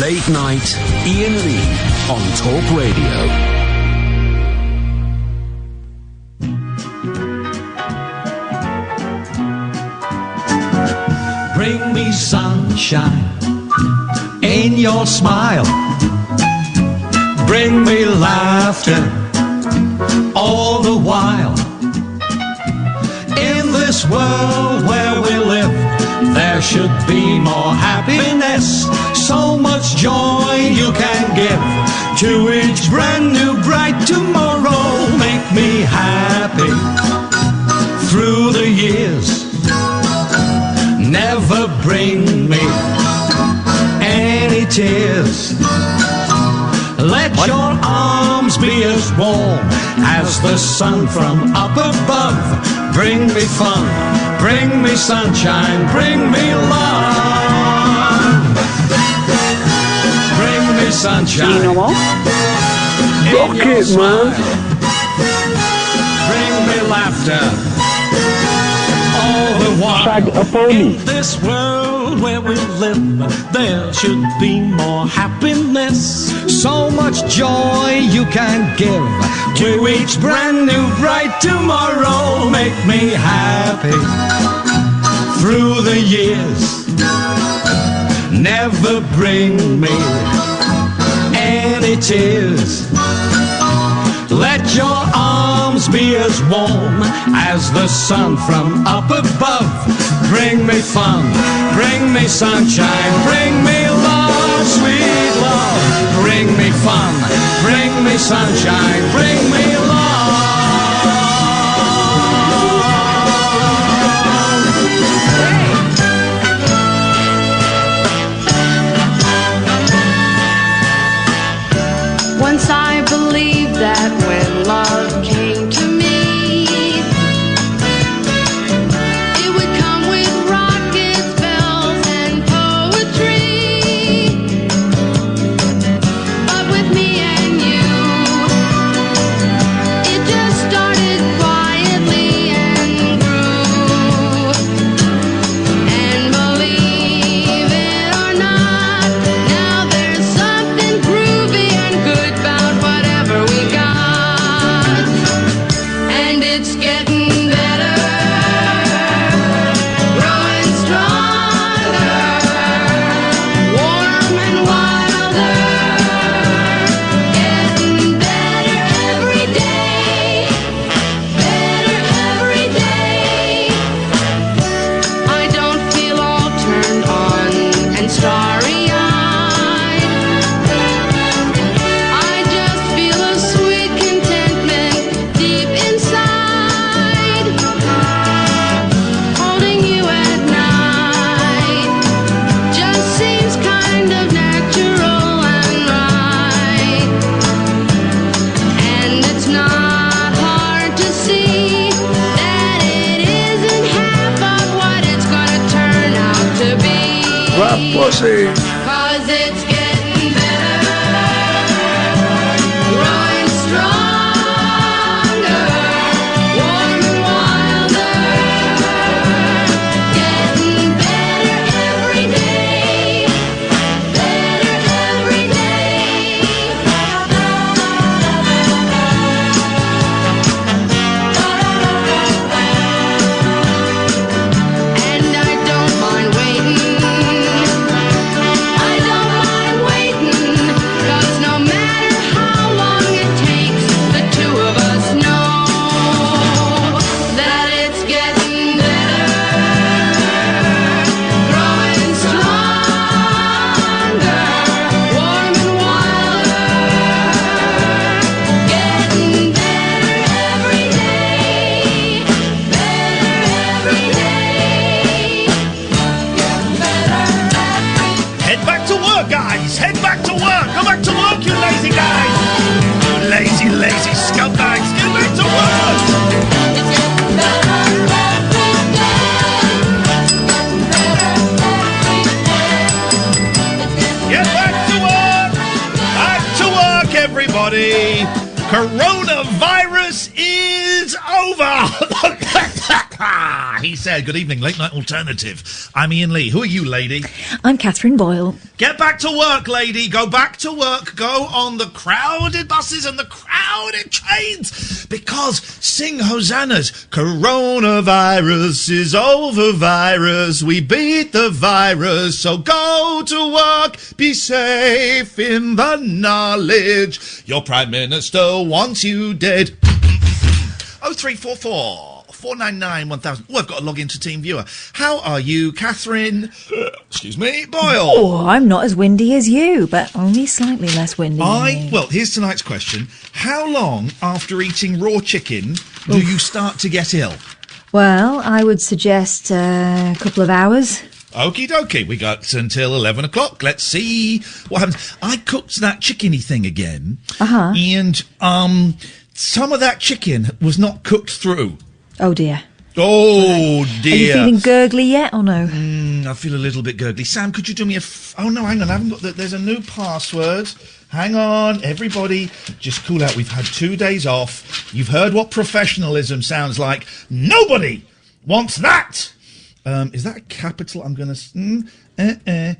Late Night Iain Lee on Talk Radio. Bring me sunshine in your smile. Bring me laughter all the while. In this world where we live, there should be more happiness. So much joy you can give to each brand new bright tomorrow. Make me happy through the years. Never bring me any tears. Let your arms be as warm as the sun from up above. Bring me fun, bring me sunshine, bring me love. Bring me sunshine. Rock it, man. Bring me laughter. All the while. Shag a pony. In this world where we live, there should be more happiness. So much joy you can give to each brand new bright tomorrow. Make me happy through the years. Never bring me any tears. Let your arms be as warm as the sun from up above. Bring me fun, bring me sunshine, bring me love, sweet love. Bring me fun, bring me sunshine, bring me love. Once I believed that when love came to me, it would come with rockets, bells, and poetry. But with me and you, it just started quietly and grew. And believe it or not, now there's something groovy and good about whatever we got. And it's getting better, growing stronger, warm and wilder, getting better every day, better every day. I don't feel all turned on and starry-eyed. I just feel a sweet contentment deep inside. Holding you at night just seems kind of natural and right. And it's not hard to see that it isn't half of what it's gonna turn out to be. Rap pussy. 'Cause it's getting better, growing stronger, warm and wilder, getting better every day, better every day. And I don't mind waiting. I don't mind waiting, 'cause no matter how long it takes, the two of us know that it's getting better, growing stronger, warm and wilder, getting better every day, better every day, better every. Head back to work, guys! Head back to work! Go back to work, you lazy guys! You lazy, lazy scumbags! Get back to work! Get back to work! Back to work, everybody! Coronavirus is over! He said, good evening, Late Night Alternative. I'm Iain Lee. Who are you, lady? I'm Catherine Boyle. Get back to work, lady. Go back to work. Go on the crowded buses and the crowded trains. Because sing hosannas. Coronavirus is over, virus. We beat the virus. So go to work. Be safe in the knowledge your Prime Minister wants you dead. 0344 499 1000. Oh, I've got to log into TeamViewer. How are you, Catherine? Excuse me, Boyle. Oh, I'm not as windy as you, but only slightly less windy. Well, here's tonight's question. How long after eating raw chicken do you start to get ill? Well, I would suggest a couple of hours. Okie dokie. We got until 11 o'clock. Let's see what happens. I cooked that chickeny thing again. Uh-huh. And, some of that chicken was not cooked through. Oh, dear. Oh, dear. Are you feeling gurgly yet, or no? I feel a little bit gurgly. Sam, could you do me oh, no, hang on. I haven't got there's a new password. Hang on, everybody. Just cool out. We've had 2 days off. You've heard what professionalism sounds like. Nobody wants that. Is that a capital? I'm going to...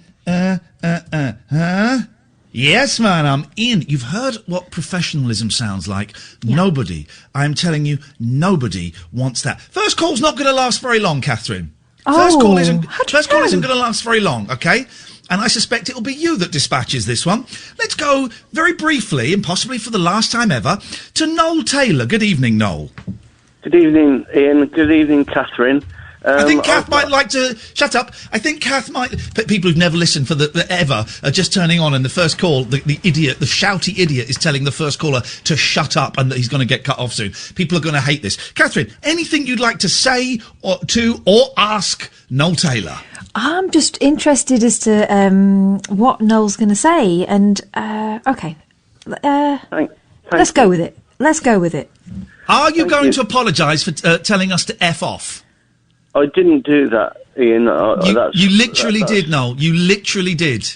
Yes, man, I'm in. You've heard what professionalism sounds like. Yeah. Nobody. I'm telling you, nobody wants that. First call's not going to last very long, Catherine. First call isn't going to last very long, okay? And I suspect it'll be you that dispatches this one. Let's go very briefly, and possibly for the last time ever, to Noel Taylor. Good evening, Noel. Good evening, Ian. Good evening, Catherine. I think Kath might like to... Shut up. I think Kath might... People who've never listened for ever are just turning on, and the first call, the idiot, the shouty idiot is telling the first caller to shut up and that he's going to get cut off soon. People are going to hate this. Catherine, anything you'd like to say or ask Noel Taylor? I'm just interested as to what Noel's going to say, and, OK. Let's go with it. Let's go with it. Are you going to apologise for telling us to F off? I didn't do that, Ian. You literally did, Noel. You literally did.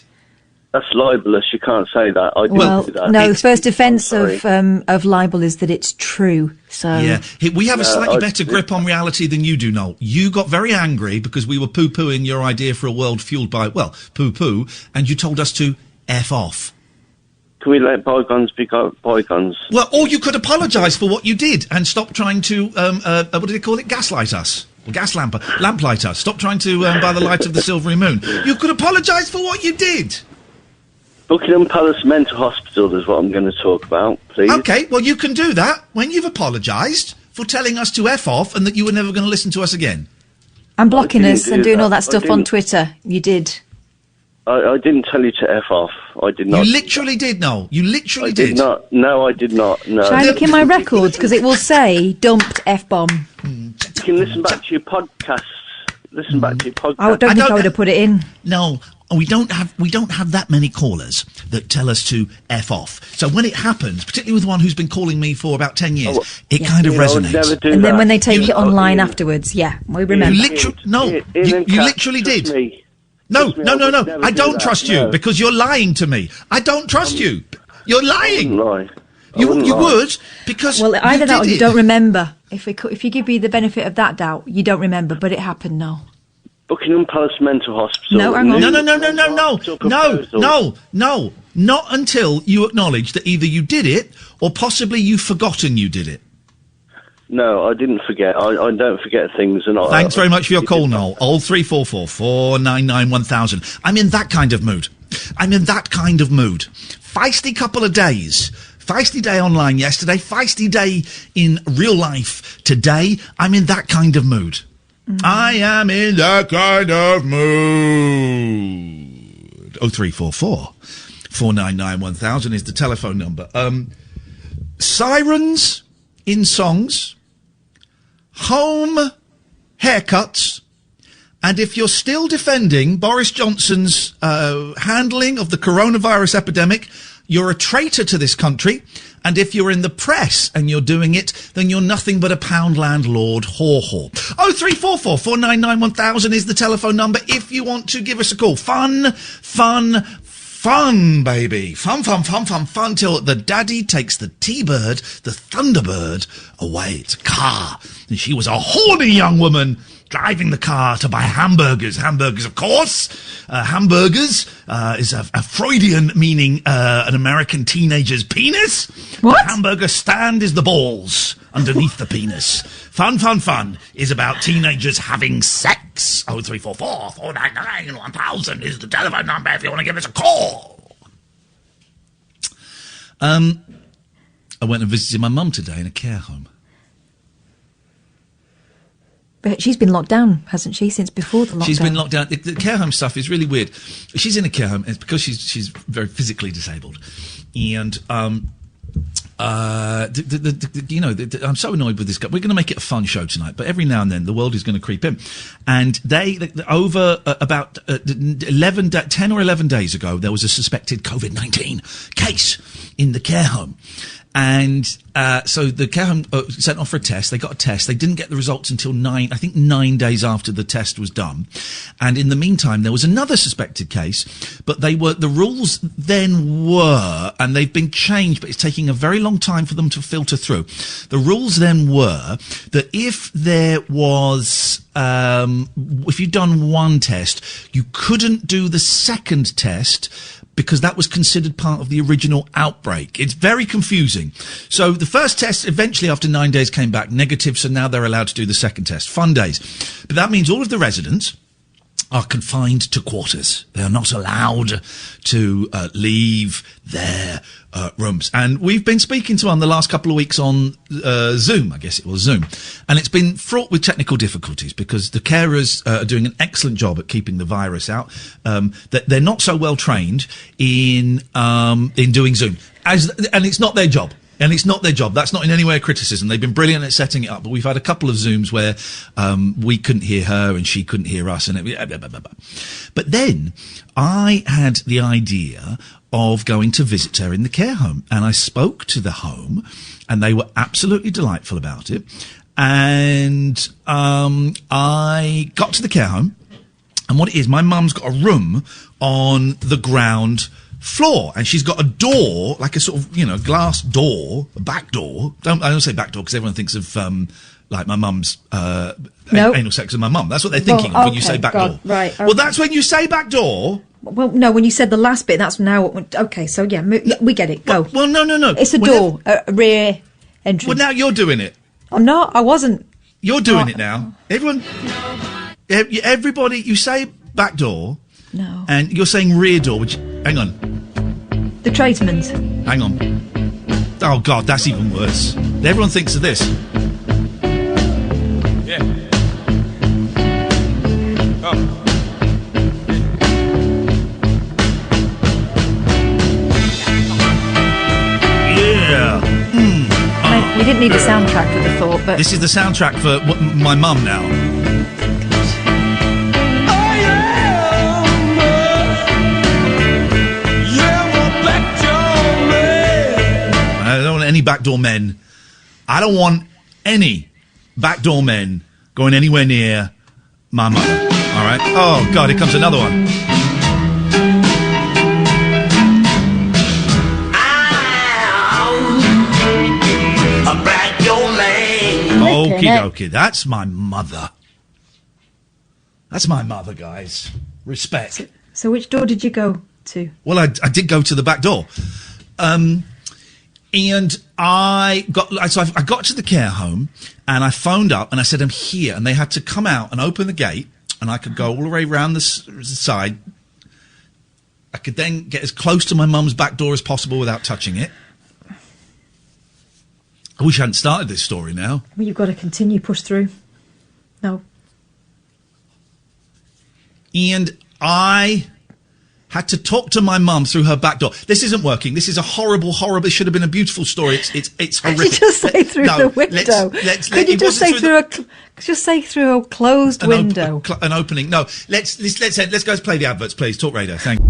That's libelous. You can't say that. I didn't do that. No, the first defence of libel is that it's true. So yeah, we have a slightly better grip on reality than you do, Noel. You got very angry because we were poo-pooing your idea for a world fuelled by, well, poo-poo, and you told us to F off. Can we let bygones be bygones? Well, or you could apologise for what you did and stop trying to, what do they call it, gaslight us. Lamplight us. Stop trying to, by the light of the silvery moon. You could apologise for what you did. Buckingham Palace Mental Hospital is what I'm going to talk about, please. OK, well, you can do that when you've apologised for telling us to F off and that you were never going to listen to us again. And blocking us and doing all that stuff on Twitter. You did. I didn't tell you to F off. I did not. You literally did, Noel. You literally did. I did not. No, I did not. No. Shall I look in my records? Because it will say dumped F-bomb. You can listen back to your podcasts. Listen back to your podcast. I don't think I would have put it in. No, we don't have that many callers that tell us to F off. So when it happens, particularly with one who's been calling me for about 10 years, it kind of resonates. And then when they take it online afterwards, yeah, we remember. You literally did. No. I don't trust you because you're lying to me. I don't trust you. You're lying. You would because either that or you don't remember. If you give me the benefit of that doubt, you don't remember, but it happened. No. Buckingham Palace Mental Hospital. No, hang on. No. Not until you acknowledge that either you did it or possibly you've forgotten you did it. No, I didn't forget. I don't forget things. Thanks very much for your call, Noel. 0344 499 1000. I'm in that kind of mood. Feisty couple of days. Feisty day online yesterday. Feisty day in real life today. I'm in that kind of mood. I am in that kind of mood. 0344 499 1000 is the telephone number. Sirens in songs, home haircuts, and if you're still defending Boris Johnson's handling of the coronavirus epidemic, you're a traitor to this country. And if you're in the press and you're doing it, then you're nothing but a Poundland Lord haw-haw. 0344 499 1000 is the telephone number if you want to give us a call. Fun fun, baby. Fun, till the daddy takes the T-Bird, the Thunderbird, away. It's a car. And she was a horny young woman driving the car to buy hamburgers. Hamburgers, of course. Hamburgers is a Freudian meaning an American teenager's penis. What? The hamburger stand is the balls underneath the penis. Fun is about teenagers having sex. 0344 499 1000 is the telephone number if you want to give us a call. I went and visited my mum today in a care home. But she's been locked down, hasn't she, since before the lockdown? She's been locked down. The care home stuff is really weird. She's in a care home. It's because she's very physically disabled. And, I'm so annoyed with this guy. We're going to make it a fun show tonight, but every now and then the world is going to creep in. And over about 10 or 11 days ago, there was a suspected COVID-19 case in the care home. And so the care home sent off for a test. They got a test. They didn't get the results until 9 days after the test was done. And in the meantime, there was another suspected case, but the rules then were, and they've been changed, but it's taking a very long time for them to filter through. The rules then were that if there was, if you'd done one test, you couldn't do the second test, because that was considered part of the original outbreak. It's very confusing. So the first test eventually after 9 days came back negative, so now they're allowed to do the second test. Fun days. But that means all of the residents are confined to quarters. They are not allowed to leave their rooms. And we've been speaking to one the last couple of weeks on Zoom, I guess it was Zoom. And it's been fraught with technical difficulties because the carers are doing an excellent job at keeping the virus out. That they're not so well trained in doing Zoom. And it's not their job. And it's not their job. That's not in any way a criticism. They've been brilliant at setting it up. But we've had a couple of Zooms where we couldn't hear her and she couldn't hear us. But then I had the idea of going to visit her in the care home. And I spoke to the home and they were absolutely delightful about it. And I got to the care home. And what it is, my mum's got a room on the ground floor, and she's got a door, like a sort of, glass door, a back door. I don't say back door because everyone thinks of, like my mum's, anal sex with my mum. That's what they're thinking of when you say back door. Right. Okay. Well, that's when you say back door. Well, no, when you said the last bit, that's now. Okay, so yeah, we get it. Go. Well, no. It's a door, a rear entrance. Well, now you're doing it. I'm not. I wasn't. You're doing it now. Everybody, you say back door. No. And you're saying rear door, which, hang on. The tradesman's. Hang on. Oh, God, that's even worse. Everyone thinks of this. Yeah. Oh. Yeah. We didn't need a soundtrack for the thought, but... This is the soundtrack for my mum now. I don't want any backdoor men. I don't want any backdoor men going anywhere near my mother. All right? Oh, God, here comes another one. I'm a backdoor man. Okie dokie. That's my mother. That's my mother, guys. Respect. So which door did you go to? Well, I did go to the back door. And I got to the care home and I phoned up and I said, I'm here. And they had to come out and open the gate and I could go all the way around the side. I could then get as close to my mum's back door as possible without touching it. I wish I hadn't started this story now. Well, you've got to continue, push through. No. And I had to talk to my mum through her back door. This isn't working. This is a horrible. It should have been a beautiful story. It's horrific. Could you just say through the window? Could you just say through a closed window? An opening. No. Let's go play the adverts, please. Talk Radio. Thank you.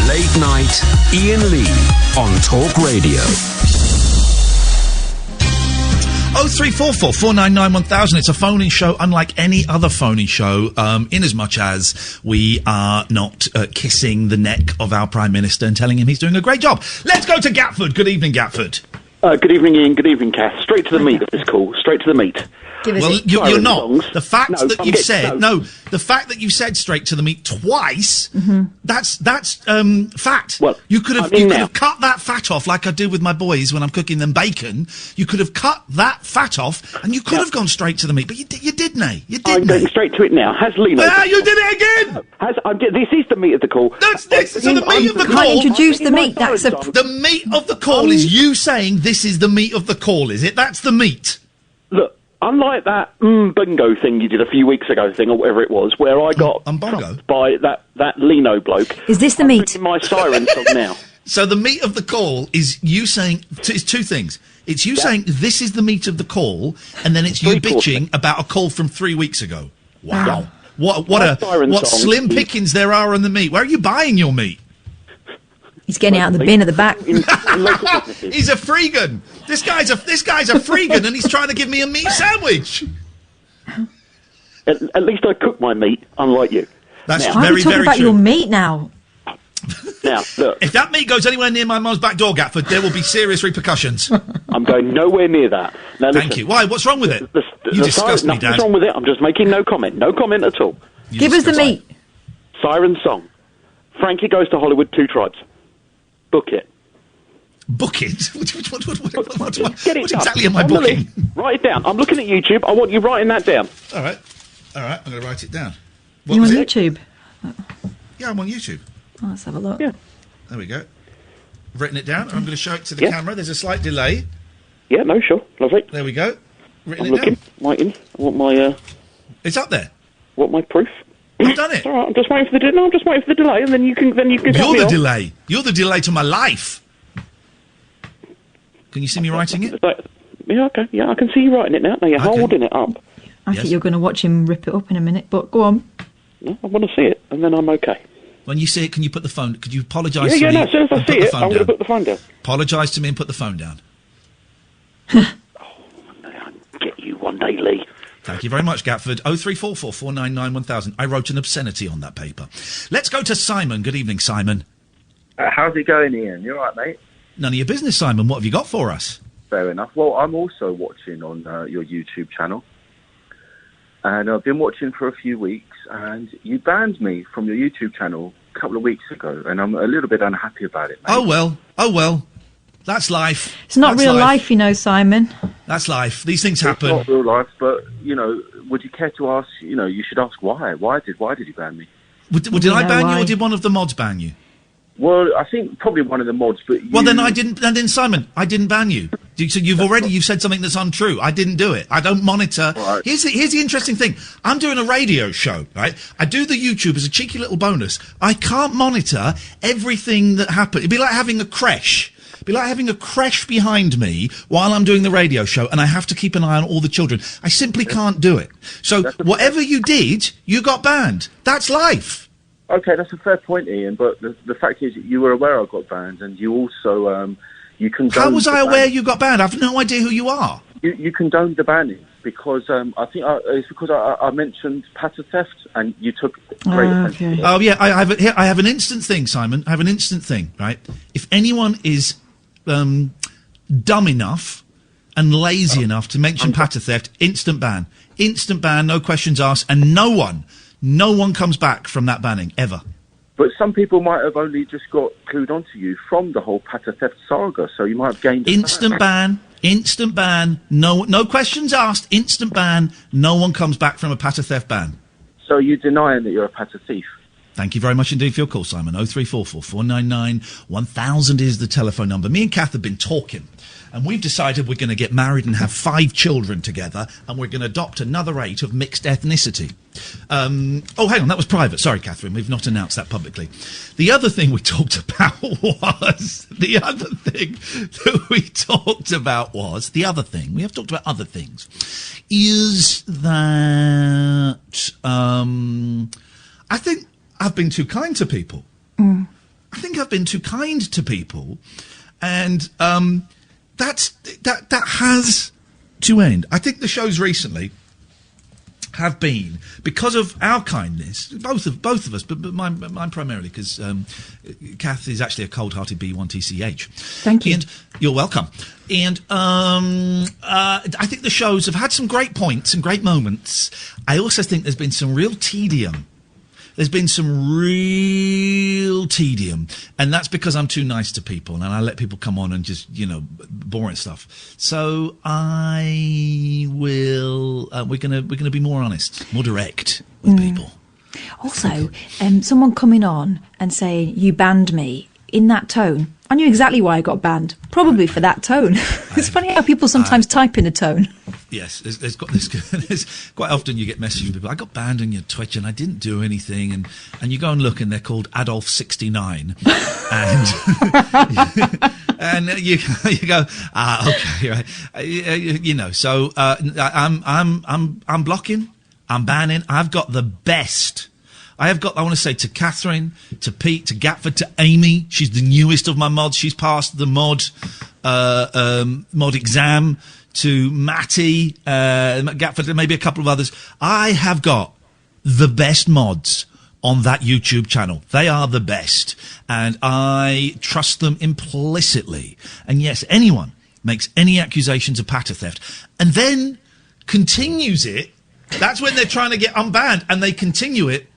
Late night, Iain Lee on Talk Radio. 0344 499 1000. It's a phone-in show unlike any other phone-in show, in as much as we are not kissing the neck of our Prime Minister and telling him he's doing a great job. Let's go to Gatford. Good evening, Gatford. Good evening, Ian. Good evening, Kath. Straight to the meat of this call. Straight to the meat. Well, you're not. The fact that you've said the fact that you said straight to the meat twice. That's fat. Well, you could have cut that fat off like I do with my boys when I'm cooking them bacon. You could have cut that fat off, and you could have gone straight to the meat. But you didn't. I'm going straight to it now. Has Lino? You did it again. This is the meat of the call. So the meat of the call. Can't introduce the meat. That's the meat of the call. Is you saying this is the meat of the call? Is it? That's the meat. Look. Unlike that bingo thing you did a few weeks ago or whatever it was, where I got trumped by that Lino bloke. Is this the meat? My siren song now. So the meat of the call is you saying it's two things. It's you saying this is the meat of the call, and then it's you bitching about a call from 3 weeks ago. Wow. What slim pickings there are on the meat. Where are you buying your meat? He's getting out of the bin at the back. He's a freegan. This guy's a freegan, and he's trying to give me a meat sandwich. At least I cook my meat, unlike you. That's Why are we talking about your meat now? Now, look. If that meat goes anywhere near my mum's back door, Gatford, there will be serious repercussions. I'm going nowhere near that. Now, Thank you. Why? What's wrong with it? You disgust me, Dad. Nothing's wrong with it. I'm just making no comment. No comment at all. Give us the meat. Siren song. Frankie goes to Hollywood, 2 tribes. Book it. Book it? What exactly am I booking? Write it down. I'm looking at YouTube. I want you writing that down. All right. I'm going to write it down. You on YouTube? Yeah, I'm on YouTube. Oh, let's have a look. Yeah. There we go. Written it down. I'm going to show it to the camera. There's a slight delay. Yeah, no, sure. Lovely. There we go. Written I'm looking. Waiting. I want my... It's up there. Want my proof? I've done it. All right, I'm just waiting for the delay, and then you can. You're the delay. You're the delay to my life. Can you see me writing it? Yeah, okay. Yeah, I can see you writing it now. Now you're holding it up. I think you're going to watch him rip it up in a minute, but go on. No, I want to see it, and then I'm okay. When you see it, can you put the phone... Could you apologise to me? Yeah, as soon as I see it, I'm going to put the phone down. Apologise to me and put the phone down. I'll get you one day, Lee. Thank you very much, Gatford. 0344 499 1000. I wrote an obscenity on that paper. Let's go to Simon. Good evening, Simon. How's it going, Ian? You all right, mate? None of your business, Simon. What have you got for us? Fair enough. Well, I'm also watching on your YouTube channel. And I've been watching for a few weeks, and you banned me from your YouTube channel a couple of weeks ago, and I'm a little bit unhappy about it, mate. Oh, well. That's life. It's not real life, you know, Simon. That's life. These things happen. It's not real life, but, you know, would you care to ask, you know, you should ask why. Why did you ban me? Did I ban you, or did one of the mods ban you? Well, I think probably one of the mods, but you... Well, then I didn't... And then, Simon, I didn't ban you. So you've said something that's untrue. I didn't do it. I don't monitor... Right. Here's the interesting thing. I'm doing a radio show, right? I do the YouTube as a cheeky little bonus. I can't monitor everything that happens. It'd be like having a creche. It'd be like having a creche behind me while I'm doing the radio show, and I have to keep an eye on all the children. I simply can't do it. So whatever you did, you got banned. That's life. Okay, that's a fair point, Ian, but the fact is you were aware I got banned, and you also, you condoned... How was I aware you got banned? I've no idea who you are. You condoned the banning, because I think it's because I mentioned patter theft, and you took great offence to it. Oh, yeah, I have an instant thing, Simon. I have an instant thing, right? If anyone is dumb enough and lazy enough to mention patter theft, instant ban. Instant ban, no questions asked, and no one comes back from that banning, ever. But some people might have only just got clued onto you from the whole patter theft saga, so you might have gained... Instant ban, no questions asked, instant ban, no one comes back from a patter theft ban. So you're denying that you're a patter thief? Thank you very much indeed for your call, Simon. 0344 499 1000 is the telephone number. Me and Kath have been talking, and we've decided we're going to get married and have 5 children together, and we're going to adopt another 8 of mixed ethnicity. Oh, hang on, that was private. Sorry, Catherine, we've not announced that publicly. The other thing we talked about was... we have talked about other things, is that I think I've been too kind to people. I think I've been too kind to people, and that has to end. I think the shows recently have been, because of our kindness, both of us, but mine primarily, because Kath is actually a cold-hearted B1TCH. Thank you. And you're welcome. And I think the shows have had some great points and great moments. I also think there's been some real tedium. There's been some real tedium, and that's because I'm too nice to people, and I let people come on and just, boring stuff. So I will. We're gonna be more honest, more direct with people. Also, someone coming on and saying you banned me in that tone. I knew exactly why I got banned. Probably for that tone. It's funny how people sometimes type in a tone. Yes, there's quite often you get messages from people. I got banned on your Twitch and I didn't do anything, and you go and look and they're called Adolf69, and and you go okay, right. So I'm blocking, I'm banning. I've got the best. I want to say to Catherine, to Pete, to Gatford, to Amy. She's the newest of my mods. She's passed the mod exam. To Matty, Gatford, and maybe a couple of others. I have got the best mods on that YouTube channel. They are the best, and I trust them implicitly. And yes, anyone makes any accusations of patter theft and then continues it, that's when they're trying to get unbanned, and they continue it.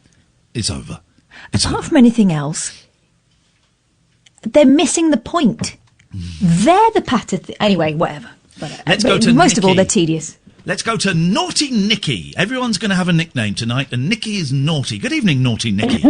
It's over. Apart from anything else, they're missing the point. They're the patter. Anyway, whatever. Let's go to most Nikki. of all, they're tedious. Let's go to Naughty Nikki. Everyone's going to have a nickname tonight, and Nikki is naughty. Good evening, Naughty Nikki.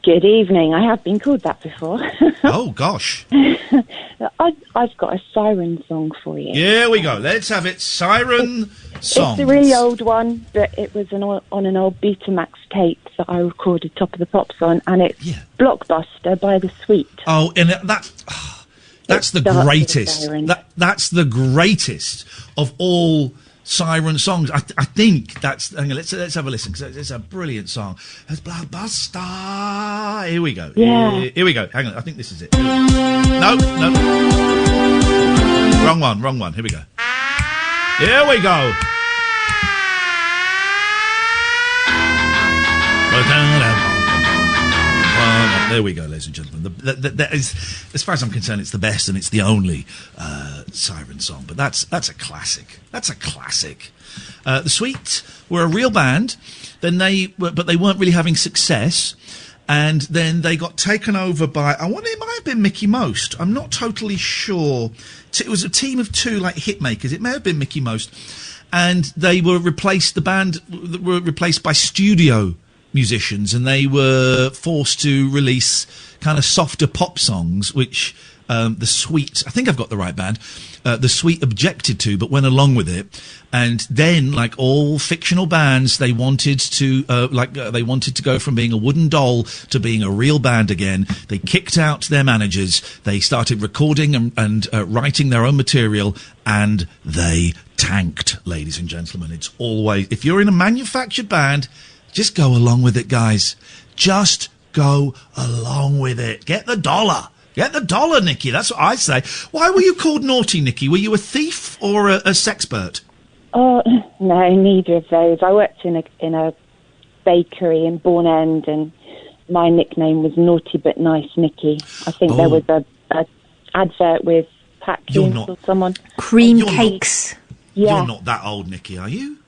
Good evening. I have been called that before. Oh, gosh. I've got a siren song for you. Here we go. Let's have it. Siren song. It's a really old one, but it was on an old Betamax tape that I recorded Top of the Pops on, and it's Blockbuster by The Sweet. Oh, and that's the greatest. That's the greatest of all siren songs. I think that's. Hang on, let's have a listen, because it's a brilliant song. It's Blockbuster. Here we go. Yeah. Here we go. Hang on, I think this is it. No. Wrong one. Here we go. Here we go. There we go, ladies and gentlemen. That is, as far as I'm concerned, it's the best and it's the only siren song. But that's a classic. That's a classic. The Sweet were a real band, but they weren't really having success. And then they got taken over by, I wonder, it might have been Mickey Most. I'm not totally sure. It was a team of two, like hitmakers. It may have been Mickey Most. And they were replaced, the band were replaced by studio musicians, and they were forced to release kind of softer pop songs, which The Sweet, I think I've got the right band, The Sweet objected to, but went along with it. And then, like all fictional bands, they wanted to go from being a wooden doll to being a real band again. They kicked out their managers. They started recording and writing their own material, and they tanked, ladies and gentlemen. It's always, if you're in a manufactured band, just go along with it, guys. Just go along with it. Get the dollar. Get the dollar, Nikki. That's what I say. Why were you called Naughty, Nikki? Were you a thief or a sexpert? Oh, no, neither of those. I worked in a bakery in Bourne End, and my nickname was Naughty But Nice Nikki. I think there was a advert with Pat Coons or someone. Cream cakes. You're not that old, Nikki, are you?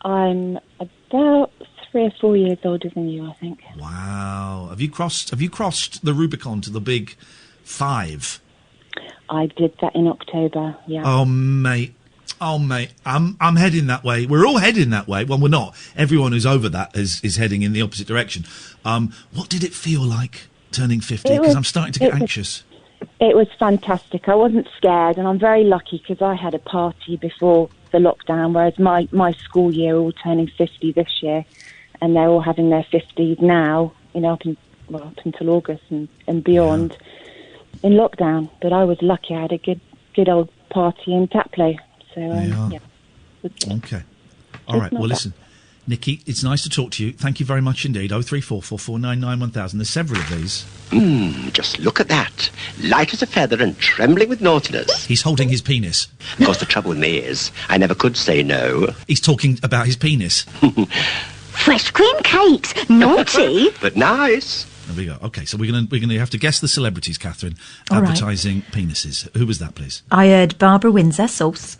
I'm about 3 or 4 years older than you, I think. Wow. Have you crossed the Rubicon to the big 5? I did that in October, yeah. Oh, mate. I'm heading that way. We're all heading that way. Well, we're not. Everyone who's over that is heading in the opposite direction. What did it feel like turning 50? Because I'm starting to get anxious. It was fantastic. I wasn't scared, and I'm very lucky because I had a party before the lockdown, whereas my school year are all turning 50 this year, and they're all having their 50s now, up until August and beyond in lockdown. But I was lucky. I had a good old party in Tapley. So, Okay. All right. Well, listen. Nikki, it's nice to talk to you. Thank you very much indeed. 03444991000. There's several of these. Just look at that. Light as a feather and trembling with naughtiness. He's holding his penis. Of course, the trouble with me is I never could say no. He's talking about his penis. Fresh cream cakes. Naughty. But nice. There we go. Okay, so we're gonna have to guess the celebrities, Catherine, All right. advertising penises. Who was that, please? I heard Barbara Windsor, sauce.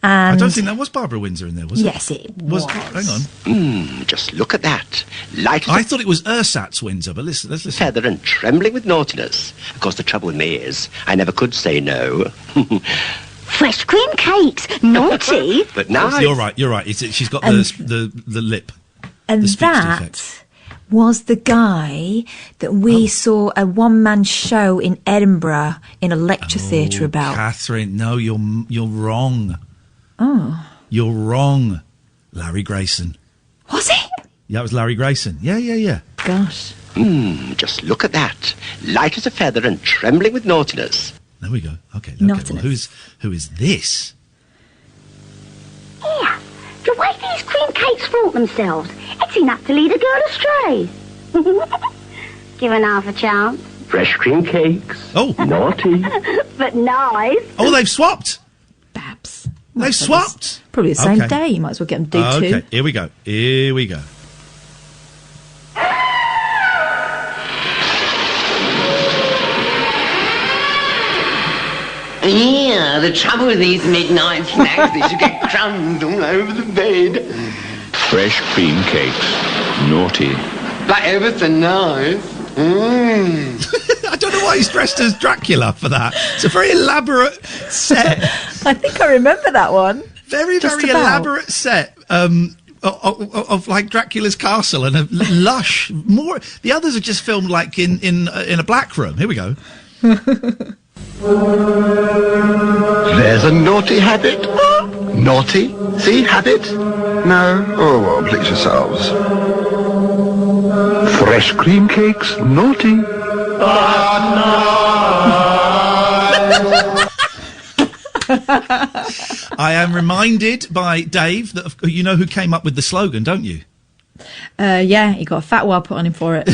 And I don't think that was Barbara Windsor in there, was it? Yes, it was. Hang on. Just look at that. Light as I thought it was Ersatz Windsor, but let's listen. feather and trembling with naughtiness. Of course, the trouble with me is I never could say no. Fresh cream cakes. Naughty. But nice. You're right. She's got And- the lip. And the speech that defect. was the guy that we saw a one-man show in Edinburgh in a lecture theatre about. Catherine, no, you're wrong. Oh. You're wrong. Larry Grayson. Was it? Yeah, it was Larry Grayson. Yeah. Gosh. Just look at that. Light as a feather and trembling with naughtiness. There we go. Okay. Naughtiness. Well, who is this? Here, the way these cream cakes flaunt themselves, it's enough to lead a girl astray. Given half a chance. Fresh cream cakes. Oh. Naughty. But nice. Oh, they've swapped. Babs. They've swapped. Probably the same Okay. day. You might as well get them to do two. Okay, here we go. Yeah, the trouble with these midnight snacks is you get crumbs all over the bed. Fresh cream cakes. Naughty. But ever so nice. I don't know why he's dressed as Dracula for that. It's a very elaborate set. I think I remember that one. Very Just about. elaborate set. Of like Dracula's castle and a lush. More. The others are just filmed like in a black room. Here we go. There's a naughty habit. Naughty? See, habit? No? Oh, well, please yourselves. Fresh cream cakes, naughty. I am reminded by Dave that you know who came up with the slogan, don't you? Yeah, he got a fat wad put on him for it.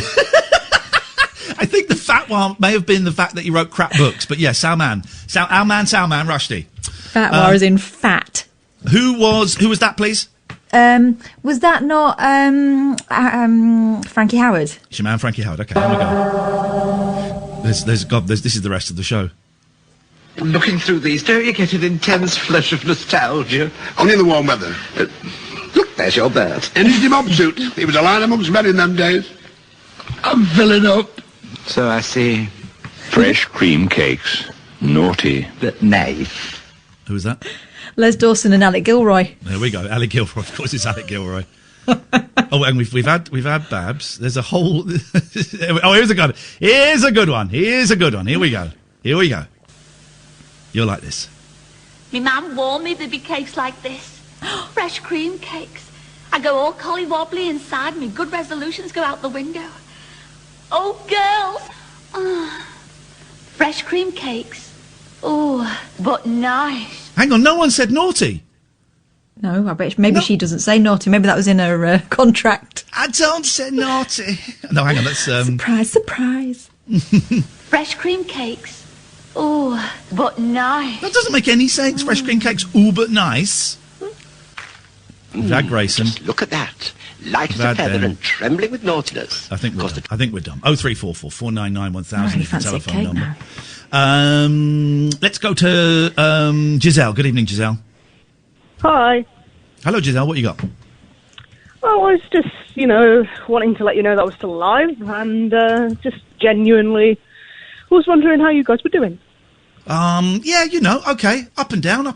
I think the fat one may have been the fact that he wrote crap books, but yeah, Salman, Rushdie. Fat wad as in fat. Who was that, please? Was that not Frankie Howard? It's your man, Frankie Howard. Okay, here we go. This is the rest of the show. Looking through these, don't you get an intense flush of nostalgia? Only in the warm weather. Look, there's your bird. And he's the mob suit. He was a line amongst men in them days. I'm filling up. So I see. Fresh cream cakes. Naughty. But nice. Who was that? Les Dawson and Alec Gilroy. There we go. Alec Gilroy. Of course, it's Alec Gilroy. Oh, and we've had Babs. There's a whole. Oh, here's a good. Here's a good one. Here we go. You'll like this. Me mum warned me there'd be cakes like this. Fresh cream cakes. I go all colly-wobbly inside me. Good resolutions go out the window. Oh, girls. Fresh cream cakes. Oh, but nice. Hang on, no one said naughty. No, I bet maybe she doesn't say naughty. Maybe that was in her contract. I don't say naughty. No, hang on, that's... Surprise. Fresh cream cakes. Oh, but nice. That doesn't make any sense. Fresh cream cakes, ooh, but nice. We've had Grayson. Just look at that. Light as a feather and trembling with naughtiness. I think we're done. 0344 499 1000 is the telephone cake number. Let's go to Giselle. Good evening, Giselle. Hi. Hello, Giselle. What you got? Well, I was just, wanting to let you know that I was still alive and just genuinely was wondering how you guys were doing. Yeah, okay. Up and down.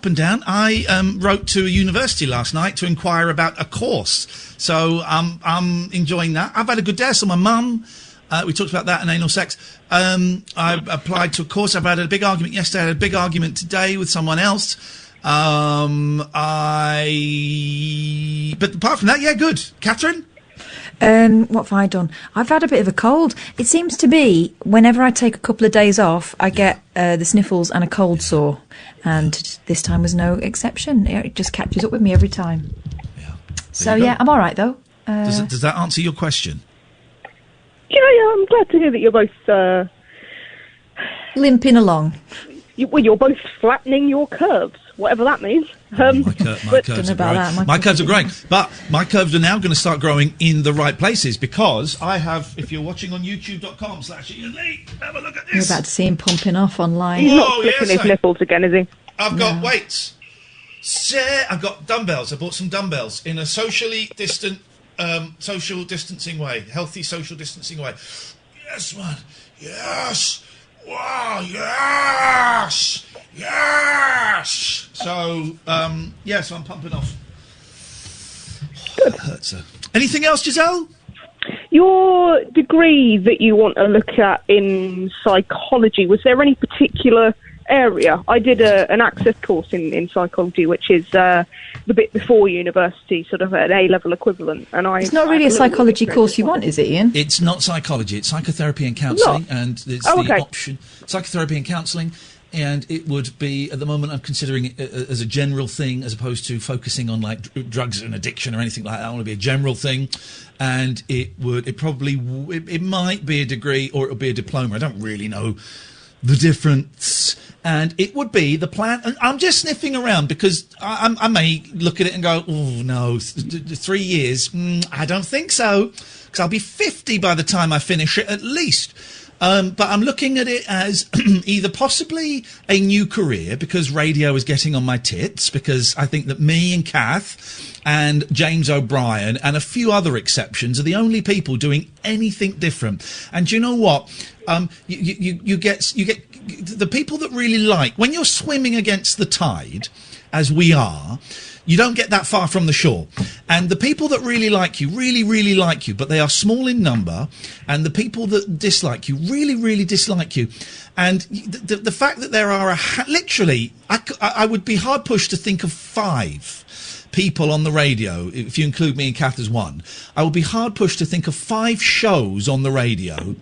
I wrote to a university last night to inquire about a course. So I'm enjoying that. I've had a good day. So my mum, we talked about that and anal sex. I applied to a course. I've had a big argument yesterday. I had a big argument today with someone else. But apart from that, yeah, good. Catherine? What have I done? I've had a bit of a cold. It seems to be whenever I take a couple of days off, I get the sniffles and a cold sore. And this time was no exception. It just catches up with me every time. Yeah. So, yeah, I'm all right, though. Does that answer your question? Yeah, I'm glad to hear that you're both... limping along. You're both flattening your curves, whatever that means. My curves are growing, but my curves are now going to start growing in the right places because I have, if you're watching on youtube.com/Iain Lee, have a look at this. You're about to see him pumping off online. He's not flicking his nipples again, is he? I've got weights. I've got dumbbells. I bought some dumbbells in a socially distant, social distancing way, healthy social distancing way. Yes, man. Yes. Wow. Yes. Yes. So, so I'm pumping off. That hurts. Anything else, Giselle? Your degree that you want to look at in psychology, was there any particular area? I did an access course in psychology, which is the bit before university, sort of an A-level equivalent. And it's not really a psychology course you want, is it, Iain? It's not psychology. It's psychotherapy and counselling, and it's the option psychotherapy and counselling. And it would be, at the moment, I'm considering it as a general thing as opposed to focusing on, like, drugs and addiction or anything like that. I want to be a general thing. And it might be a degree or it would be a diploma. I don't really know the difference. And it would be the plan. And I'm just sniffing around because I may look at it and go, oh, no, 3 years. I don't think so. Because I'll be 50 by the time I finish it, at least. But I'm looking at it as either possibly a new career because radio is getting on my tits, because I think that me and Kath and James O'Brien and a few other exceptions are the only people doing anything different. And do you know what? You get the people that really like, when you're swimming against the tide, as we are, you don't get that far from the shore. And the people that really like you, really, really like you, but they are small in number, and the people that dislike you, really, really dislike you. And the fact that there are literally, I would be hard pushed to think of 5 people on the radio, if you include me and Kath as one. I would be hard pushed to think of 5 shows on the radio,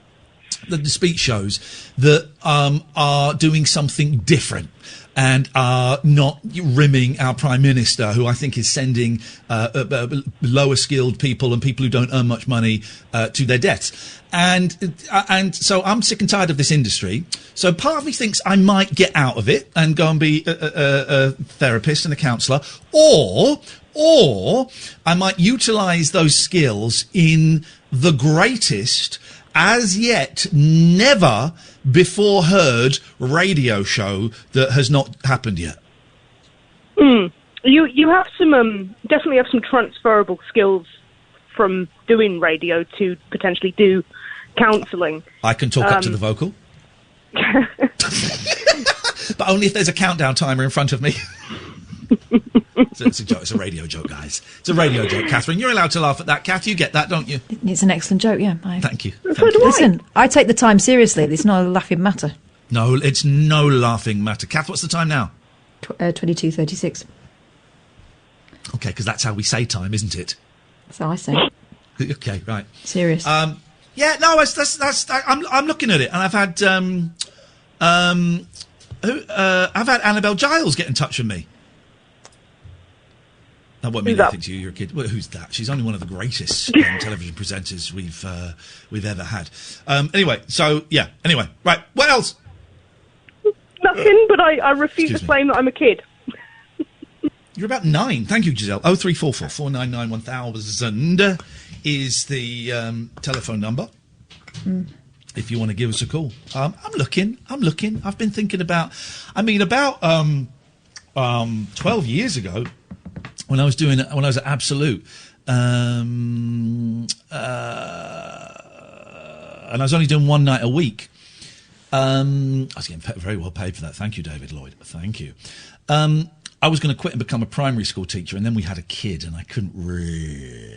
the speech shows, that are doing something different and are not rimming our Prime Minister, who I think is sending lower skilled people and people who don't earn much money to their deaths. And so I'm sick and tired of this industry. So part of me thinks I might get out of it and go and be a therapist and a counsellor, or I might utilise those skills in the greatest, as yet never before heard radio show that has not happened yet. You have some definitely have some transferable skills from doing radio to potentially do counselling. I can talk up to the vocal. But only if there's a countdown timer in front of me. It's a joke. It's a radio joke, guys. It's a radio joke. Catherine, you're allowed to laugh at that. Kath, you get that, don't you? It's an excellent joke, yeah. Thank you. Listen, I take the time seriously. It's not a laughing matter. No, it's no laughing matter. Kath, what's the time now? 22:36. Okay, because that's how we say time, isn't it? That's how I say. Okay, right. Serious. Yeah, no, I'm looking at it, and I've had Annabelle Giles get in touch with me. That won't mean anything to you. You're a kid. Well, who's that? She's only one of the greatest television presenters we've ever had. Anyway, so yeah. Anyway, right. What else? Nothing. But I refuse to claim that I'm a kid. You're about 9. Thank you, Giselle. 0344 499 1000 is the telephone number. If you want to give us a call. I'm looking. I've been thinking about. I mean, about 12 years ago. When I was at Absolute, and I was only doing one night a week. I was getting very well paid for that. Thank you, David Lloyd. Thank you. I was going to quit and become a primary school teacher, and then we had a kid, and I couldn't really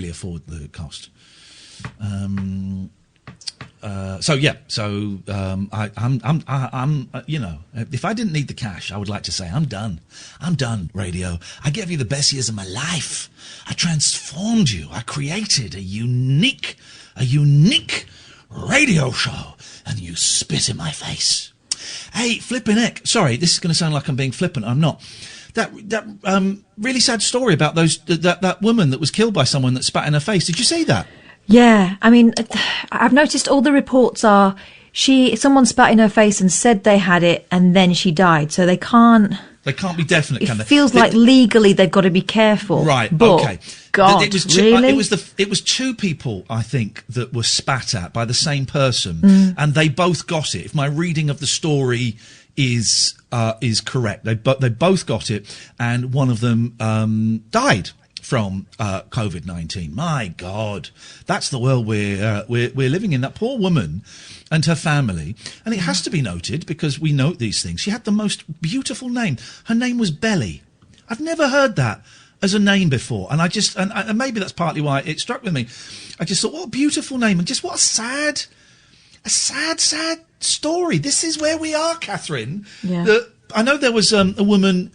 afford the cost. I'm you know, if I didn't need the cash, I would like to say I'm done, radio. I gave you the best years of my life. I transformed you. I created a unique radio show, and you spit in my face. Hey, flippin' heck. Sorry, this is going to sound like I'm being flippant. I'm not. really sad story about that woman that was killed by someone that spat in her face. Did you see that? Yeah, I mean, I've noticed all the reports are someone spat in her face and said they had it, and then she died. So they can't be definite, can they? It feels like legally they've got to be careful. Right. But, okay. God, really? It was two people, I think, that were spat at by the same person, and they both got it. If my reading of the story is correct, they both got it, and one of them died from COVID-19. My God, that's the world we're living in. That poor woman and her family, and it has to be noted because we note these things. She had the most beautiful name. Her name was Belly. I've never heard that as a name before, and and maybe that's partly why it struck with me. I just thought, what a beautiful name, and just what a sad story. This is where we are, Catherine. Yeah. I know there was a woman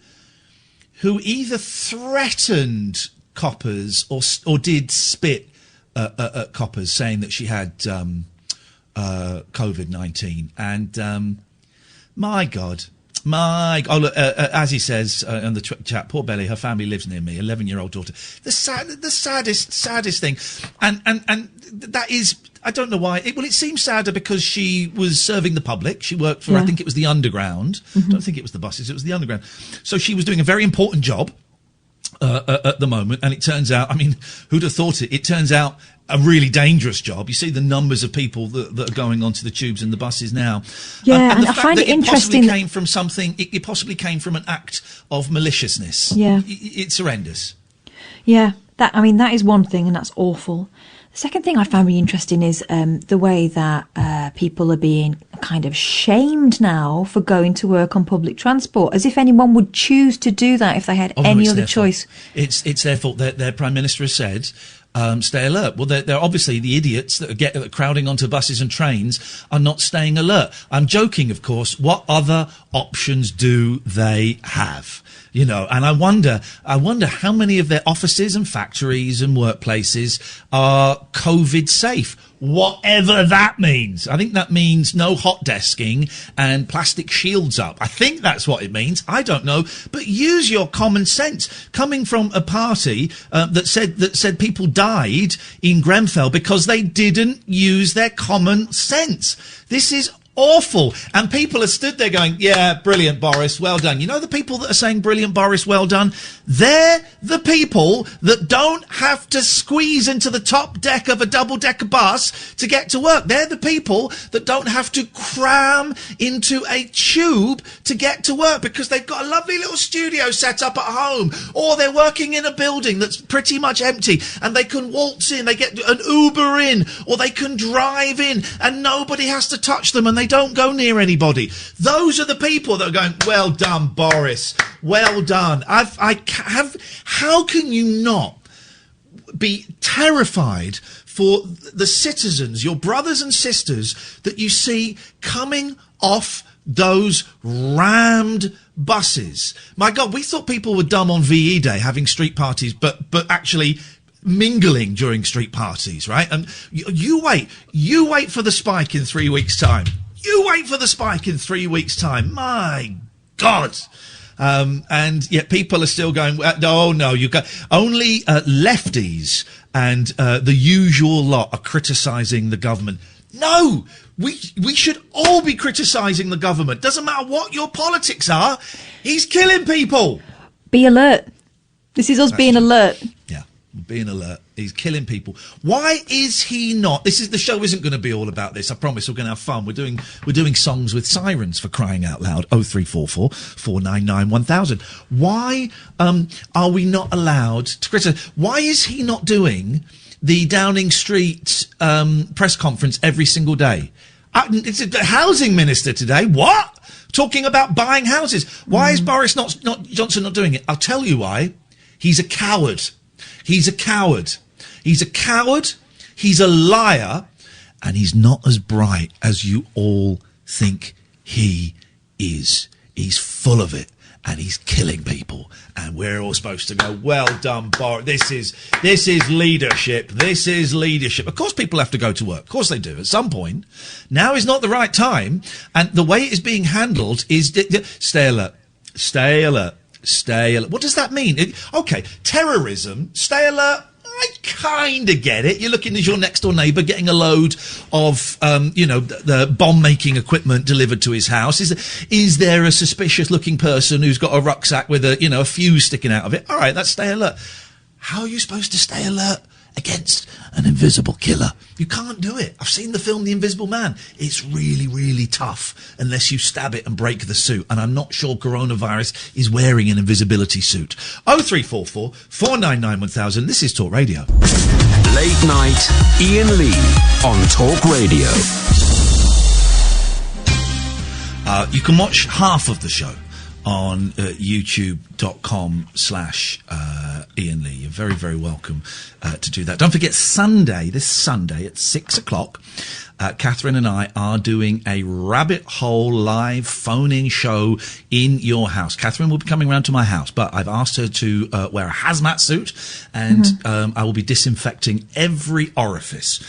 who either threatened coppers or did spit at coppers, saying that she had COVID-19, and my God. Look, as he says in the chat, poor Belly, her family lives near me, 11-year-old daughter. The saddest thing, and that is, I don't know why. It seems sadder because she was serving the public. She worked for, I think it was the Underground. I don't think it was the buses. It was the Underground. So she was doing a very important job at the moment, and it turns out, I mean, who'd have thought it? It turns out a really dangerous job. You see the numbers of people that are going onto the tubes and the buses now. Yeah, and the I fact find that it interesting. Possibly came from something. It possibly came from an act of maliciousness. Yeah, it's horrendous. Yeah, that is one thing, and that's awful. The second thing I found really interesting is the way that people are being kind of shamed now for going to work on public transport, as if anyone would choose to do that if they had any other choice. It's their fault. Their Prime Minister has said, stay alert. Well, they're obviously the idiots that are crowding onto buses and trains are not staying alert. I'm joking, of course. What other options do they have? You know, and I wonder how many of their offices and factories and workplaces are COVID safe. Whatever that means. I think that means no hot desking and plastic shields up. I think that's what it means. I don't know. But use your common sense. Coming from a party that said people died in Grenfell because they didn't use their common sense. This is awful. And people are stood there going, yeah, brilliant, Boris, well done. You know the people that are saying, brilliant, Boris, well done? They're the people that don't have to squeeze into the top deck of a double-decker bus to get to work. They're the people that don't have to cram into a tube to get to work because they've got a lovely little studio set up at home, or they're working in a building that's pretty much empty and they can waltz in, they get an Uber in, or they can drive in and nobody has to touch them and they don't go near anybody. Those are the people that are going, well done, Boris. Well done. How can you not be terrified for the citizens, your brothers and sisters, that you see coming off those rammed buses? My God, we thought people were dumb on VE Day having street parties, but actually mingling during street parties, right? And you wait for the spike in 3 weeks' time. You wait for the spike in 3 weeks' time. My God. And yet people are still going, oh, no, you got only lefties and the usual lot are criticising the government. No, we should all be criticising the government. Doesn't matter what your politics are. He's killing people. Be alert. This is us being alert. Yeah, being alert. He's killing people. Why is he not? The show isn't going to be all about this. I promise we're going to have fun. We're doing songs with sirens, for crying out loud. 0344 499 1000. Why are we not allowed to criticise? Why is he not doing the Downing Street press conference every single day? It's a housing minister today. What? Talking about buying houses. Why is Boris Johnson not doing it? I'll tell you why. He's a coward. He's a coward. He's a coward, he's a liar, and he's not as bright as you all think he is. He's full of it, and he's killing people. And we're all supposed to go, well done, Boris. This is leadership. This is leadership. Of course people have to go to work. Of course they do, at some point. Now is not the right time, and the way it is being handled is... Stay alert. Stay alert. Stay alert. What does that mean? Okay, terrorism, stay alert. I kind of get it. You're looking as your next door neighbour getting a load of, the bomb-making equipment delivered to his house. Is there a suspicious-looking person who's got a rucksack with a fuse sticking out of it? All right, that's stay alert. How are you supposed to stay alert against an invisible killer? You can't do it. I've seen the film The Invisible Man. It's really, really tough unless you stab it and break the suit. And I'm not sure coronavirus is wearing an invisibility suit. 0344 499 1000. This is Talk Radio. Late night, Iain Lee on Talk Radio. You can watch half of the show on youtube.com/Iain Lee. You're very, very welcome to do that. Don't forget, this Sunday at 6 o'clock, Catherine and I are doing a rabbit hole live phone-in show in your house. Catherine will be coming around to my house, but I've asked her to wear a hazmat suit, and I will be disinfecting every orifice.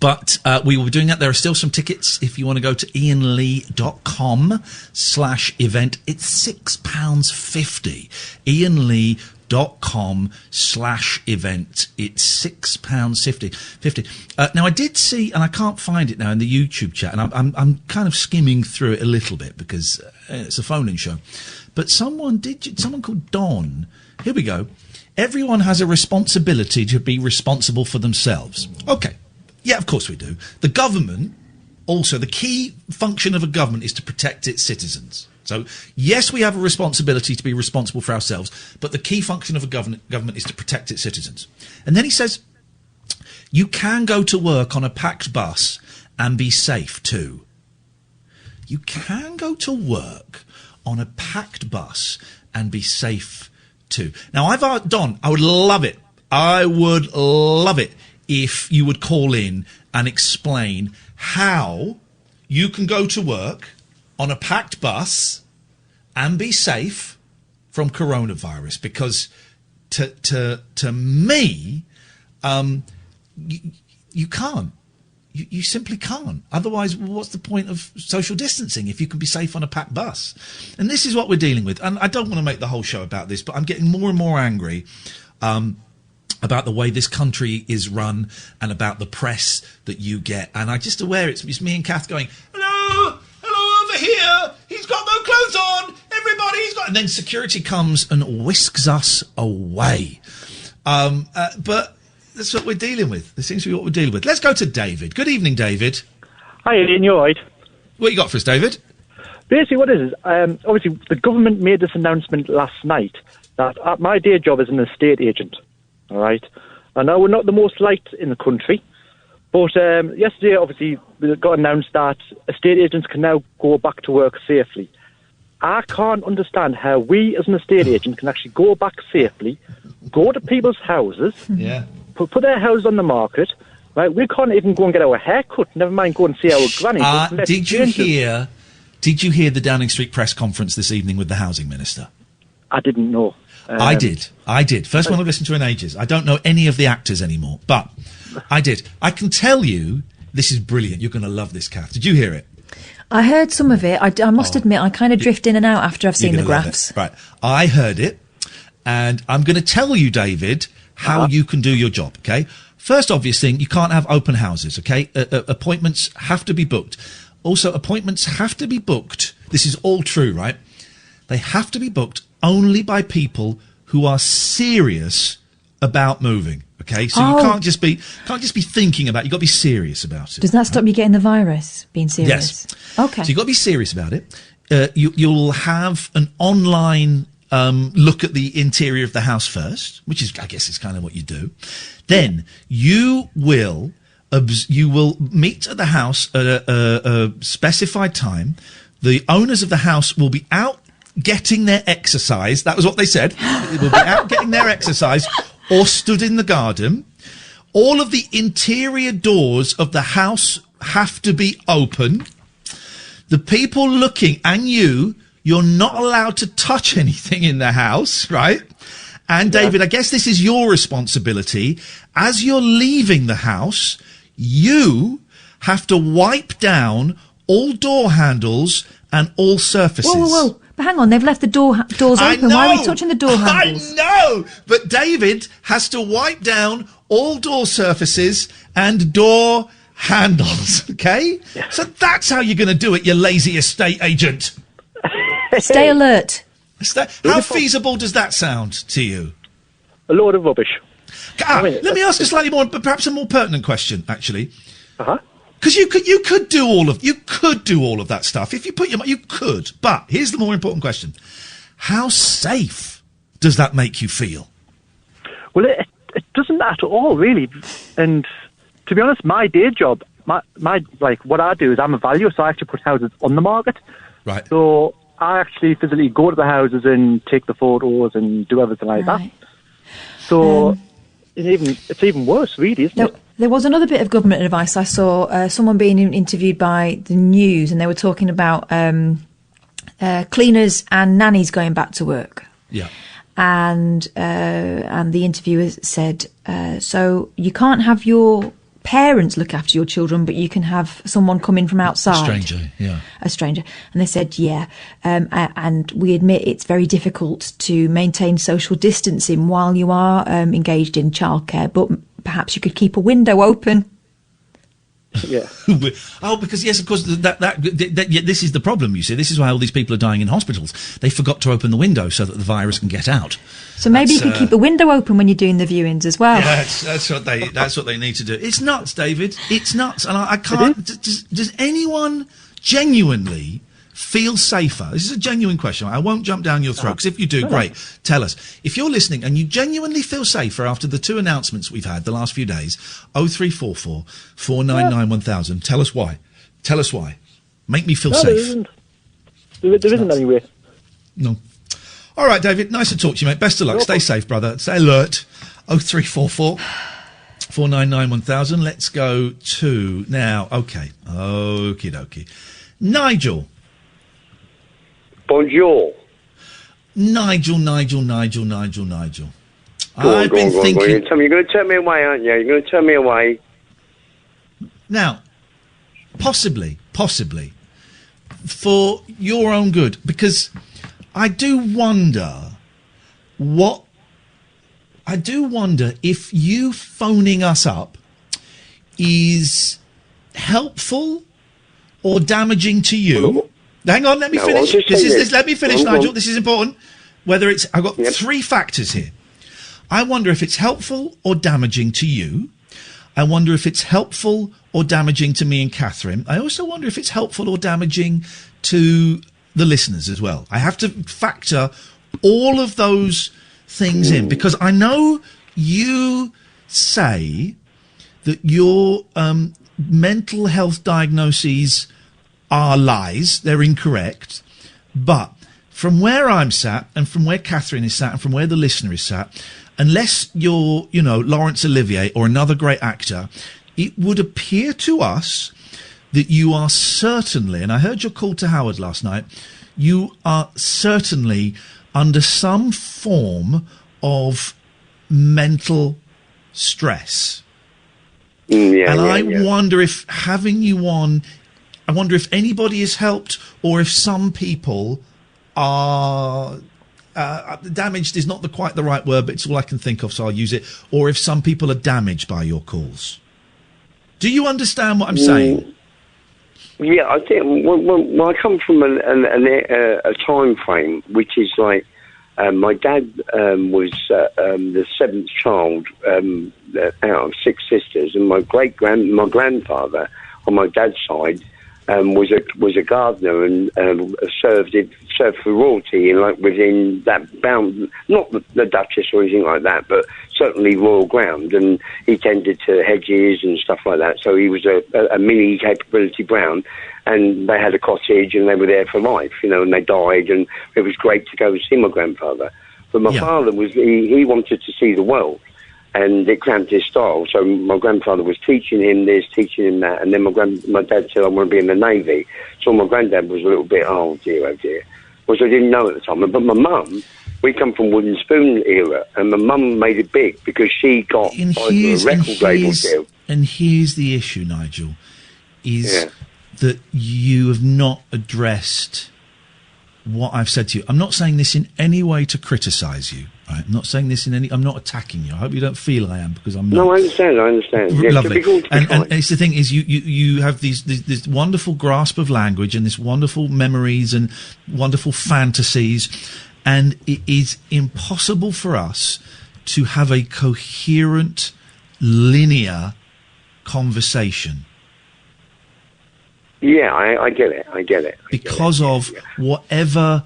But we will be doing that. There are still some tickets if you want to go to iainlee.com/event. It's £6.50. iainlee.com/event. It's £6.50. Now, I did see, and I can't find it now in the YouTube chat, and I'm kind of skimming through it a little bit because it's a phone-in show. But someone called Don. Here we go. Everyone has a responsibility to be responsible for themselves. Okay. Yeah, of course we do. The government, also, the key function of a government is to protect its citizens. So, yes, we have a responsibility to be responsible for ourselves, but the key function of a government is to protect its citizens. And then he says, you can go to work on a packed bus and be safe too. You can go to work on a packed bus and be safe too. Now, Don, I would love it. I would love it if you would call in and explain how you can go to work on a packed bus and be safe from coronavirus. Because to me, you can't. You simply can't. Otherwise, what's the point of social distancing if you can be safe on a packed bus? And this is what we're dealing with. And I don't want to make the whole show about this, but I'm getting more and more angry about the way this country is run and about the press that you get. And I'm just aware it's me and Kath going, hello, over here. He's got no clothes on. Everybody's got... And then security comes and whisks us away. But that's what we're dealing with. This seems to be what we're dealing with. Let's go to David. Good evening, David. Hi, Ian. You all right? What you got for us, David? Basically, what it is, obviously, the government made this announcement last night that my day job is an estate agent. All right. I know we're not the most liked in the country, but yesterday, obviously, it got announced that estate agents can now go back to work safely. I can't understand how we, as an estate agent, can actually go back safely, go to people's houses, put their houses on the market. Right? We can't even go and get our hair cut. Never mind go and see our granny. Did you hear the Downing Street press conference this evening with the housing minister? I didn't know. I did. First one I've listened to in ages. I don't know any of the actors anymore, but I did. I can tell you, this is brilliant. You're going to love this, Kath. Did you hear it? I heard some of it. I must admit, I kind of drift in and out after I've seen the graphs. Right. I heard it, and I'm going to tell you, David, how you can do your job, okay? First obvious thing, you can't have open houses, okay? Appointments have to be booked. Also, appointments have to be booked. This is all true, right? They have to be booked only by people who are serious about moving. Okay, so you can't just be thinking about it. You've got to be serious about it. Does that stop you getting the virus? Being serious? Yes. Okay. So you've got to be serious about it. You'll have an online look at the interior of the house first, which is, I guess, is kind of what you do. Then you will meet at the house at a specified time. The owners of the house will be out getting their exercise. That was what they said. They will be out getting their exercise or stood in the garden. All of the interior doors of the house have to be open. The people looking, and you're not allowed to touch anything in the house, right? And David, I guess this is your responsibility. As you're leaving the house, you have to wipe down all door handles and all surfaces. Whoa. But hang on, they've left the doors open. Why are we touching the door handles? I know, but David has to wipe down all door surfaces and door handles, okay? So that's how you're going to do it, you lazy estate agent. Stay alert. How feasible does that sound to you? A load of rubbish. Let me ask a slightly more, but perhaps a more pertinent question, actually. Uh-huh. Because you could do all of that stuff if you put you could. But here's the more important question: how safe does that make you feel? Well, it doesn't at all, really. And to be honest, my day job, my what I do is I'm a valuer, so I actually put houses on the market. Right. So I actually physically go to the houses and take the photos and do everything like that. So it's even worse, really, isn't it? There was another bit of government advice. I saw someone being interviewed by the news, and they were talking about cleaners and nannies going back to work. Yeah. And the interviewer said, so you can't have your parents look after your children, but you can have someone come in from outside. A stranger. And they said, yeah. And we admit it's very difficult to maintain social distancing while you are engaged in childcare, but perhaps you could keep a window open. Yeah. Because yes, of course, this is the problem, you see. This is why all these people are dying in hospitals. They forgot to open the window so that the virus can get out. So maybe you could keep the window open when you're doing the viewings as well. Yeah, that's what they need to do. It's nuts, David. It's nuts. And I can't... Does anyone genuinely feel safer? This is a genuine question. I won't jump down your throat, because if you do, great. Tell us. If you're listening and you genuinely feel safer after the two announcements we've had the last few days, 0344 499 1000. Tell us why. Tell us why. Make me feel safe. There isn't any way. No. All right, David. Nice to talk to you, mate. Best of luck. Stay safe, brother. Stay alert. 0344 499 1000. Let's go to now. Okay. Okie dokie. Nigel. Bonjour. Nigel. I've been thinking... You're going to turn me away, aren't you? You're going to turn me away. Now, possibly, for your own good, because I do wonder if you phoning us up is helpful or damaging to you. Hang on, let me finish. Let me finish, Nigel. This is important. I've got three factors here. I wonder if it's helpful or damaging to you. I wonder if it's helpful or damaging to me and Catherine. I also wonder if it's helpful or damaging to the listeners as well. I have to factor all of those things in, because I know you say that your mental health diagnoses are lies, they're incorrect, but from where I'm sat and from where Catherine is sat and from where the listener is sat, unless you're, Laurence Olivier or another great actor, it would appear to us that you are certainly, and I heard your call to Howard last night, you are certainly under some form of mental stress. I wonder if having you on, I wonder if anybody has helped, or if some people are damaged is not quite the right word, but it's all I can think of, so I'll use it. Or if some people are damaged by your calls. Do you understand what I'm saying? Yeah, I think. Well, I come from a time frame which is like my dad was the seventh child out of six sisters, and my grandfather on my dad's side was a gardener and served for royalty in within that bound, not the Duchess or anything like that, but certainly royal ground, and he tended to hedges and stuff like that. So he was a mini Capability Brown, and they had a cottage and they were there for life, and they died, and it was great to go and see my grandfather. But my father he wanted to see the world, and it cramped his style. So my grandfather was teaching him this, teaching him that, and then my dad said, I want to be in the Navy. So my granddad was a little bit, oh dear, which I didn't know at the time. But my mum, we come from wooden spoon era, and my mum made it big because she got a record label deal. And here's the issue, Nigel, is that you have not addressed what I've said to you. I'm not saying this in any way to criticise you. Right? I'm not saying this in any. I'm not attacking you. I hope you don't feel I am, because I'm not. No, I understand. Yeah, Lovely. to be And kind. it's the thing is, you have this wonderful grasp of language and this wonderful memories and wonderful fantasies, and it is impossible for us to have a coherent, linear conversation. Yeah, I get it. Because of whatever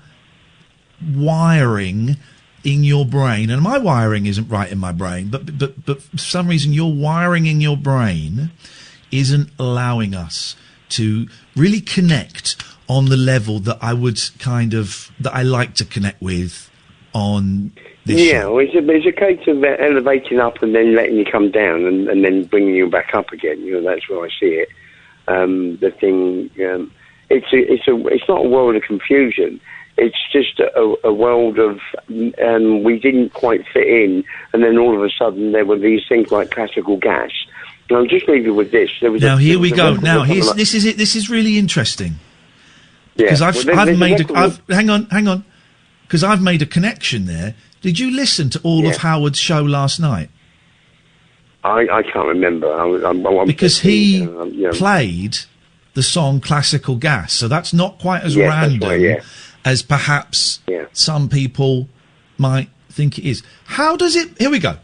wiring in your brain, and my wiring isn't right in my brain, but for some reason your wiring in your brain isn't allowing us to really connect on the level that I like to connect with on this show. Well, it's a case of elevating up and then letting you come down and then bringing you back up again. That's where I see it. The thing, it's not a world of confusion. It's just a world of we didn't quite fit in, and then all of a sudden there were these things like classical gas. And I'll just leave you with this. Here we go. Now, this is it. This is really interesting. Because hang on. Because I've made a connection there. Did you listen to all of Howard's show last night? I can't remember. Because he played the song Classical Gas, so that's not quite as random as perhaps some people might think it is. How does it... Here we go.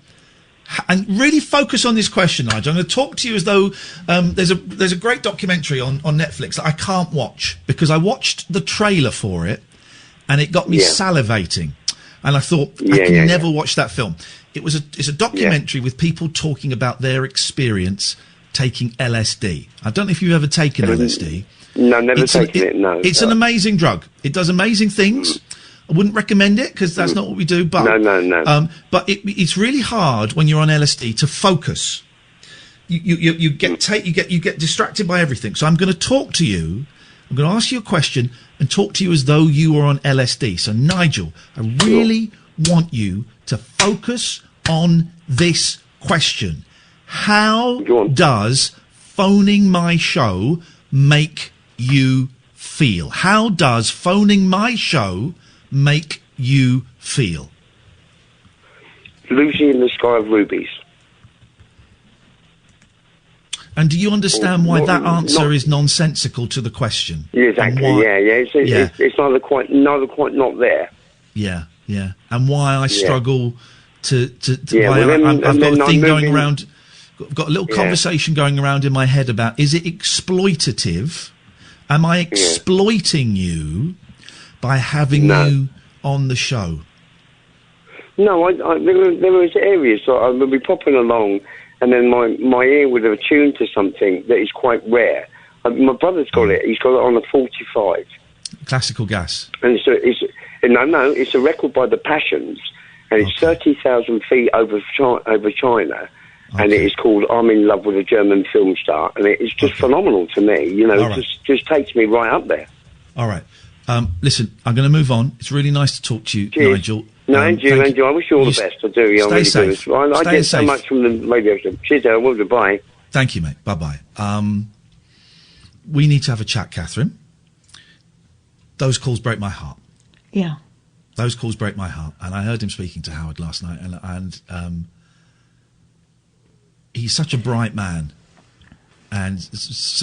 And really focus on this question, Nigel. I'm going to talk to you as though there's a great documentary on Netflix that I can't watch, because I watched the trailer for it and it got me salivating. And I thought, I can never watch that film. It's a documentary with people talking about their experience taking LSD. I don't know if you've ever taken LSD. No, never taken it, no. It's an amazing drug. It does amazing things. I wouldn't recommend it, because that's not what we do. But no. But it's really hard when you're on LSD to focus. You get distracted by everything. So I'm going to talk to you. I'm going to ask you a question and talk to you as though you were on LSD. So Nigel, I really want you to focus on this question. How does phoning my show make you feel? How does phoning my show make you feel? Lucy in the Sky of Rubies. And do you understand why that answer is nonsensical to the question? Yeah, exactly. It's neither quite not there. Yeah. And why I struggle to I've got a thing going around. Got a little conversation going around in my head about, is it exploitative? Am I exploiting you by having you on the show? No, there was areas that I would be popping along, and then my ear would have attuned to something that is quite rare. My brother's got it. He's got it on a 45. Classical Gas. And it's a record by the Passions, and it's 30,000 feet over China. And it is called I'm in Love with a German Film Star, and it's just phenomenal to me. It just takes me right up there. All right. Listen, I'm going to move on. It's really nice to talk to you, Cheers. Nigel. No, Andrew, I wish you all the best. I do. I Stay really safe. do. I get so safe. much from the radio show. Cheers, Will. Bye. Thank you, mate. Bye-bye. We need to have a chat, Catherine. Those calls break my heart. Yeah. Those calls break my heart. And I heard him speaking to Howard last night, and he's such a bright man. And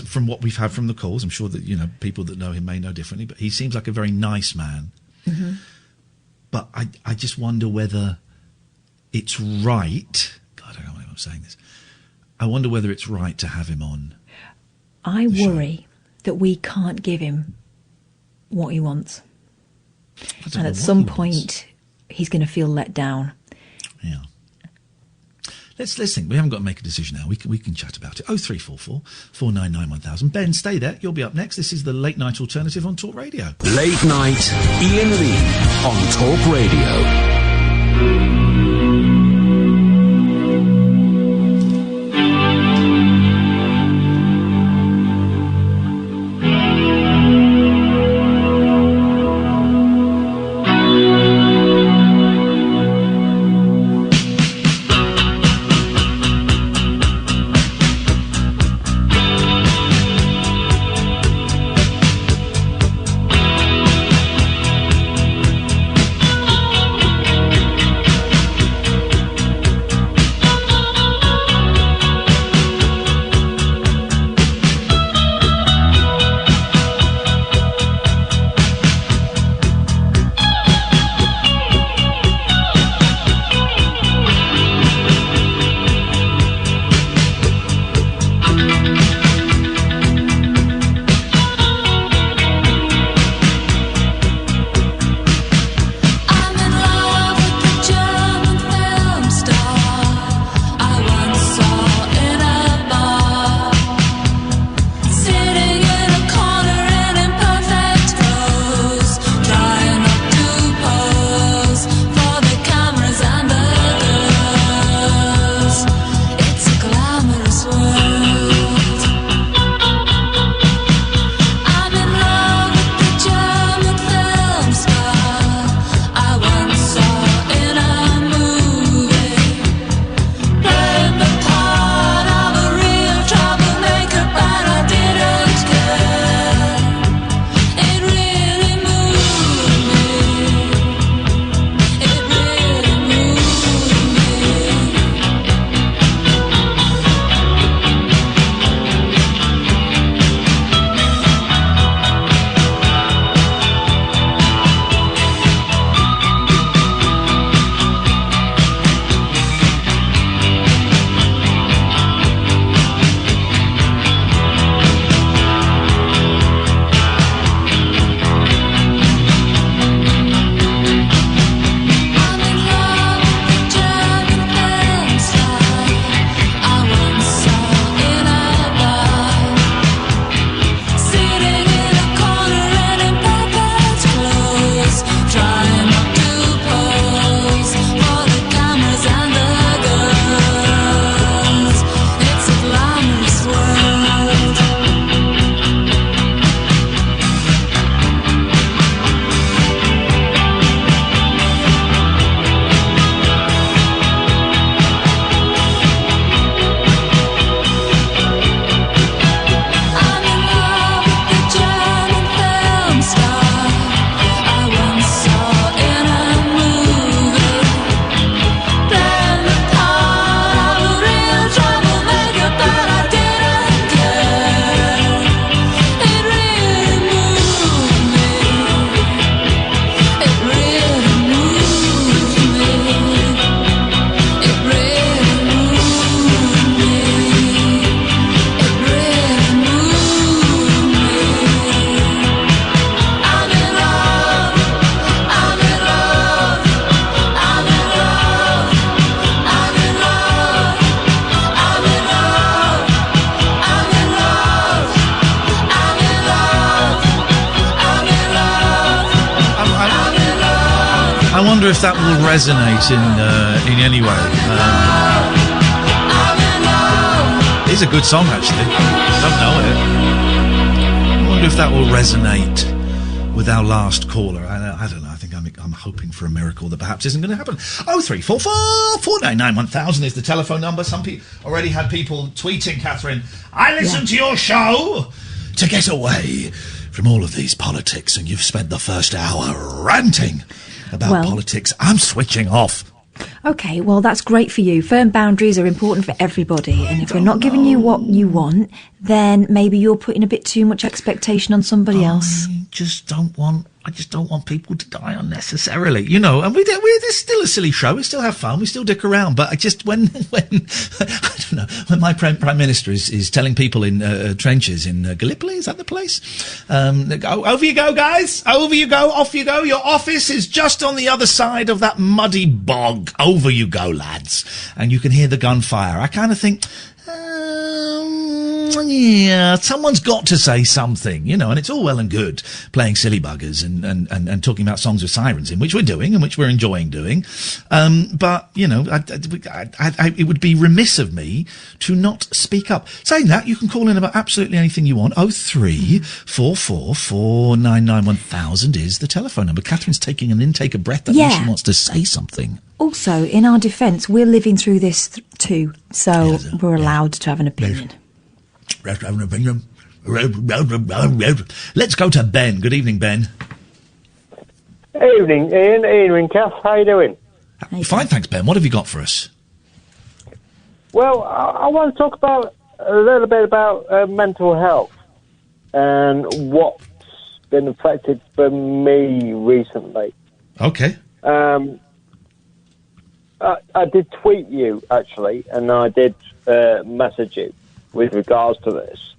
from what we've had from the calls, I'm sure that, people that know him may know differently, but he seems like a very nice man. Mm-hmm. But I just wonder whether it's right. God, I don't know why I'm saying this. I wonder whether it's right to have him on. I worry that we can't give him what he wants. And at some point, he's going to feel let down. Yeah. Let's think. We haven't got to make a decision now. We can chat about it. 0344 499 1000. Ben, stay there. You'll be up next. This is the Late Night Alternative on Talk Radio. Late Night Iain Lee on Talk Radio. I wonder if that will resonate in any way. It's a good song, actually. I don't know it. I wonder if that will resonate with our last caller. I don't know. I think I'm hoping for a miracle that perhaps isn't going to happen. 0344 499 1000 is the telephone number. Some people already had people tweeting, Catherine, I listened to your show to get away from all of these politics, and you've spent the first hour ranting about politics. I'm switching off. Okay, well, that's great for you. Firm boundaries are important for everybody, and if we're not giving you what you want, then maybe you're putting a bit too much expectation on somebody else. I just don't want people to die unnecessarily, you know. And we're still a silly show. We still have fun. We still dick around. But I just when I don't know, when my prime minister is telling people in trenches in Gallipoli, is that the place? Go, over you go, guys. Over you go. Off you go. Your office is just on the other side of that muddy bog. Over you go, lads. And you can hear the gunfire. I kind of think, yeah, someone's got to say something, you know, and it's all well and good playing silly buggers and talking about songs with sirens in, which we're doing and which we're enjoying doing. But, you know, it would be remiss of me to not speak up. Saying that, you can call in about absolutely anything you want. 0344 499 1000 is the telephone number. Catherine's taking an intake of breath. That means she wants to say something. Also, in our defence, we're living through this too, so we're allowed to have an opinion. Let's go to Ben. Good evening, Ben. Evening, Ian. Evening, Kath. How you doing? Fine, thanks, Ben. What have you got for us? Well, I want to talk about a little bit about mental health and what's been affected for me recently. Okay. I did tweet you, actually, and I did message you with regards to this.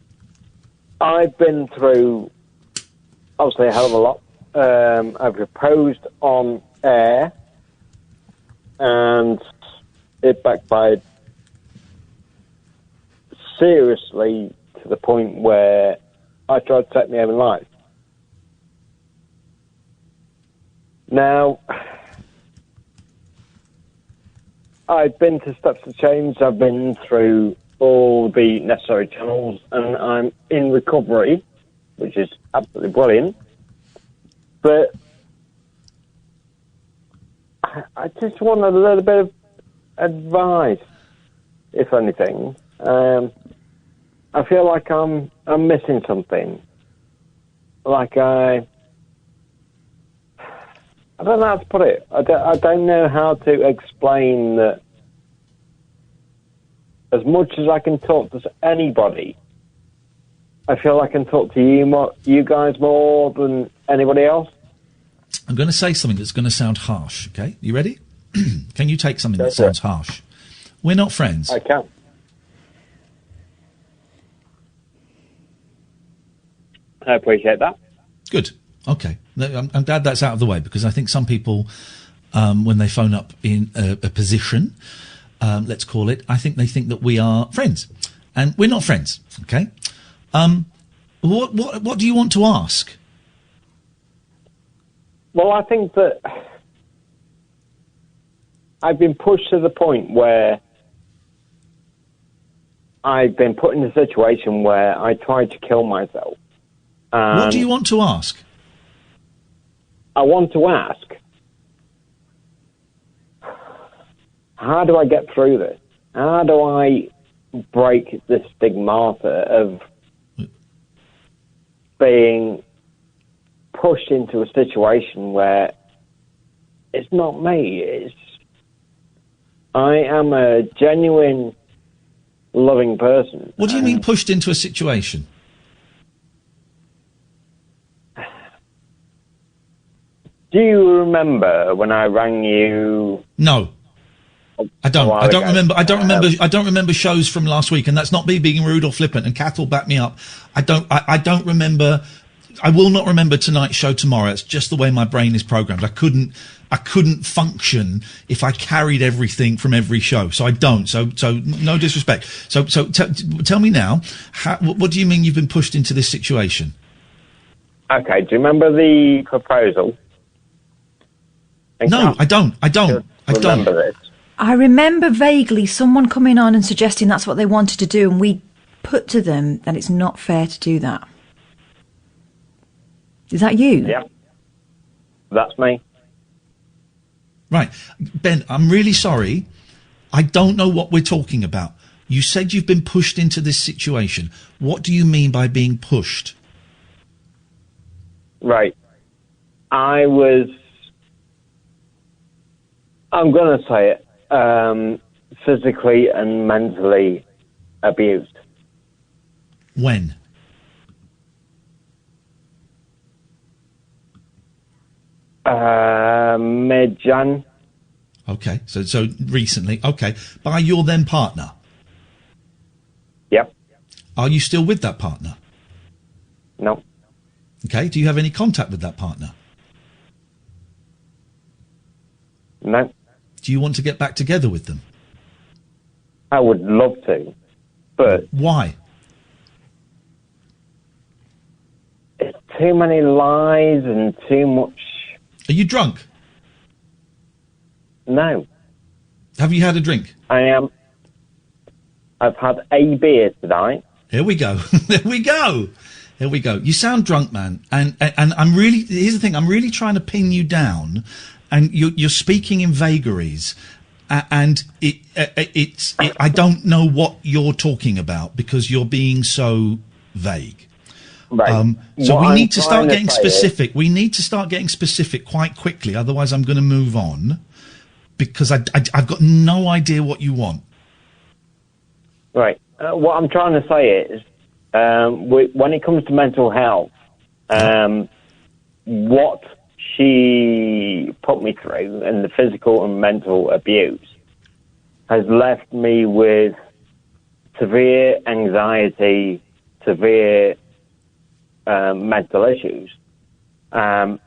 I've been through, obviously, a hell of a lot. I've proposed on air, and it backfired seriously to the point where I tried to take my own life. Now, I've been to Steps to Change. I've been through all the necessary channels, and I'm in recovery, which is absolutely brilliant. But I just want a little bit of advice, if anything. I feel like I'm missing something. Like I don't know how to put it. I don't know how to explain that. As much as I can talk to anybody, I feel I can talk to you guys more than anybody else. I'm going to say something that's going to sound harsh, okay? You ready? Can you take something that sounds harsh? We're not friends. I can. I appreciate that. Good. Okay. I'm glad that's out of the way, because I think some people, when they phone up in a position, let's call it, I think they think that we are friends. And we're not friends, okay? What do you want to ask? Well, I think that I've been pushed to the point where I've been put in a situation where I tried to kill myself. What do you want to ask? I want to ask, how do I get through this? How do I break the stigmata of being pushed into a situation where it's not me, I am a genuine, loving person. What do you mean pushed into a situation? Do you remember when I rang you? No. I don't remember. I don't remember shows from last week, and that's not me being rude or flippant. And Kath will back me up. I don't remember. I will not remember tonight's show tomorrow. It's just the way my brain is programmed. I couldn't function if I carried everything from every show. So I don't. So no disrespect. So tell me now. What do you mean you've been pushed into this situation? Okay. Do you remember the proposal? No, I don't. Remember this. I remember vaguely someone coming on and suggesting that's what they wanted to do, and we put to them that it's not fair to do that. Is that you? Yeah. That's me. Right. Ben, I'm really sorry. I don't know what we're talking about. You said you've been pushed into this situation. What do you mean by being pushed? Right. I'm going to say it, physically and mentally abused. When? Mid-Jan. Okay, so recently. Okay, by your then partner? Yep. Are you still with that partner? No. Okay, do you have any contact with that partner? No. Do you want to get back together with them? I would love to, but... Why? It's too many lies and too much... Are you drunk? No. Have you had a drink? I am. I've had a beer tonight. Here we go. There we go. Here we go. You sound drunk, man. And I'm really... Here's the thing. I'm really trying to pin you down, and you're speaking in vagaries. And I don't know what you're talking about because you're being so vague. Right. So What we I'm need to start trying to getting say is- specific. We need to start getting specific quite quickly. Otherwise, I'm going to move on because I've got no idea what you want. Right. What I'm trying to say is, when it comes to mental health, what she put me through and the physical and mental abuse has left me with severe anxiety, severe mental issues. I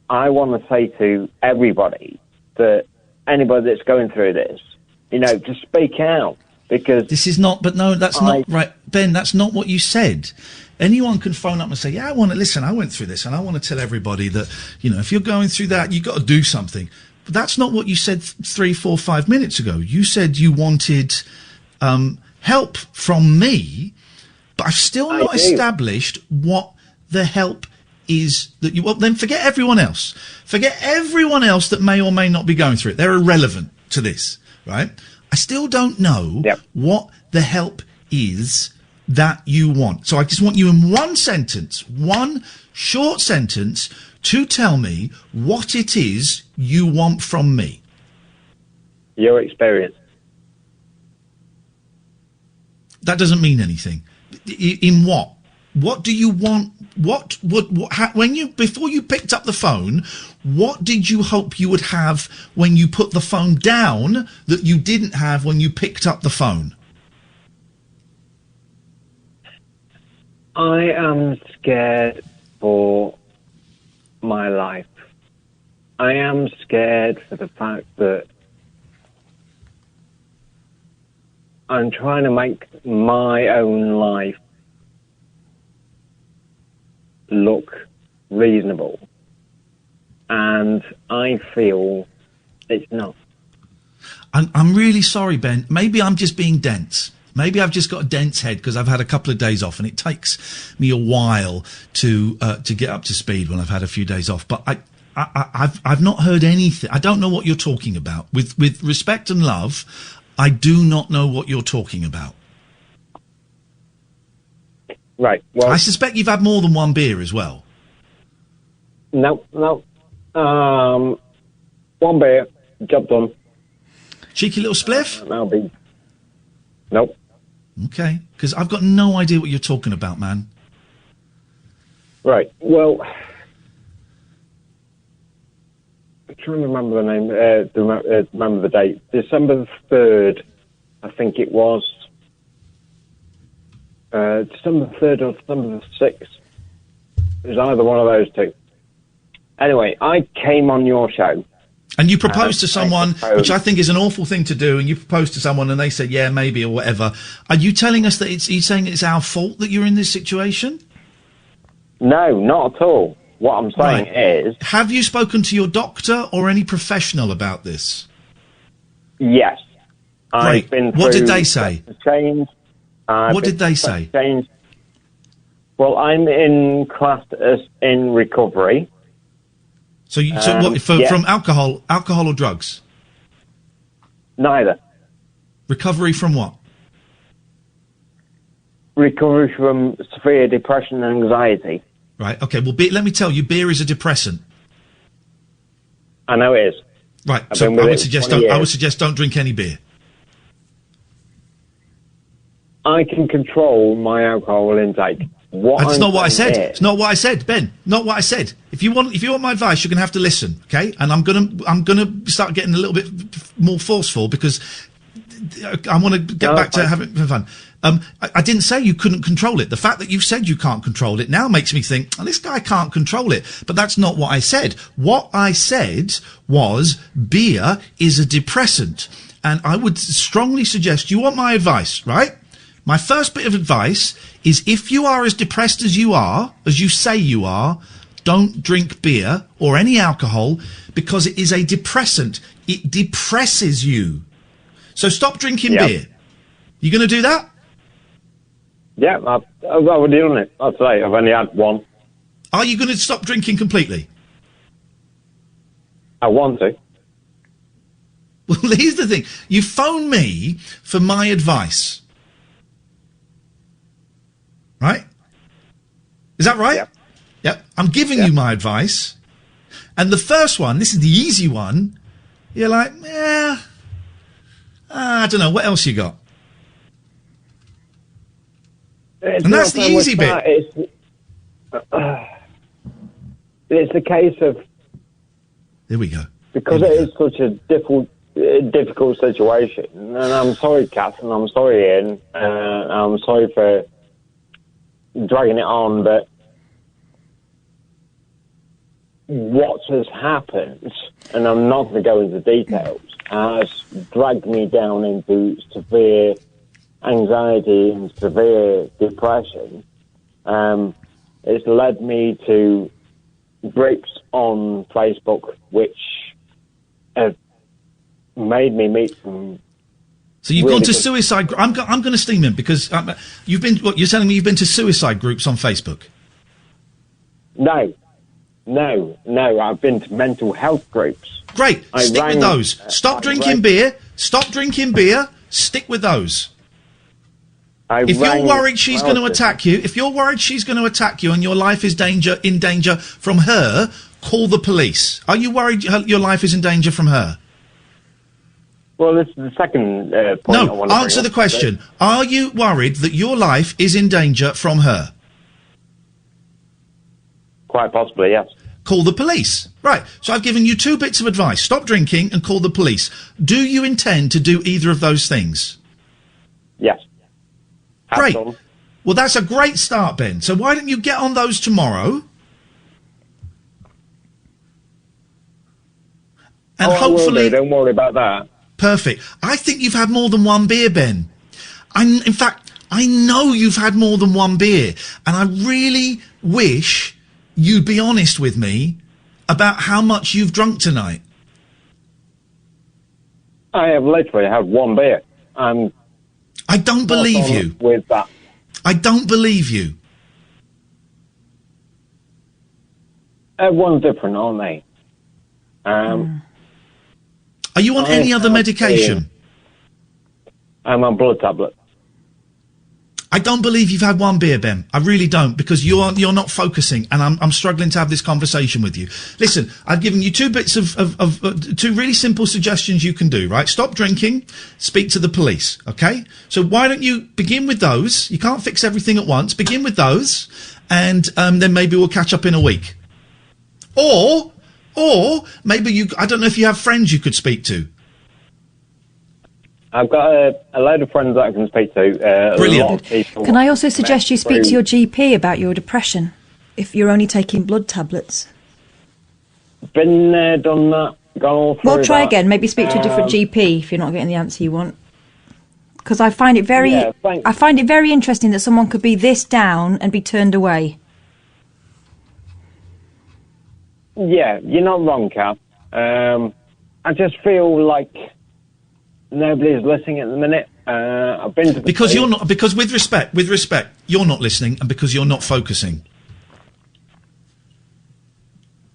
want to say to everybody that anybody that's going through this, to speak out, because this is not. But no, that's not right, Ben. That's not what you said. Anyone can phone up and say, "Yeah, I want to listen. I went through this, and I want to tell everybody that if you're going through that, you've got to do something." But that's not what you said 3, 4, 5 minutes ago. You said you wanted help from me, but I've still not established what the help is that you want. Then forget everyone else. Forget everyone else that may or may not be going through it. They're irrelevant to this, right? I still don't know what the help is that you want. So I just want you in one sentence, one short sentence, to tell me what it is you want from me. Your experience. That doesn't mean anything. In what? What do you want? Before you picked up the phone, what did you hope you would have when you put the phone down that you didn't have when you picked up the phone? I am scared for my life. I am scared for the fact that I'm trying to make my own life look reasonable, and I feel it's not. I'm really sorry, Ben. Maybe I'm just being dense. Maybe I've just got a dense head because I've had a couple of days off, and it takes me a while to get up to speed when I've had a few days off. But I've not heard anything. I don't know what you're talking about. With respect and love, I do not know what you're talking about. Right. Well, I suspect you've had more than one beer as well. No. One beer, job done. Cheeky little spliff? That'll be. Nope. Okay, because I've got no idea what you're talking about, man. Right. Well, I'm trying to remember the name. Remember the date. December the 3rd, I think it was. December the 3rd or December the 6th. It was either one of those two. Anyway, I came on your show. And you proposed to someone, which I think is an awful thing to do, and you proposed to someone and they said, yeah, maybe, or whatever. Are you telling us that are you saying it's our fault that you're in this situation? No, not at all. What I'm saying is... Have you spoken to your doctor or any professional about this? Yes. Great. I've been What did through they say? Change. What did they say? Change. Well, I'm in class as in recovery. So, from alcohol or drugs? Neither. Recovery from what? Recovery from severe depression and anxiety. Right, okay. Well, let me tell you, beer is a depressant. I know it is. Right, so I would suggest don't drink any beer. I can control my alcohol intake. That's not what I said. It's not what I said, Ben. Not what I said. If you want my advice, you're going to have to listen, okay? And I'm gonna start getting a little bit more forceful because I want to get back to having fun. I didn't say you couldn't control it. The fact that you said you can't control it now makes me think, this guy can't control it. But that's not what I said. What I said was beer is a depressant. And I would strongly suggest, you want my advice, right? My first bit of advice is if you are as depressed as you say you are, don't drink beer or any alcohol because it is a depressant. It depresses you. So stop drinking beer. You going to do that? Yeah, I've already done it. I'd say I've only had one. Are you going to stop drinking completely? I want to. Well, here's the thing. You phone me for my advice. Right? Is that right? Yep. I'm giving you my advice. And the first one, this is the easy one, you're like, I don't know, what else you got? And that's the easy bit. It's a case of... There we go. Because it is such a difficult situation. And I'm sorry, Kath, and I'm sorry, Ian. I'm sorry for dragging it on, but what has happened, and I'm not going to go into details, has dragged me down into severe anxiety and severe depression. It's led me to groups on Facebook, which have made me meet some... So you've gone to suicide... I'm going to steam in because you've been... What, you're telling me you've been to suicide groups on Facebook? No. I've been to mental health groups. Great. Stick with those. Stop drinking beer. Stop drinking beer. Stick with those. If you're worried she's going to attack you, and your life is in danger from her, call the police. Are you worried your life is in danger from her? Well, this is the second point I want to answer the question. Are you worried that your life is in danger from her? Quite possibly, yes. Call the police. Right. So I've given you two bits of advice. Stop drinking and call the police. Do you intend to do either of those things? Yes. Great. Well, that's a great start, Ben. So why don't you get on those tomorrow? And hopefully... Don't worry about that. Perfect. I think you've had more than one beer, Ben. In fact, I know you've had more than one beer. And I really wish you'd be honest with me about how much you've drunk tonight. I have literally had one beer. I don't believe you. With that. I don't believe you. Everyone's different, aren't they? Are you on any other medication? I'm on blood tablet. I don't believe you've had one beer, Ben. I really don't, because you're not focusing, and I'm struggling to have this conversation with you. Listen, I've given you two bits of two really simple suggestions you can do, right? Stop drinking, speak to the police, okay? So why don't you begin with those? You can't fix everything at once. Begin with those, and then maybe we'll catch up in a week. Or maybe I don't know if you have friends you could speak to. I've got a load of friends that I can speak to. Brilliant. Can I also suggest you speak to your GP about your depression, if you're only taking blood tablets? Been there, done that, gone all through Well, try that. again. Maybe speak to a different GP if you're not getting the answer you want. Because I find it very interesting that someone could be this down and be turned away. Yeah, you're not wrong, Cap. I just feel like nobody's listening at the minute. I've been to the Because police. you're not. Because with respect, you're not listening, and because you're not focusing.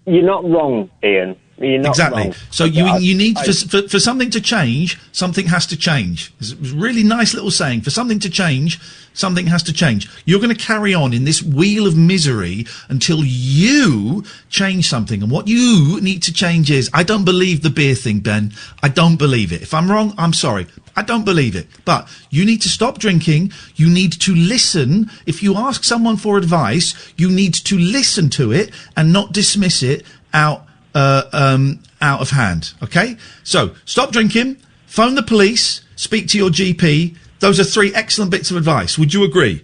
You're not wrong, Ian. You're not Exactly. wrong. So you need for something to change, something has to change. It's a really nice little saying. For something to change, something has to change. You're going to carry on in this wheel of misery until you change something. And what you need to change is, I don't believe the beer thing, Ben. I don't believe it. If I'm wrong, I'm sorry. I don't believe it. But you need to stop drinking. You need to listen. If you ask someone for advice, you need to listen to it and not dismiss it out of hand. Okay? So, stop drinking, phone the police, speak to your GP. Those are 3 excellent bits of advice. Would you agree?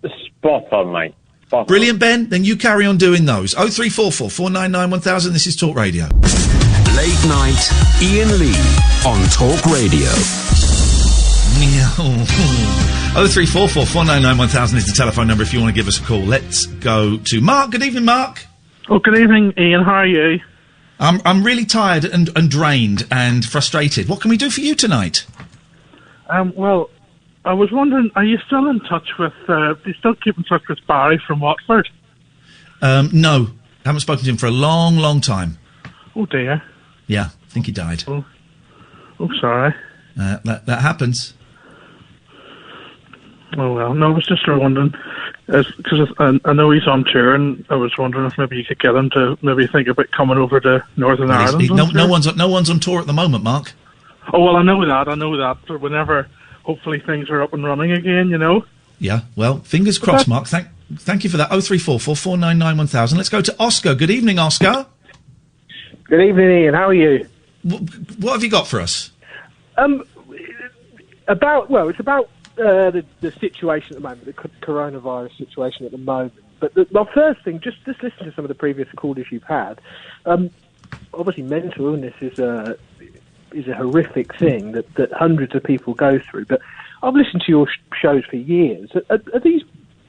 Spot on, mate. Spot Brilliant, Ben. Then you carry on doing those. 0344 499 1000. This is Talk Radio. Late night, Iain Lee on Talk Radio. 0344 499 1000 is the telephone number if you want to give us a call. Let's go to Mark. Good evening, Mark. Oh, good evening, Ian. How are you? I'm really tired and drained and frustrated. What can we do for you tonight? Well, I was wondering, are you still in touch with, do you still keep in touch with Barry from Watford? No. I haven't spoken to him for a long, long time. Oh, dear. Yeah, I think he died. Oh, sorry. That happens. Oh, well, no, I was just sort of wondering, because I know he's on tour, and I was wondering if maybe you could get him to maybe think about coming over to Northern Ireland. No one's on tour at the moment, Mark. Oh, well, I know that, but whenever, hopefully, things are up and running again, you know? Yeah, well, fingers crossed, Mark. Thank you for that. 0344 499 1000. Let's go to Oscar. Good evening, Oscar. Good evening, Ian. How are you? What have you got for us? It's about the situation at the moment, the coronavirus situation at the moment. But my first thing, just listen to some of the previous callers you've had. Obviously, mental illness is a horrific thing that hundreds of people go through. But I've listened to your shows for years. Are these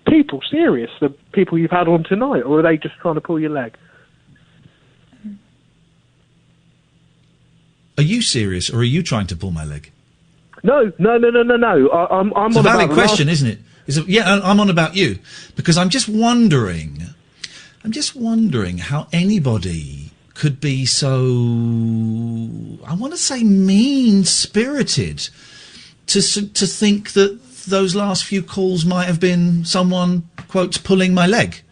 people serious, the people you've had on tonight, or are they just trying to pull your leg? Are you serious, or are you trying to pull my leg? No. I'm it's a valid question, isn't it? I'm on about you, because I'm just wondering how anybody could be so, I want to say, mean-spirited to think that those last few calls might have been someone, quote, pulling my leg.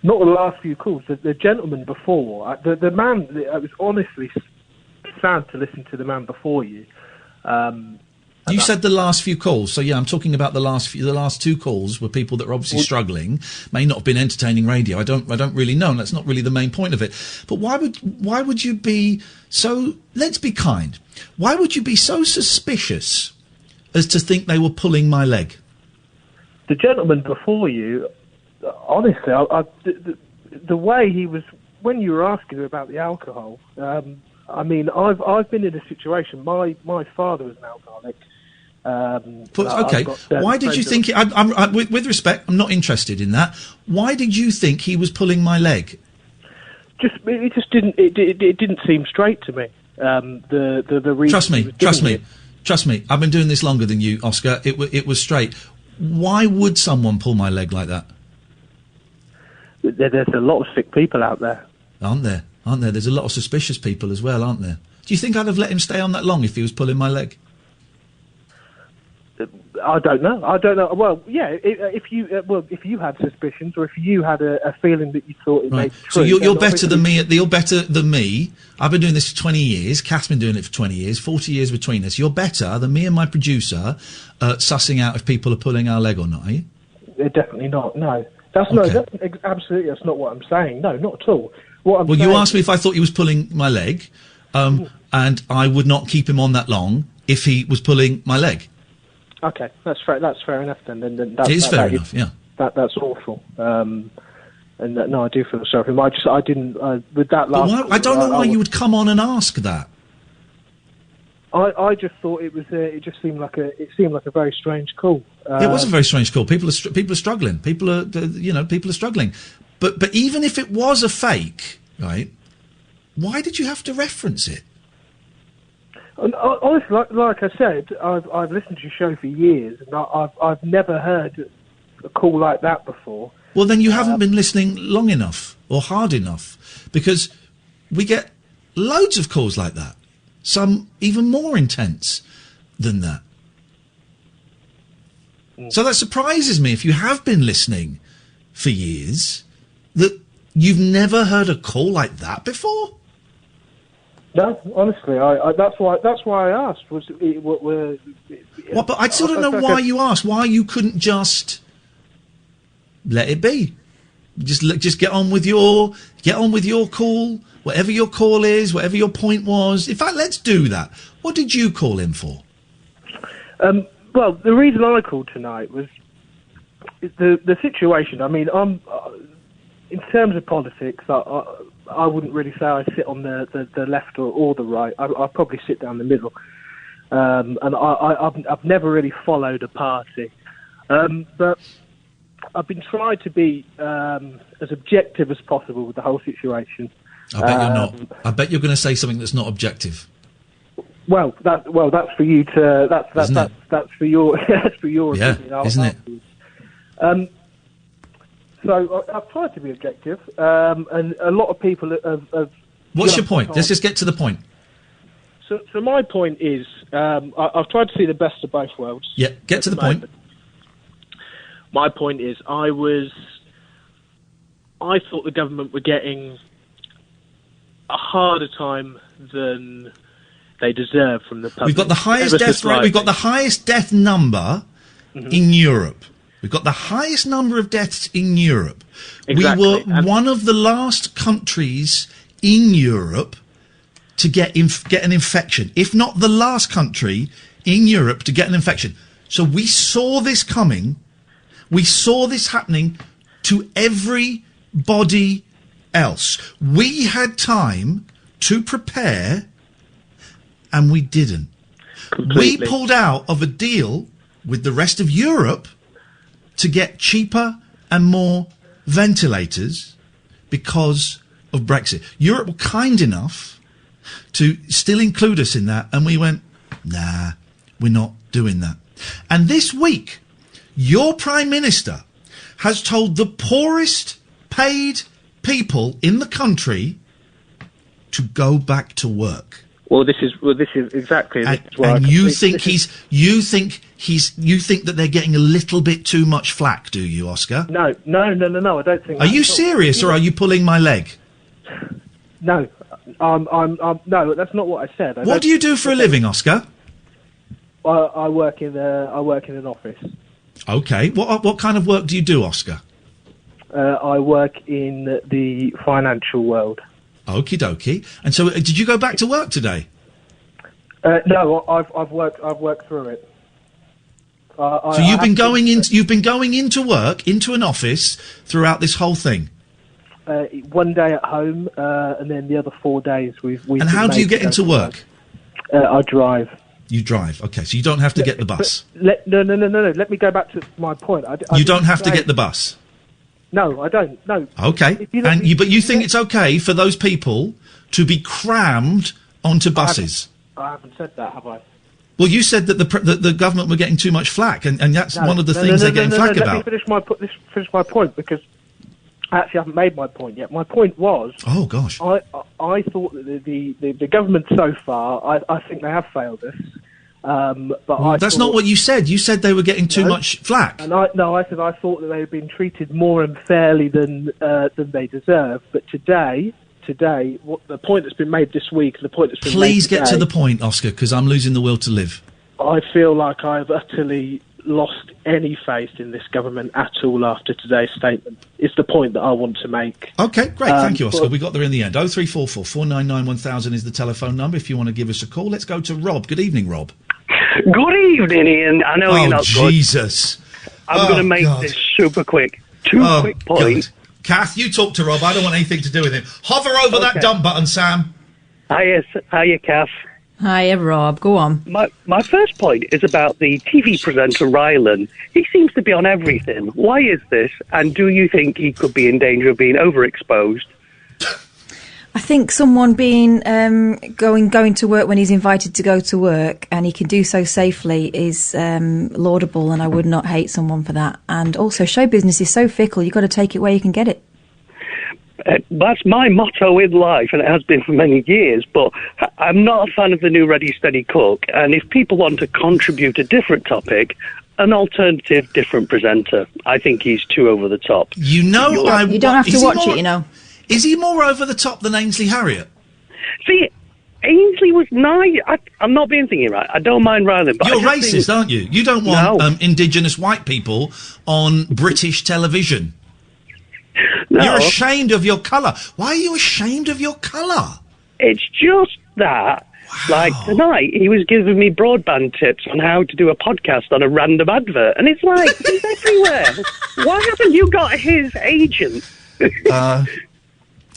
Not the last few calls. The gentleman before, the man, it was honestly sad to listen to the man before you. You said the last few calls, so yeah, I'm talking about the last 2 calls were people that are obviously struggling, may not have been entertaining radio. I don't really know, and that's not really the main point of it. But why would you be so? Let's be kind. Why would you be so suspicious as to think they were pulling my leg? The gentleman before you, honestly, the way he was when you were asking him about the alcohol. I mean, I've been in a situation. My father was an alcoholic. Okay, why did you think? With respect, I'm not interested in that. Why did you think he was pulling my leg? It didn't seem straight to me. The reason. Trust me. I've been doing this longer than you, Oscar. It was straight. Why would someone pull my leg like that? There's a lot of sick people out there, aren't there? There's a lot of suspicious people as well, aren't there? Do you think I'd have let him stay on that long if he was pulling my leg? I don't know. Well, yeah. If you had suspicions, or if you had a feeling that you thought it made true. So you're better than me. You're better than me. I've been doing this for 20 years. Kath's been doing it for 20 years. 40 years between us. You're better than me and my producer sussing out if people are pulling our leg or not. Are you? Definitely not. No, that's absolutely. That's not what I'm saying. No, not at all. You asked me if I thought he was pulling my leg, and I would not keep him on that long if he was pulling my leg. Okay, that's fair. That's fair enough. Then it is fair enough. Yeah. That's awful. And no, I do feel sorry for him. I didn't with that last. I don't know why you would come on and ask that. I just thought it was. It just seemed like a very strange call. It was a very strange call. People are struggling. People are struggling. But even if it was a fake, right? Why did you have to reference it? Honestly, like I said, I've listened to your show for years, and I've never heard a call like that before. Well, then you haven't been listening long enough or hard enough, because we get loads of calls like that. Some even more intense than that. So that surprises me, if you have been listening for years, that you've never heard a call like that before. No, honestly, that's why I asked. But I still don't know why you asked. Why you couldn't just let it be? Just get on with your call, whatever your call is, whatever your point was. In fact, let's do that. What did you call in for? Well, the reason I called tonight was the situation. I mean, in terms of politics, I wouldn't really say I sit on the left or the right. I probably sit down the middle. And I've never really followed a party. But I've been trying to be as objective as possible with the whole situation. I bet you're not. I bet you're going to say something that's not objective. Well, that's for you to. That's for your opinion. Isn't it? So I've tried to be objective, and a lot of people have. What's your point? Let's just get to the point. So my point is, I've tried to see the best of both worlds. Yeah, get to the point. My point is, I thought the government were getting a harder time than they deserve from the public. We've got the highest death rate. We've got the highest death number in Europe. We've got the highest number of deaths in Europe. Exactly. We were one of the last countries in Europe to get an infection, if not the last country in Europe to get an infection. So we saw this coming. We saw this happening to everybody else. We had time to prepare, and we didn't. Completely. We pulled out of a deal with the rest of Europe to get cheaper and more ventilators because of Brexit. Europe were kind enough to still include us in that, and we went, nah, we're not doing that. And this week, your Prime Minister has told the poorest paid people in the country to go back to work. Well, this is exactly. And you think that they're getting a little bit too much flack, do you, Oscar? No. I don't think. Are you serious, or are you pulling my leg? No, no, that's not what I said. What do you do for a living, Oscar? I work in an office. Okay. What kind of work do you do, Oscar? I work in the financial world. Okie dokie. And so, did you go back to work today? No, I've worked through it. So you've been going into work, into an office throughout this whole thing. One day at home, and then the other 4 days we've. And how do you get into work? I drive. You drive. Okay, so you don't have to get the bus. No. Let me go back to my point. You don't have to get the bus. No, I don't. No. Okay, but you think it's okay for those people to be crammed onto buses? I haven't said that, have I? Well, you said that the government were getting too much flack, and that's one of the things they're getting flack about. Let me finish my point, because I actually haven't made my point yet. My point was... Oh, gosh. I thought that the government so far, I think they have failed us. But that's not what you said. You said they were getting too much flack. And I said I thought that they had been treated more unfairly than they deserve. But today, what the point that's been made this week, the point that's been Please made get to the point, Oscar, because I'm losing the will to live. I feel like I've utterly lost any faith in this government at all after today's statement. It's the point that I want to make. Okay, great. Thank you, Oscar. We got there in the end. 0344 499 1000 is the telephone number if you want to give us a call. Let's go to Rob. Good evening, Rob. Good evening, Ian. I know you're not Jesus. I'm going to make this super quick. Two quick points. God. Kath, you talk to Rob. I don't want anything to do with him. Hover over that dump button, Sam. Hiya, Kath. Hiya, Rob. Go on. My first point is about the TV presenter Rylan. He seems to be on everything. Why is this? And do you think he could be in danger of being overexposed? I think someone being going to work when he's invited to go to work, and he can do so safely, is laudable, and I would not hate someone for that. And also, show business is so fickle; you've got to take it where you can get it. That's my motto in life, and it has been for many years. But I'm not a fan of the new Ready Steady Cook. And if people want to contribute a different topic, an alternative, different presenter, I think he's too over the top. You don't have to watch it, you know. Is he more over the top than Ainsley Harriott? See, Ainsley was nice. I'm not being thingy, right? I don't mind Rylan, but you're racist, aren't you? You don't want indigenous white people on British television. No. You're ashamed of your colour. Why are you ashamed of your colour? It's just that, like tonight, he was giving me broadband tips on how to do a podcast on a random advert, and it's like, he's everywhere. Why haven't you got his agent?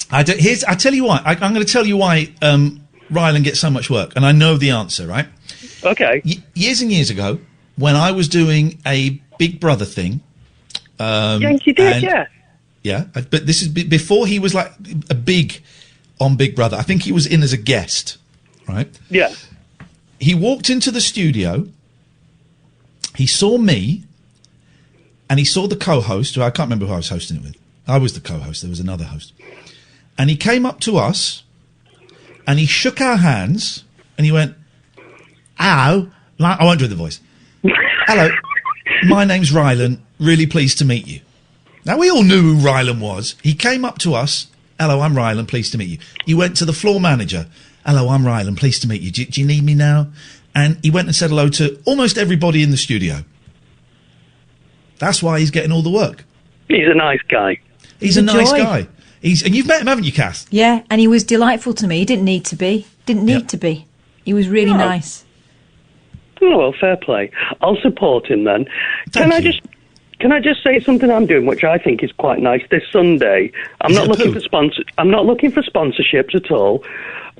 I tell you why. I'm going to tell you why Rylan gets so much work, and I know the answer, right? Okay. Years and years ago, when I was doing a Big Brother thing... yes, you did, yeah. Yeah, but this is before he was like a big on Big Brother. I think he was in as a guest, right? Yeah. He walked into the studio, he saw me, and he saw the co-host, who I can't remember who I was hosting it with. I was the co-host, there was another host. And he came up to us, and he shook our hands, and he went, "Ow," I won't do the voice. "Hello, my name's Rylan, really pleased to meet you." Now, we all knew who Rylan was. He came up to us. "Hello, I'm Rylan, pleased to meet you." He went to the floor manager. "Hello, I'm Rylan, pleased to meet you. Do you need me now?" And he went and said hello to almost everybody in the studio. That's why he's getting all the work. He's a nice guy. He's a nice guy. And you've met him, haven't you, Kath? Yeah, and he was delightful to me. He didn't need to be. To be. He was really nice. Oh, well, fair play. I'll support him then. Can I just say something I'm doing, which I think is quite nice this Sunday? I'm not looking for sponsorships at all,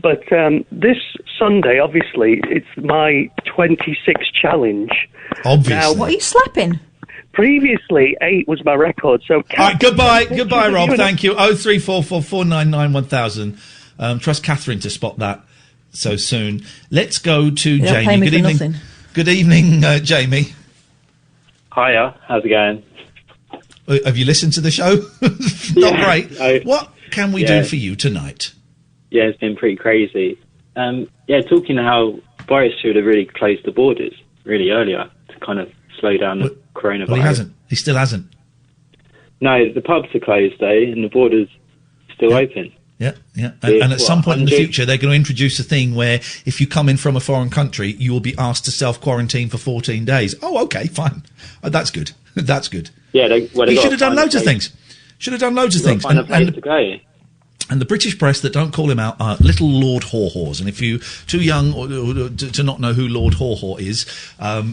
but this Sunday, obviously, it's my 26th challenge. Obviously. Now, what are you slapping? Previously, 8 was my record. So, all right, goodbye, Rob. Thank you. 03444991000. Trust Catherine to spot that so soon. Let's go to Jamie. Good evening. Nothing. Good evening, Jamie. Hiya, how's it going? Have you listened to the show? Not great. What can we do for you tonight? Yeah, it's been pretty crazy. Talking how Boris should have really closed the borders really earlier to kind of slow down the coronavirus. Well, he hasn't. He still hasn't. No, the pubs are closed though, and the borders still open. Yeah. And at some point in the future, they're going to introduce a thing where if you come in from a foreign country, you will be asked to self-quarantine for 14 days. Oh, okay, fine. That's good. That's good. Yeah, you should have done loads of things. And the British press that don't call him out are little Lord Haw-Haws. And if you're too young to not know who Lord Haw-Haw is,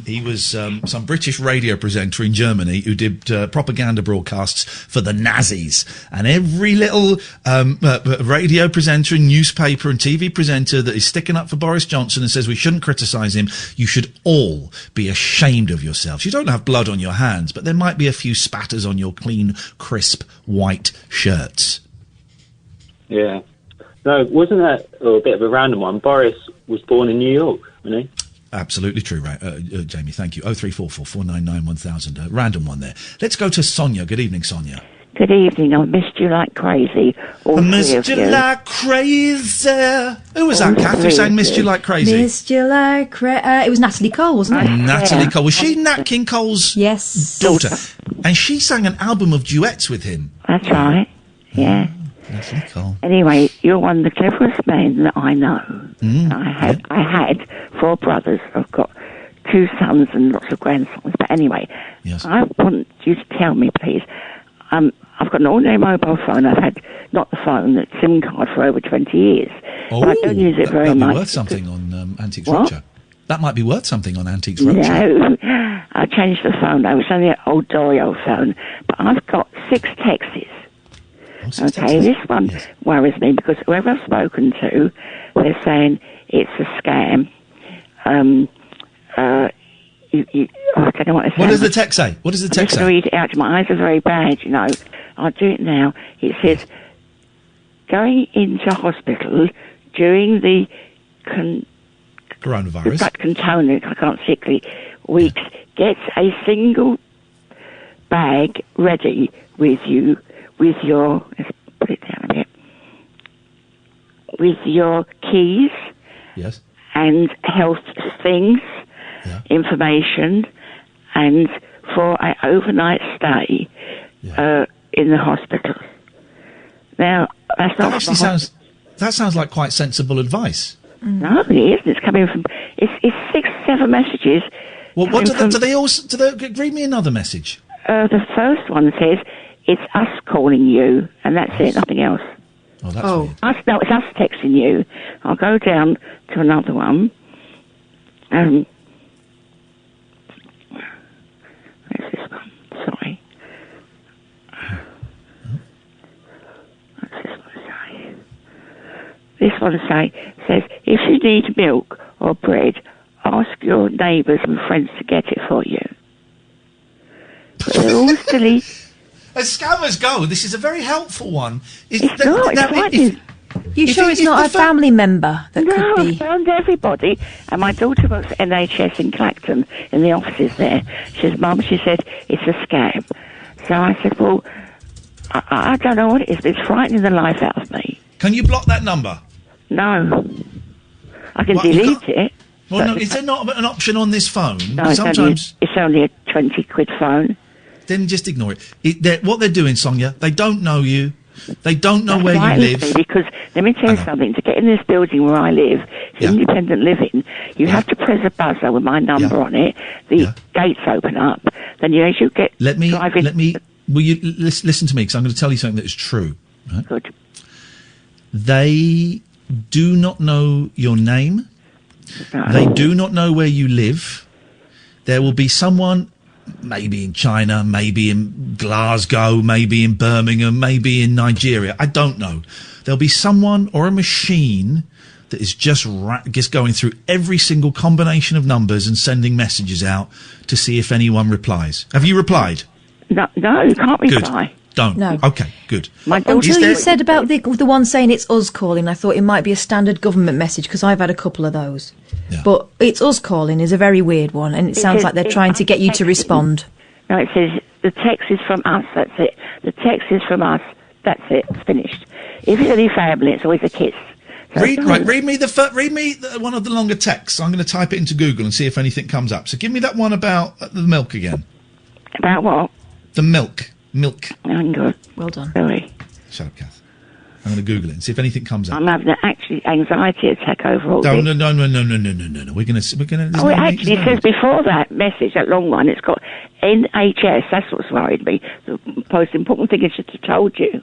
he was some British radio presenter in Germany who did propaganda broadcasts for the Nazis. And every little radio presenter and newspaper and TV presenter that is sticking up for Boris Johnson and says we shouldn't criticise him, you should all be ashamed of yourselves. You don't have blood on your hands, but there might be a few spatters on your clean, crisp, white shirts. Yeah. No, wasn't that a bit of a random one? Boris was born in New York, wasn't he? Absolutely true, right, Jamie, thank you. 03444991000, random one there. Let's go to Sonia. Good evening, Sonia. Good evening. I missed you like crazy. I missed you like crazy. Who was that, Kath, who sang Missed You Like Crazy? Missed you like crazy. It was Natalie Cole, wasn't it? Natalie Cole. Was she Nat King Cole's daughter? And she sang an album of duets with him. That's right, yeah. Natalie Cole. Anyway, you're one of the cleverest men that I know. I had 4 brothers. I've got 2 sons and lots of grandsons. But anyway, I want you to tell me, please. I've got an ordinary mobile phone. I've had not the phone, the SIM card for over 20 years. But I don't use it very much. That might be worth something on Antiques Roadshow. That might be worth something on Antiques Roadshow. No, I changed the phone. It's only an old Dorio phone. But I've got 6 texts. Okay, this one worries me because whoever I've spoken to, they're saying it's a scam. I don't know what it says. What does the text say? What does the text I'm say? going to read it out. My eyes are very bad, you know. I'll do it now. It says, going into hospital during the coronavirus. I can't sickly weeks. Get a single bag ready with you, with your, let's put it down a bit, with your keys. Yes. And health things, information, and for an overnight stay in the hospital. Now, that's not... That sounds like quite sensible advice. No, it isn't. It's coming from... It's 6, 7 messages. Well, what do they all... read me another message. The first one says, it's us calling you, and that's it, nothing else. Oh, that's weird. No, it's us texting you. I'll go down to another one. Where's this one? Sorry. What's this one say? This one says, if you need milk or bread, ask your neighbours and friends to get it for you. But they're all silly. As scammers go, this is a very helpful one. It's frightening. You sure it's not a family member that could be? I found everybody. And my daughter works at NHS in Clacton, in the offices there. She says, Mum, she said, it's a scam. So I said, well, I don't know what it is, but it's frightening the life out of me. Can you block that number? No. I can delete it. Well, no, is there not an option on this phone? No, it's only a 20 quid phone. Then just ignore it. What they're doing, Sonia, they don't know you. They don't know where you live. Because, let me tell you something, to get in this building where I live, independent living, you have to press a buzzer with my number on it, the gates open up, then as you get driving... Will you listen to me, because I'm going to tell you something that is true. Right? Good. They do not know your name. No. They do not know where you live. There will be someone... maybe in China, maybe in Glasgow, maybe in Birmingham, maybe in Nigeria. I don't know. There'll be someone or a machine that is just going through every single combination of numbers and sending messages out to see if anyone replies. Have you replied? No, you can't reply. Good. Don't. No. Okay, good. Until you said about the one saying it's us calling, I thought it might be a standard government message, because I've had a couple of those. Yeah. But it's us calling is a very weird one, and it sounds like they're trying to get you to respond. No, it says, the text is from us, that's it. The text is from us, that's it, it's finished. If it's any family, it's always a kiss. So read me one of the longer texts. I'm going to type it into Google and see if anything comes up. So give me that one about the milk again. About what? The milk. Milk. Oh, good. Well done. Sorry. Shut up, Kath. I'm going to Google it and see if anything comes up. I'm having an anxiety attack over all No. this. No. We're going to. Oh, it actually says before that message, that long one, it's got NHS. That's what's worried me. The most important thing is just to told you.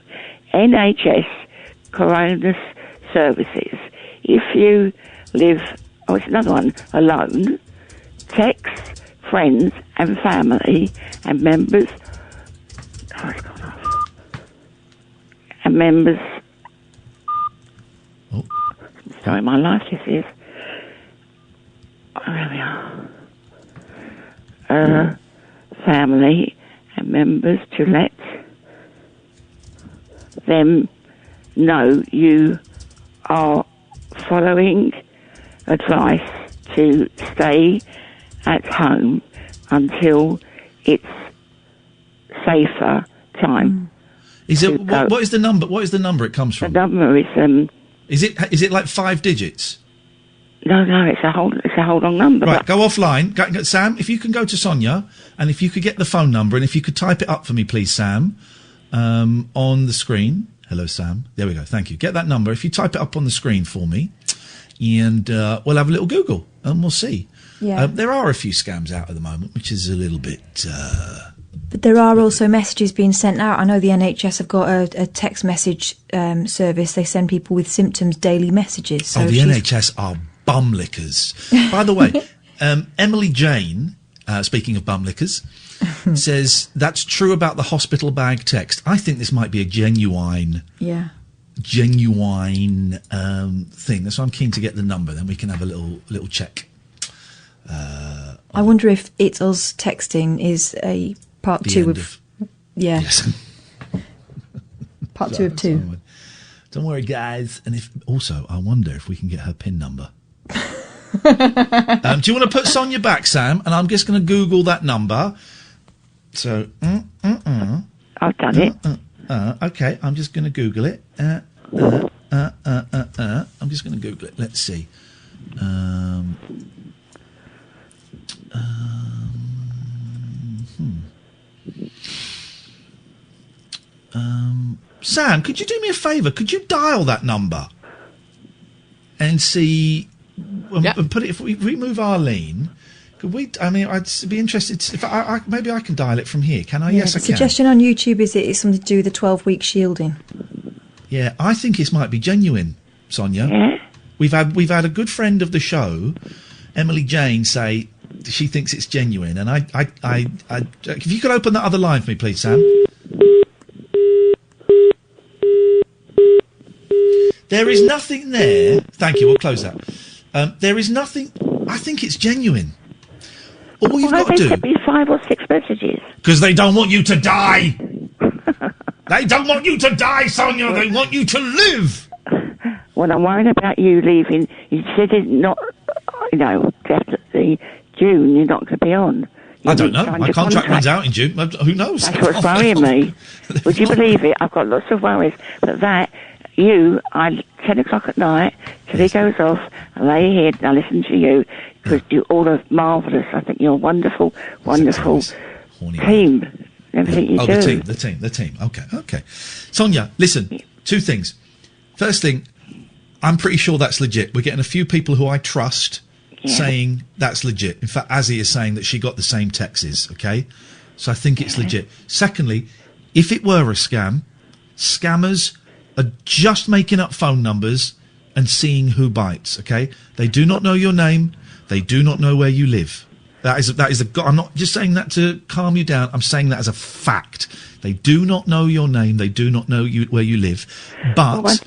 NHS Corona Services. If you live, it's another one, alone, text friends and family and members. Oh, it's gone off. And members. Oh. Sorry, my life this is. Oh, there we are. Family and members to let them know you are following advice to stay at home until it's safer time. Is it what is the number? What is the number it comes from? The number is Is it like 5 digits? No, it's a whole long number. Right, go offline. Sam, if you can go to Sonia, and if you could get the phone number, and if you could type it up for me, please, Sam, on the screen. Hello, Sam. There we go. Thank you. Get that number. If you type it up on the screen for me, and we'll have a little Google, and we'll see. Yeah. There are a few scams out at the moment, which is a little bit... But there are also messages being sent out. I know the NHS have got a text message service. They send people with symptoms daily messages. So the NHS are bum lickers. By the way, Emily Jane, speaking of bum lickers, says, that's true about the hospital bag text. I think this might be a genuine genuine thing. That's why I'm keen to get the number. Then we can have a little check. I wonder if it's us texting is a part two of... Yeah. Yes. Part 2 of 2. Don't worry, guys. And I wonder if we can get her PIN number. Do you want to put Sonia back, Sam? And I'm just going to Google that number. So, I've done it. Okay, I'm just going to Google it. I'm just going to Google it. Let's see. Sam, could you do me a favour? Could you dial that number and see and put it? If we move Arlene, could we? I mean, I'd be interested. If maybe I can dial it from here. Can I? Yes, I can. Suggestion on YouTube is it's something to do with the 12-week shielding. Yeah, I think this might be genuine, Sonia. Yeah. We've had a good friend of the show, Emily Jane, say she thinks it's genuine, and I if you could open that other line for me, please, Sam. There is nothing there. Thank you. We'll close that. There is nothing. I think it's genuine. All you've got to do. Why have they sent me 5 or 6 messages? Because they don't want you to die. They don't want you to die, Sonia. They want you to live. Well, I'm worried about you leaving. You said it's not, definitely June. You're not going to be on. I don't know. My contract runs out in June. Who knows? That's what's worrying me. Would you believe it? I've got lots of worries. But I 10 o'clock at night, till he goes off, I lay here and I listen to you, because you all are marvellous. I think you're a wonderful, wonderful team. Everything you do. The team. Okay. Sonia, listen, 2 things. First thing, I'm pretty sure that's legit. We're getting a few people who I trust saying that's legit. In fact, Azzy is saying that she got the same texts, okay? So I think it's legit. Secondly, if it were a scam, scammers are just making up phone numbers and seeing who bites, okay? They do not know your name. They do not know where you live. I'm not just saying that to calm you down. I'm saying that as a fact. They do not know your name. They do not know where you live. But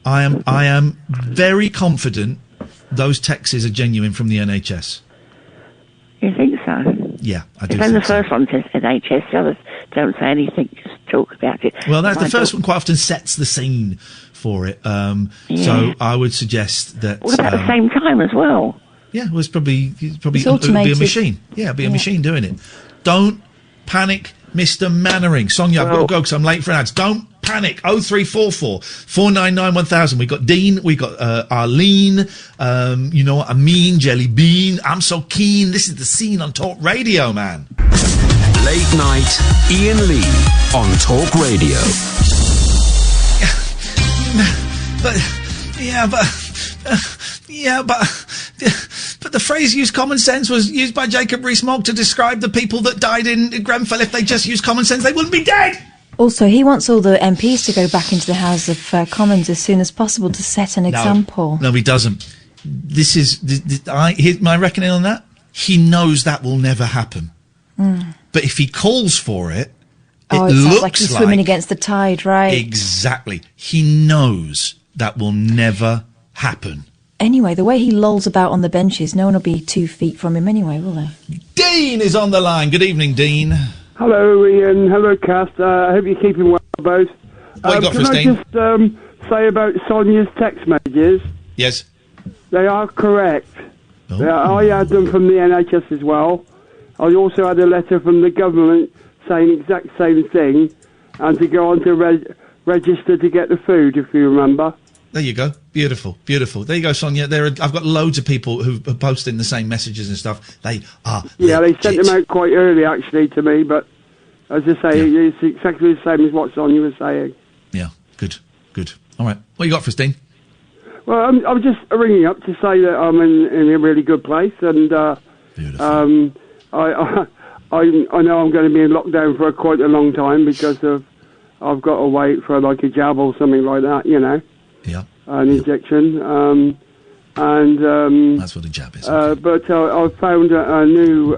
I am very confident those texts are genuine from the NHS. You think so? Yeah, I do. Then the first one says NHS, the others don't say anything, just talk about it. Well, that's the first one quite often sets the scene for it. So I would suggest that... What about the same time as well? Yeah, it was probably it would be a machine. Yeah, it'd be a machine doing it. Don't panic, Mr. Mannering. Sonia, I've got to go because I'm late for ads. Don't panic. 0344 499 1000. We got Dean. We got Arlene. You know what I mean? Jelly Bean. I'm so keen. This is the scene on Talk Radio, man. Late night, Iain Lee on Talk Radio. But the phrase "use common sense" was used by Jacob Rees-Mogg to describe the people that died in Grenfell. If they just used common sense, they wouldn't be dead. Also, he wants all the MPs to go back into the House of Commons as soon as possible to set an example. No, he doesn't. Here's my reckoning on that. He knows that will never happen. But if he calls for it, it looks like he's swimming against the tide, right? Exactly. He knows that will never happen. Anyway, the way he lolls about on the benches, no one will be 2 feet from him anyway, will they? Dean is on the line. Good evening, Dean. Hello, Ian. Hello, Cass. I hope you're keeping well, both. What you got for us, Dean? Can I just say about Sonia's text messages? Yes. They are correct. I had them from the NHS as well. I also had a letter from the government saying the exact same thing, and to go on to register to get the food, if you remember. There you go. Beautiful, beautiful. There you go, Sonia. I've got loads of people who are posting the same messages and stuff. They are Yeah, they sent them out quite early, actually, to me, but as I say, it's exactly the same as what Sonia was saying. Yeah, good. All right. What you got for us, Dean? Well, I'm just ringing up to say that I'm in a really good place, and I know I'm going to be in lockdown for quite a long time because I've got to wait for like a jab or something like that, you know. Yeah. An injection. That's what a jab is. Okay. But I've found a new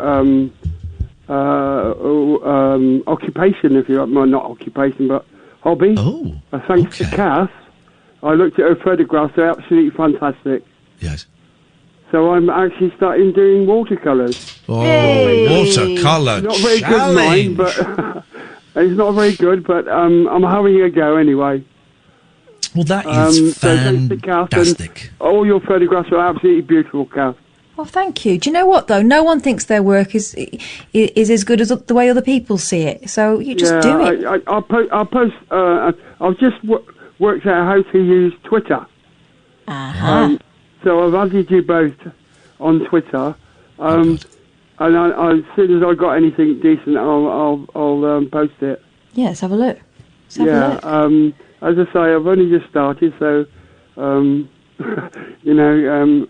occupation, if you like. Well, not occupation, but hobby. Oh. Thanks to Cass. I looked at her photographs. They're absolutely fantastic. Yes. So I'm actually starting doing watercolours. Oh, watercolour Not very good, mine, but it's not very good. But I'm having a go anyway. Well, that is so thanks to Kath, and all your photographs are absolutely beautiful, Kath. Well, thank you. Do you know what though? No one thinks their work is as good as the way other people see it. So you just do it. I'll post. I've just worked out how to use Twitter. So I've added you both on Twitter, and as soon as I got anything decent, I'll post it. Yeah, let's have a look. As I say, I've only just started, so you know,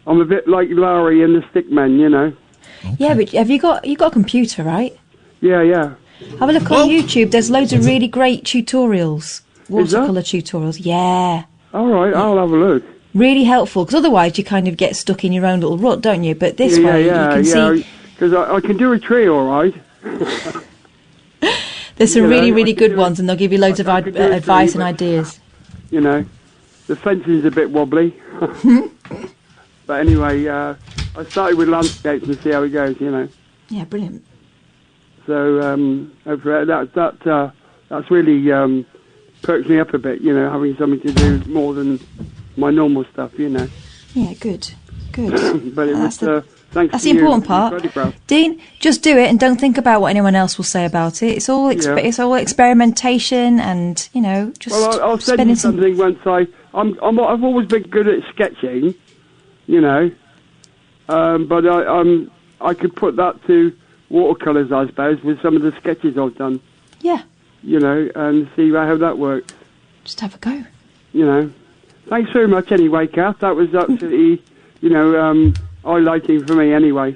I'm a bit like Larry and the Stickmen, you know. Yeah, but you got a computer, right? Yeah. Have a look on YouTube. There's loads of really great tutorials, watercolour tutorials. Yeah. All right, I'll have a look. Really helpful, because otherwise you kind of get stuck in your own little rut, don't you? But this way you can see... Because I can do a tree all right. There's some really good ones, and they'll give you loads of advice and ideas. You know, the fencing's a bit wobbly. But anyway, I started with landscapes and see how it goes, you know. Yeah, brilliant. So hopefully that's really perks me up a bit, you know, having something to do more than my normal stuff, you know. Yeah, good. But it was thanks. That's the important part. Dean, just do it and don't think about what anyone else will say about it. It's all it's all experimentation, and you know, just. Well, I'll send you something once I've always been good at sketching, you know, but I could put that to watercolours, I suppose, with some of the sketches I've done. Yeah. You know, and see how that works. Just have a go. You know. Thanks very much anyway, Kath. That was absolutely, you know, highlighting for me anyway.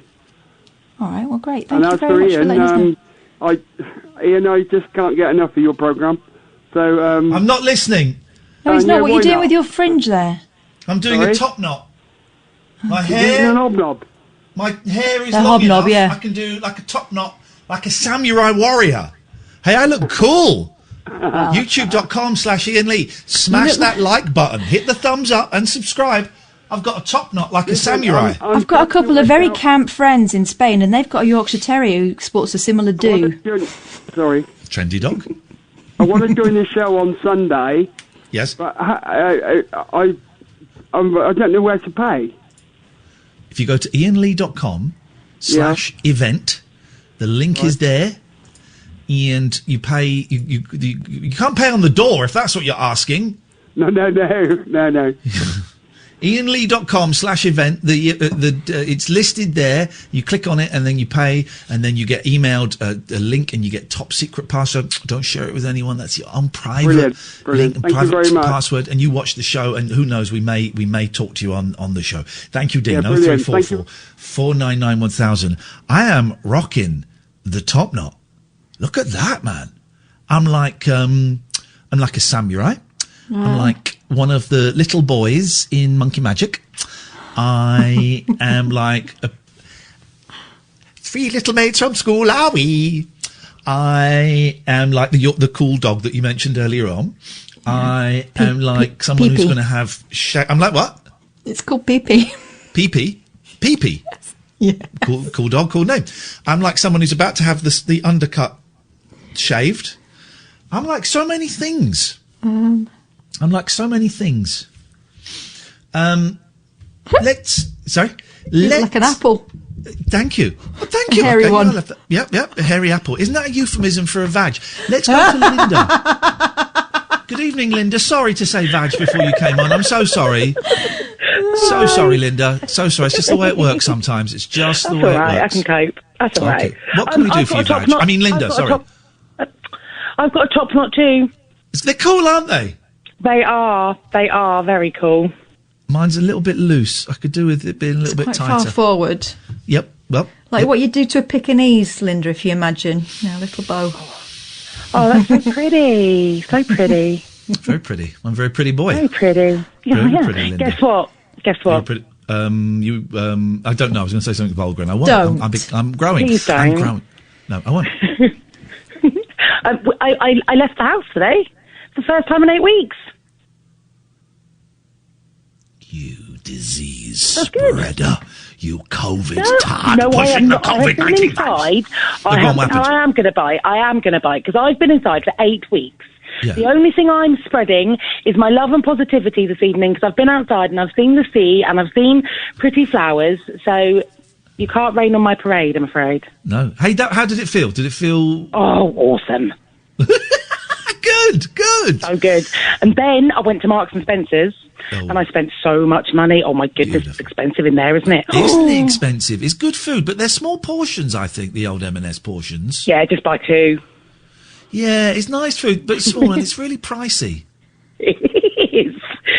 All right, well, great. Thank you very much for letting us know. Ian, I just can't get enough of your programme. So, I'm not listening. No, he's not. What are you doing with your fringe there? I'm doing a top knot. My hair... You're an hobnob. My hair is long enough. I can do like a top knot, like a samurai warrior. Hey, I look cool. YouTube.com/Iain Lee. Smash that like button. Hit the thumbs up and subscribe. I've got a top knot like a samurai. I've got a couple of very camp friends in Spain, and they've got a Yorkshire Terrier who sports a similar do. Sorry. Trendy dog. I want to join the show on Sunday. Yes. But I don't know where to pay. If you go to iainlee.com/event, the link is there. And you pay. You can't pay on the door if that's what you're asking. No. iainlee.com/event. It's listed there. You click on it and then you pay, and then you get emailed a link, and you get top secret password. Don't share it with anyone. That's your own private link and private password. And you watch the show, and who knows, we may talk to you on the show. Thank you, Dean. 0344 499 1000. I am rocking the top knot. Look at that, man. I'm like a samurai. I'm like one of the little boys in Monkey Magic. I am like three little mates from school, are we? I am like the cool dog that you mentioned earlier on. I am like someone who's going to have... I'm like, what? It's called Pee-Pee. Pee-Pee? Pee-Pee? Yeah. Cool dog, cool name. I'm like someone who's about to have the undercut shaved. I'm like so many things. I'm like so many things. Let's like an apple. Thank you. Thank you. A hairy one. Yep, a hairy apple. Isn't that a euphemism for a vag? Let's go to Linda. Good evening, Linda. Sorry to say vag before you came on. I'm so sorry. So sorry, Linda. So sorry. It's just the way it works sometimes. It's just the way it works. I can cope. That's all right. What can we do for you, Vag? I mean, Linda, sorry. I've got a top knot too. They're cool, aren't they? They are. They are very cool. Mine's a little bit loose. I could do with it being a little bit tighter. Far forward. Yep. Well, like what you do to a Pekingese, Linda, if you imagine. A little bow. Oh, that's so pretty. So pretty. Very pretty. I'm a very pretty boy. Very pretty. Yeah, very pretty, Linda. Guess what? I don't know. I was going to say something vulgar, and I won't. Don't. I'm growing. Please don't. I'm growing. No, I won't. I left the house today. It's the first time in 8 weeks. You disease spreader. You COVID tart. No, I pushing am the not. I have been COVID-19 inside. Go on, what happened? I am going to bite because I've been inside for 8 weeks. Yeah. The only thing I'm spreading is my love and positivity this evening because I've been outside and I've seen the sea and I've seen pretty flowers. So you can't rain on my parade, I'm afraid. No. Hey, how did it feel? Did it feel... Oh, awesome. Good. So good. And then I went to Marks and Spencer's and I spent so much money. Oh, my goodness, it's expensive in there, isn't it? Isn't it expensive? It's good food, but they're small portions, I think, the old M&S portions. Yeah, just buy 2. Yeah, it's nice food, but it's small and it's really pricey. It is.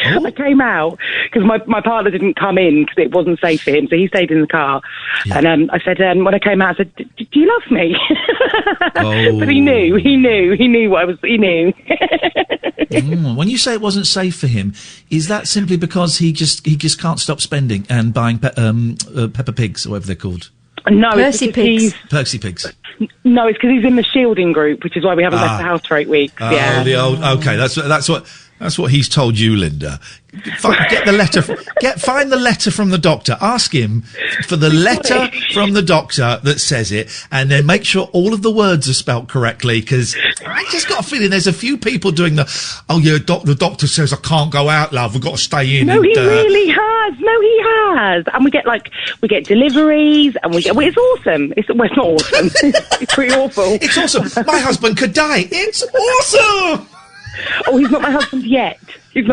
Oh. I came out because my partner didn't come in because it wasn't safe for him, so he stayed in the car. Yeah. And I said, when I came out, I said, "Do you love me?" Oh. But he knew what I was. He knew. When you say it wasn't safe for him, is that simply because he just can't stop spending and buying Peppa Pigs or whatever they're called? No, Percy Pigs. Percy Pigs. No, it's because he's in the shielding group, which is why we haven't left the house for 8 weeks. Oh, yeah. the old. Okay, that's what he's told you, Linda. Get the letter. Find the letter from the doctor. Ask him for the letter from the doctor that says it, and then make sure all of the words are spelt correctly. Because I just got a feeling there's a few people doing the. Oh yeah, the doctor says I can't go out, love. We've got to stay in. No, he really has. No, he has. And we get deliveries, and we get. Well, it's awesome. It's not awesome. It's pretty awful. It's awesome. My husband could die. It's awesome. Oh, he's not my husband yet. You've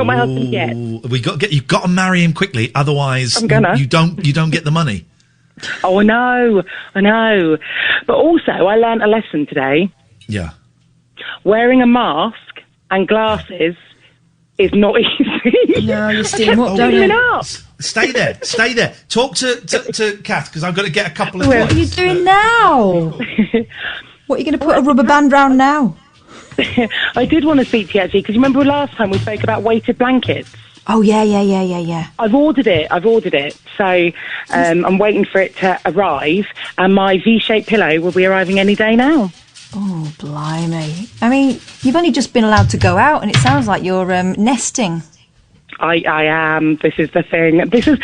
got to marry him quickly, otherwise I'm gonna. you don't get the money. Oh, I know. But also, I learnt a lesson today. Yeah. Wearing a mask and glasses is not easy. No, you steam up, don't you? Stay there. Talk to Kath, because I've got to get a couple of... What are you doing now? What are you going to put a rubber band round now? I did want to speak to you, actually, because you remember last time we spoke about weighted blankets? Oh, yeah. I've ordered it. So I'm waiting for it to arrive, and my V-shaped pillow will be arriving any day now. Oh, blimey. I mean, you've only just been allowed to go out, and it sounds like you're nesting. I am. This is the thing. This is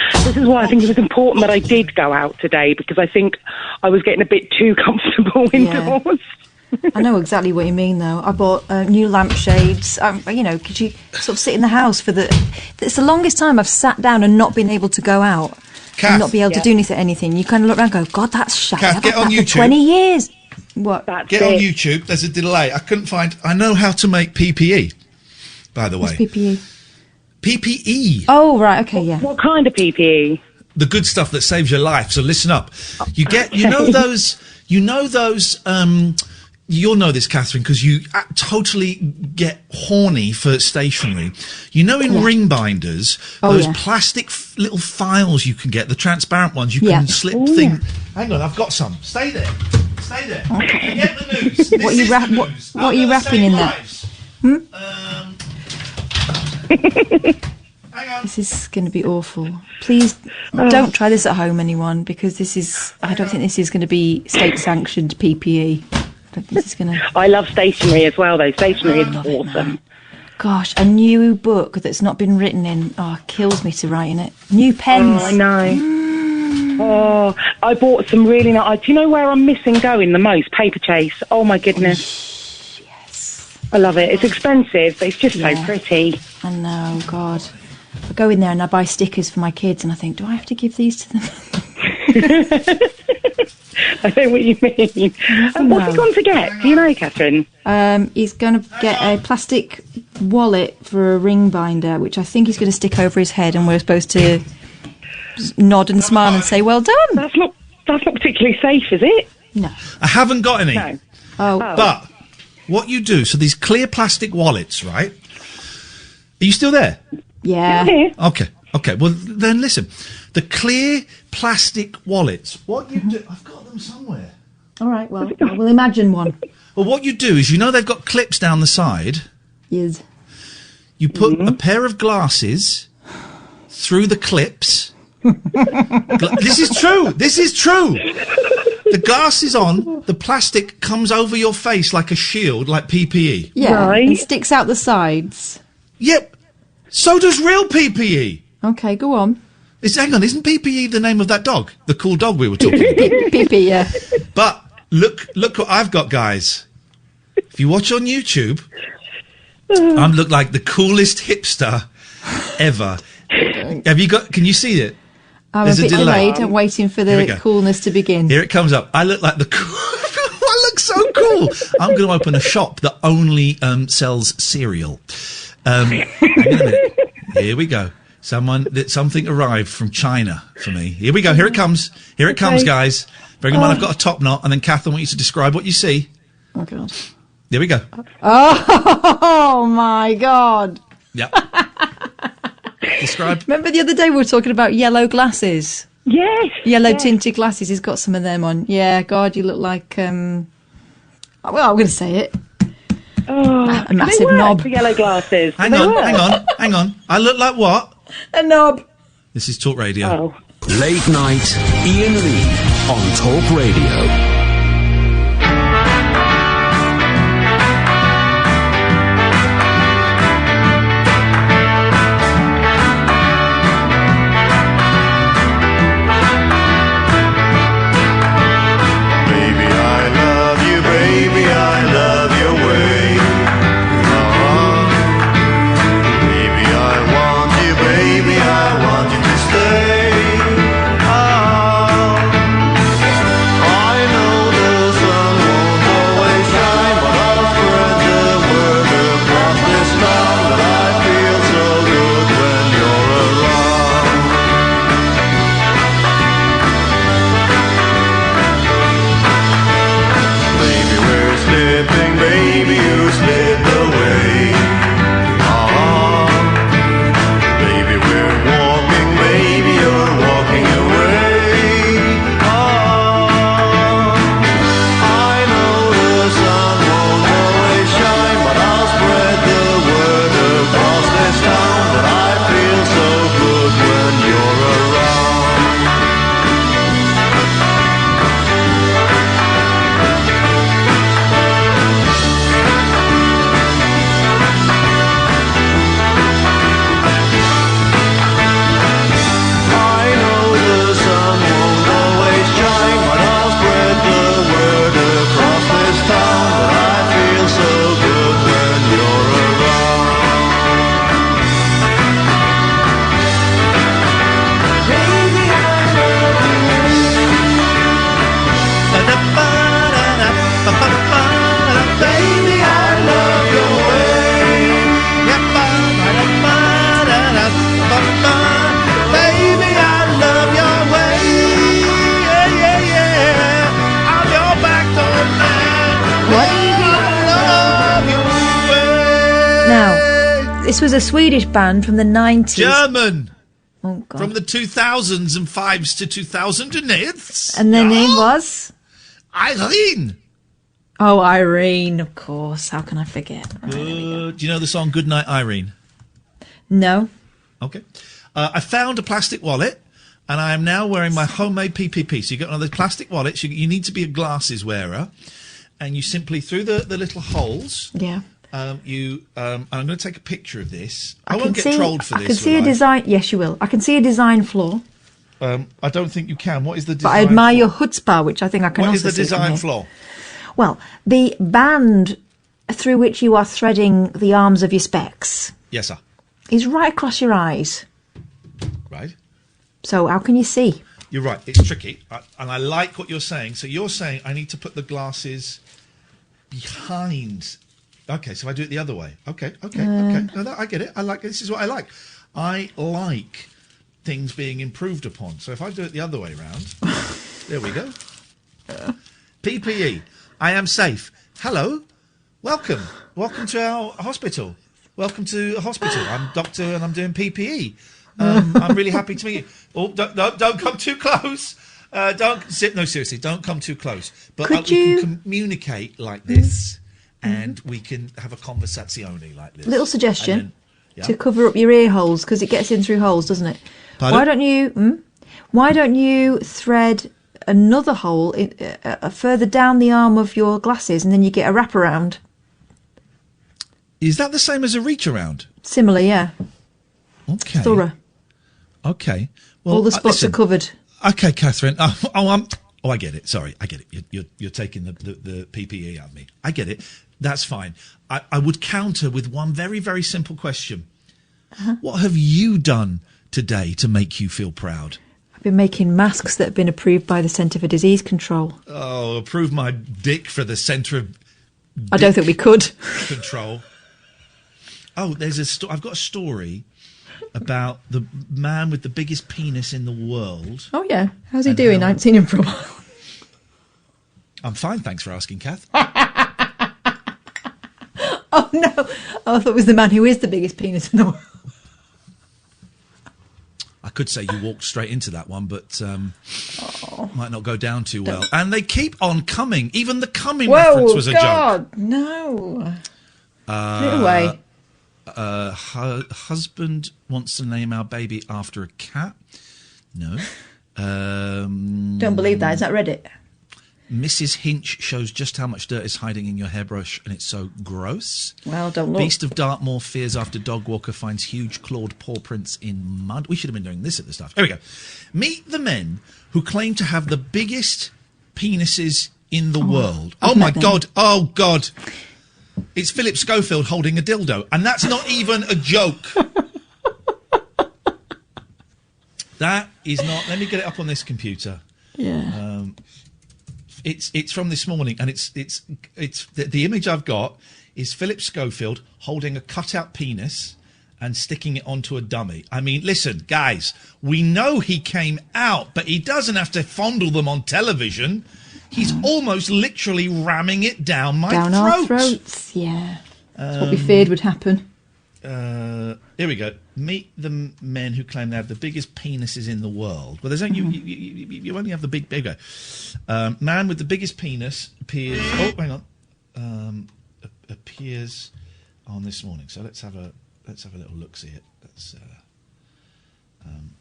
why I think it was important that I did go out today, because I think I was getting a bit too comfortable indoors. I know exactly what you mean, though. I bought new lampshades. Could you sort of sit in the house for it's the longest time I've sat down and not been able to go out. Kath, and not be able to do anything. You kind of look around and go, God, that's shy. Kath, I've get had on that YouTube. for 20 years. What? Get on YouTube. There's a delay. I know how to make PPE, by the way. What's PPE? PPE. Oh, right. Okay, yeah. What kind of PPE? The good stuff that saves your life. So listen up. You'll know this, Catherine, because you totally get horny for stationery. In ring binders, those plastic little files you can get, the transparent ones, you can slip things. Hang on, I've got some. Stay there. Okay. Forget the news. What are you wrapping in there? Hang on. This is going to be awful. Please don't try this at home, anyone, because I don't think this is going to be state-sanctioned PPE. I don't think this is going to... I love stationery as well, though. Stationery is awesome. Gosh, a new book that's not been written in... Oh, kills me to write in it. New pens. Oh, I know. Oh, I bought some really nice... Do you know where I'm missing going the most? Paper Chase. Oh, my goodness. Yes. I love it. It's expensive, but it's just so pretty. I know, God. I go in there and I buy stickers for my kids and I think, do I have to give these to them? I know what you mean. What's he gone to get? Do you know, Catherine? He's going to get a plastic wallet for a ring binder, which I think he's going to stick over his head, and we're supposed to nod and smile and say, well done. That's not particularly safe, is it? No. I haven't got any. No. Oh. But what you do, so these clear plastic wallets, right? Are you still there? Yeah. Okay. Well, then listen. The clear plastic wallets. What you do... I've got them somewhere. All right, well, I will imagine one. Well, what you do is, they've got clips down the side. Yes. You put a pair of glasses through the clips. This is true. The glasses on, the plastic comes over your face like a shield, like PPE. Yeah, right. and sticks out the sides. Yep. So does real PPE. Okay, go on. Hang on, isn't PPE the name of that dog? The cool dog we were talking about? PP, yeah. But look what I've got, guys. If you watch on YouTube, I look like the coolest hipster ever. Have you got? Can you see it? I'm There's a bit delay. delayed. I'm waiting for Here we the go. coolness to begin. Here it comes up. I look like the cool. I look so cool. I'm going to open a shop that only sells cereal. Hang on a minute. Here we go. Something arrived from China for me. Here we go. Here it comes. Here it comes, guys. Bearing in mind, I've got a top knot, and then Kath, I want you to describe what you see. Oh God. There we go. Oh my God. Yep. Describe. Remember the other day we were talking about yellow glasses? Yes. Yellow tinted glasses. He's got some of them on. Yeah, God, you look like, well, I'm going to say it. Oh, a massive knob. For yellow glasses. Hang on. I look like what? A knob. This is Talk Radio. Oh. Late night, Iain Lee on Talk Radio. This was a Swedish band from the 90s. German. Oh, God. From the 2005s to 2008s. And their name was? Irene. Oh, Irene, of course. How can I forget? Do you know the song Goodnight Irene? No. Okay. I found a plastic wallet, and I am now wearing my homemade PPP. So you get one of those plastic wallets. You need to be a glasses wearer, and you simply, through the little holes... Yeah. I'm going to take a picture of this. I won't get trolled for this. I can see a design. Yes, you will. I can see a design flaw. I don't think you can. What is the design? But I admire your chutzpah, which I think I can. What also is the see from design here. flaw? Well, the band through which you are threading the arms of your specs Yes, sir. is right across your eyes. Right. So how can you see? You're right. It's tricky, and I like what you're saying. So you're saying I need to put the glasses behind. Okay, so I do it the other way. Okay. No, I get it. I like. This is what I like. I like things being improved upon. So if I do it the other way round, there we go. PPE. I am safe. Hello. Welcome to our hospital. Welcome to a hospital. I'm doctor and I'm doing PPE. I'm really happy to meet you. Oh, don't come too close. No, seriously, don't come too close. But we can communicate like this. And we can have a conversazione like this. Little suggestion then, to cover up your ear holes because it gets in through holes, doesn't it? Pardon? Why don't you thread another hole further down the arm of your glasses, and then you get a wraparound? Is that the same as a reach around? Similar, yeah. Okay. Thorough. Okay. Well, All the spots are covered. Okay, Catherine. I get it. Sorry, I get it. You're taking the PPE out of me. I get it. That's fine. I would counter with one very, very simple question. What have you done today to make you feel proud? I've been making masks that have been approved by the Centre for Disease Control. Oh, approve my dick for the Centre of I don't think we could. Control. Oh, I've got a story about the man with the biggest penis in the world. Oh, yeah. How's he doing? I haven't seen him for a while. I'm fine, thanks for asking, Kath. Oh, no. Oh, I thought it was the man who is the biggest penis in the world. I could say you walked straight into that one, but might not go down too well. And they keep on coming. Even the coming reference was a joke. No. Put it away. Husband wants to name our baby after a cat. No. Don't believe that. Is that Reddit? Mrs. Hinch shows just how much dirt is hiding in your hairbrush, and it's so gross. Well, don't look. Beast of Dartmoor fears after dog walker finds huge clawed paw prints in mud. We should have been doing this at the start. Here we go. Meet the men who claim to have the biggest penises in the world. Oh, my God. Oh, God. It's Philip Schofield holding a dildo, and that's not even a joke. That is not... Let me get it up on this computer. Yeah. It's from this morning, and it's the image I've got is Philip Schofield holding a cutout penis and sticking it onto a dummy. I mean, listen, guys, we know he came out, but he doesn't have to fondle them on television. He's almost literally ramming it down my throat. Down our throats, yeah. That's what we feared would happen. Here we go. Meet the men who claim they have the biggest penises in the world. Well, there's only you only have the big bigger. Man with the biggest penis appears. Oh, hang on. Appears on this morning. So let's have a little look. See it. Let's. Hang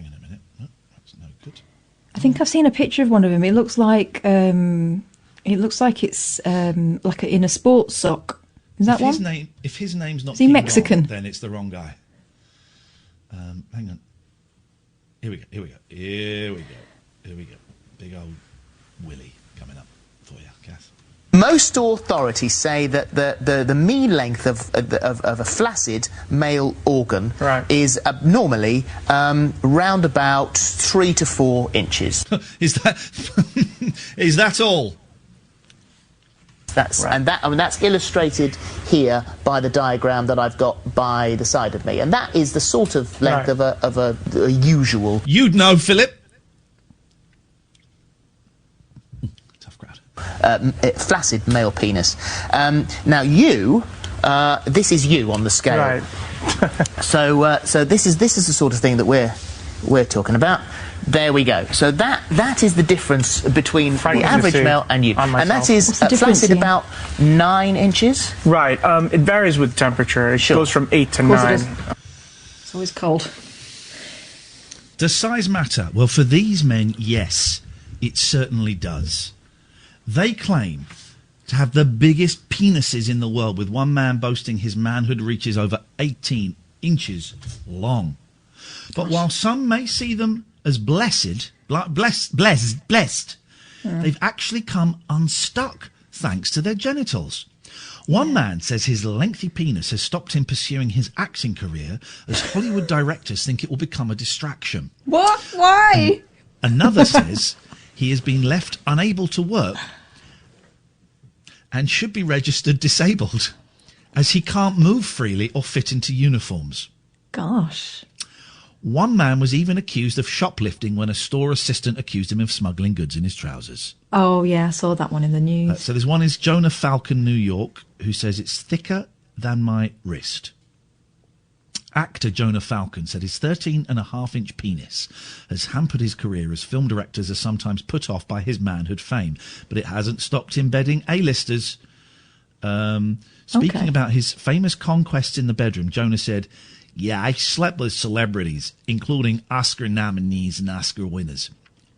on a minute. No, that's no good. I think I've seen a picture of one of him. It looks like it's like in a sports sock. Is that one? If his name's not... Is he Mexican? Then it's the wrong guy. Hang on. Here we go. Big old Willie coming up for you, Kath. Most authorities say that the mean length of a flaccid male organ is normally round about 3 to 4 inches. Is that all? That's illustrated here by the diagram that I've got by the side of me, and that is the sort of length of a usual. You'd know, Philip. Tough crowd. Flaccid male penis. Now this is you on the scale. Right. So this is the sort of thing that we're talking about. There we go. So that is the difference between the average male and you. And that is flaccid about 9 inches. Right. It varies with temperature. It goes from 8 to 9. It's always cold. Does size matter? Well, for these men, yes, it certainly does. They claim to have the biggest penises in the world, with one man boasting his manhood reaches over 18 inches long. But while some may see them as blessed, they've actually come unstuck thanks to their genitals. One man says his lengthy penis has stopped him pursuing his acting career, as Hollywood directors think it will become a distraction. What? Why? Another says he has been left unable to work and should be registered disabled, as he can't move freely or fit into uniforms. Gosh. One man was even accused of shoplifting when a store assistant accused him of smuggling goods in his trousers. Oh, yeah, I saw that one in the news. So there's one is Jonah Falcon, New York, who says it's thicker than my wrist. Actor Jonah Falcon said his 13.5-inch penis has hampered his career, as film directors are sometimes put off by his manhood fame, but it hasn't stopped him bedding A-listers. Speaking about his famous conquests in the bedroom, Jonah said, "Yeah, I slept with celebrities, including Oscar nominees and Oscar winners.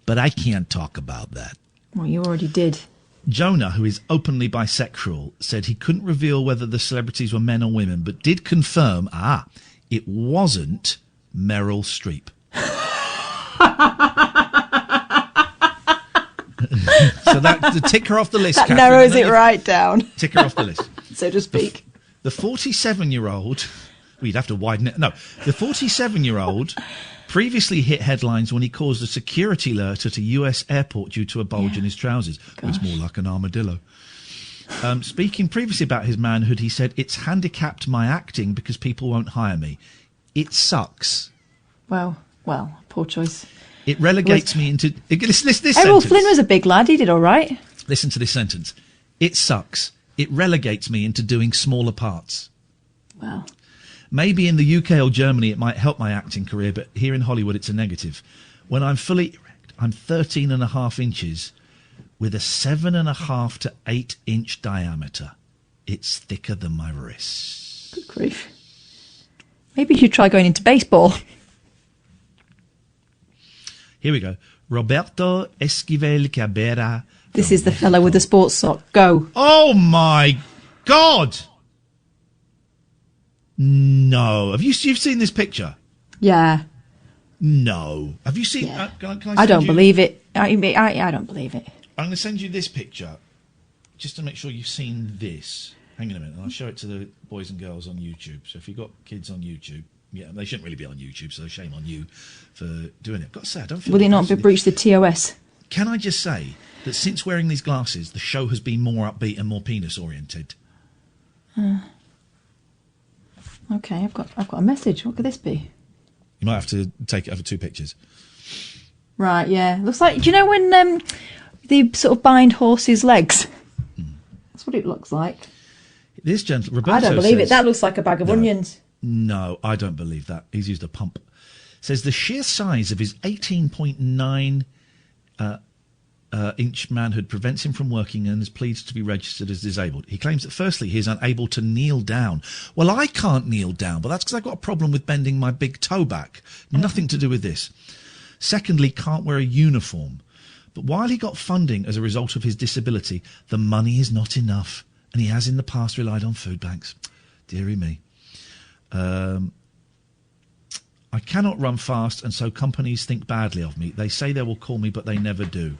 But I can't talk about that." Well, you already did. Jonah, who is openly bisexual, said he couldn't reveal whether the celebrities were men or women, but did confirm, it wasn't Meryl Streep. So that tick her off the list. That Catherine, narrows it right down. Tick her off the list, so to speak. The 47-year-old. We'd have to widen it. No, the 47-year-old previously hit headlines when he caused a security alert at a US airport due to a bulge in his trousers. It's more like an armadillo. Speaking previously about his manhood, he said, "It's handicapped my acting because people won't hire me. It sucks." Well, poor choice. It relegates me into... Listen this Errol sentence. Flynn was a big lad. He did all right. Listen to this sentence. It sucks. It relegates me into doing smaller parts. Well... Maybe in the UK or Germany it might help my acting career, but here in Hollywood it's a negative. When I'm fully erect, I'm 13.5 inches with a 7.5 to 8 inch diameter. It's thicker than my wrist. Good grief. Maybe you should try going into baseball. Here we go. Roberto Esquivel Cabrera. This is the fellow with the sports sock. Go. Oh my God! No. You've seen this picture? Yeah. No. Have you seen... Yeah. Can I don't believe it. I don't believe it. I'm going to send you this picture just to make sure you've seen this. Hang on a minute. I'll show it to the boys and girls on YouTube. So if you've got kids on YouTube... Yeah, they shouldn't really be on YouTube, so shame on you for doing it. I've got to say, I don't feel... Will he not breach the TOS? Can I just say that since wearing these glasses, the show has been more upbeat and more penis-oriented? Okay, I've got a message. What could this be? You might have to take it over 2 pictures. Right, yeah. Looks like... Do you know when they sort of bind horses' legs? That's what it looks like. This gentleman... Roberto I don't believe says, it. That looks like a bag of onions. No, I don't believe that. He's used a pump. Says the sheer size of his 18.9 inch manhood prevents him from working and is pleaded to be registered as disabled. He claims that firstly he is unable to kneel down. Well, I can't kneel down, but that's because I've got a problem with bending my big toe back. Nothing to do with this. Secondly, can't wear a uniform. But while he got funding as a result of his disability, the money is not enough, and he has in the past relied on food banks. Dearie me. I cannot run fast, and so companies think badly of me. They say they will call me, but they never do.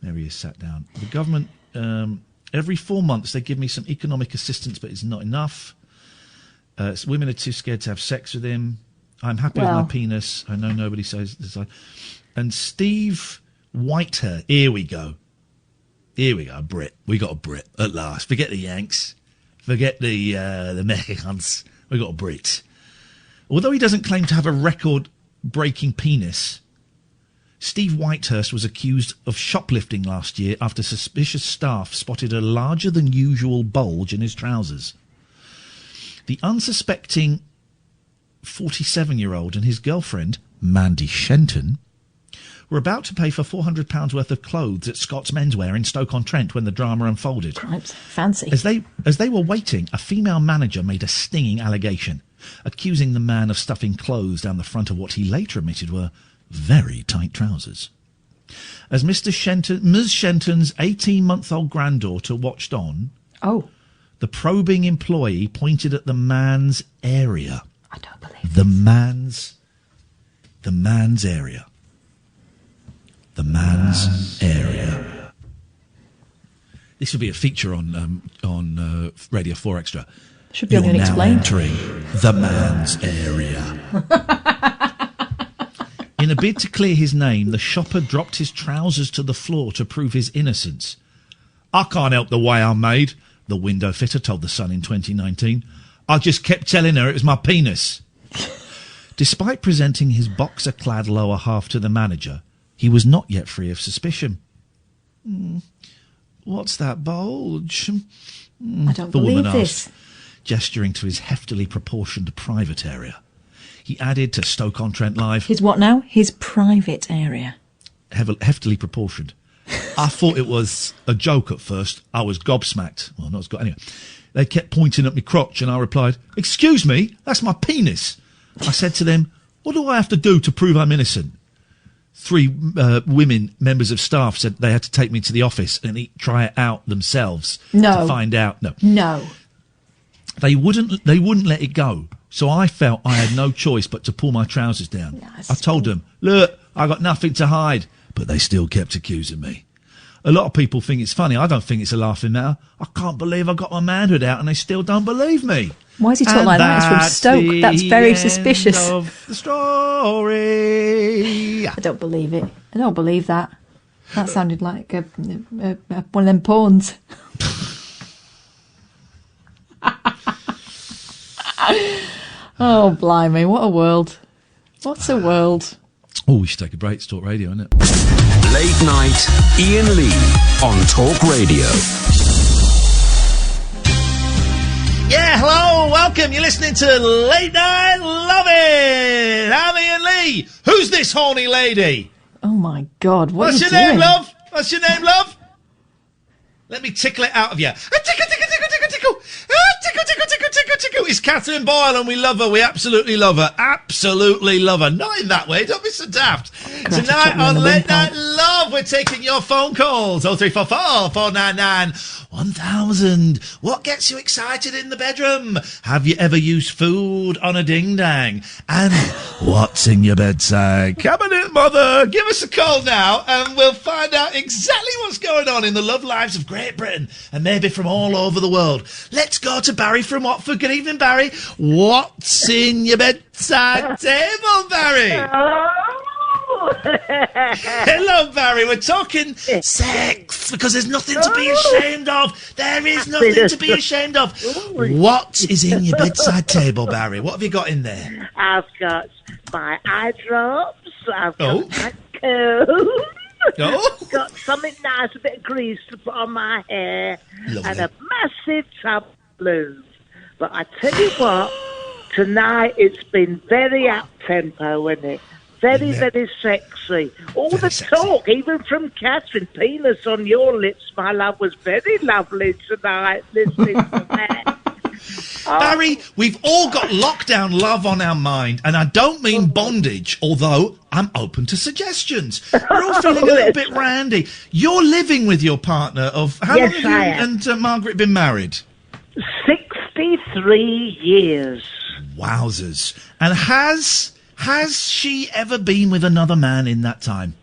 There he is, sat down. The government, every 4 months, they give me some economic assistance, but it's not enough. Women are too scared to have sex with him. I'm happy with my penis. I know nobody says this. And Steve Whitehair, here we go. Here we go, a Brit. We got a Brit at last. Forget the Yanks. Forget the Mexicans. We got a Brit. Although he doesn't claim to have a record-breaking penis, Steve Whitehurst was accused of shoplifting last year after suspicious staff spotted a larger-than-usual bulge in his trousers. The unsuspecting 47-year-old and his girlfriend, Mandy Shenton, were about to pay for £400 worth of clothes at Scott's Menswear in Stoke-on-Trent when the drama unfolded. Fancy. As they were waiting, a female manager made a stinging allegation, accusing the man of stuffing clothes down the front of what he later admitted were very tight trousers. As Ms. Shenton's 18-month-old granddaughter watched on, the probing employee pointed at the man's area. I don't believe the man's area. The man's area. This will be a feature on Radio 4 Extra. Should be on Unexplained. Entering the man's area. In a bid to clear his name, the shopper dropped his trousers to the floor to prove his innocence. I can't help the way I'm made, the window fitter told The Sun in 2019. I just kept telling her it was my penis. Despite presenting his boxer-clad lower half to the manager, he was not yet free of suspicion. What's that bulge? I don't believe this. Gesturing to his heftily proportioned private area. He added to Stoke-on-Trent Live... His what now? His private area. Heftily proportioned. I thought it was a joke at first. I was gobsmacked. Well, not as good. Anyway, they kept pointing at me crotch and I replied, "Excuse me, that's my penis." I said to them, "What do I have to do to prove I'm innocent?" 3 women, members of staff, said they had to take me to the office and try it out themselves to find out. No. They wouldn't let it go. So I felt I had no choice but to pull my trousers down. I told them, look, I got nothing to hide. But they still kept accusing me. A lot of people think it's funny. I don't think it's a laughing matter. I can't believe I got my manhood out and they still don't believe me. Why is he talking like that? It's from Stoke. That's very suspicious. End of the story. I don't believe it. I don't believe that. That sounded like one of them pawns. Oh, blimey, what a world. What a world. Oh, we should take a break to Talk Radio, isn't it? Late night, Iain Lee on Talk Radio. Yeah, hello, welcome. You're listening to Late Night Lovin'. I'm Iain Lee. Who's this horny lady? Oh, my God, What's your name, love? What's your name, love? Let me tickle it out of you. Tickle, tickle, tickle, tickle, tickle. Tickle, tickle, tickle, tickle, tickle. It's Catherine Boyle and we love her. We absolutely love her. Absolutely love her. Not in that way. Don't be so daft. Tonight on Late Night Love, we're taking your phone calls. 0344 499 1000. What gets you excited in the bedroom? Have you ever used food on a ding-dang? And what's in your bedside? Come on in, mother. Give us a call now and we'll find out exactly what's going on in the love lives of Great Britain and maybe from all over the world. Let's go to Barry from Watford. Good evening, Barry. What's in your bedside table, Barry? Hello, Barry. We're talking sex because there's nothing to be ashamed of. There is nothing to be ashamed of. What is in your bedside table, Barry? What have you got in there? I've got my eye drops. I've got my comb. I've got something nice, a bit of grease to put on my hair. Lovely. And a massive tub of blues. But I tell you what, tonight it's been very up-tempo, isn't it? Very, very sexy. All the talk, even from Catherine, penis on your lips, my love, was very lovely tonight, listening to that. Barry, we've all got lockdown love on our mind, and I don't mean bondage, although I'm open to suggestions. We're all feeling a little bit randy. You're living with your partner of... How long have you and Margaret been married? 63 years. Wowzers. And has she ever been with another man in that time?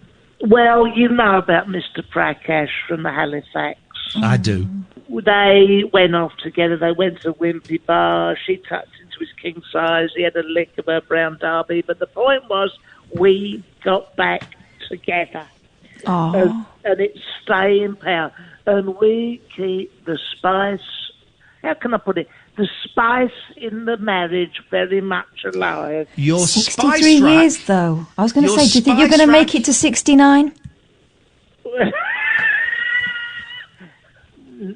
Well, you know about Mr. Prakash from the Halifax. I do. They went off together. They went to Wimpy Bar. She tucked into his king size. He had a lick of her brown derby. But the point was, we got back together. And it's staying power. And we keep the spice, how can I put it? The spice in the marriage very much alive. Your 63 years, though. I was going to say, do you think you're going to make it to 69?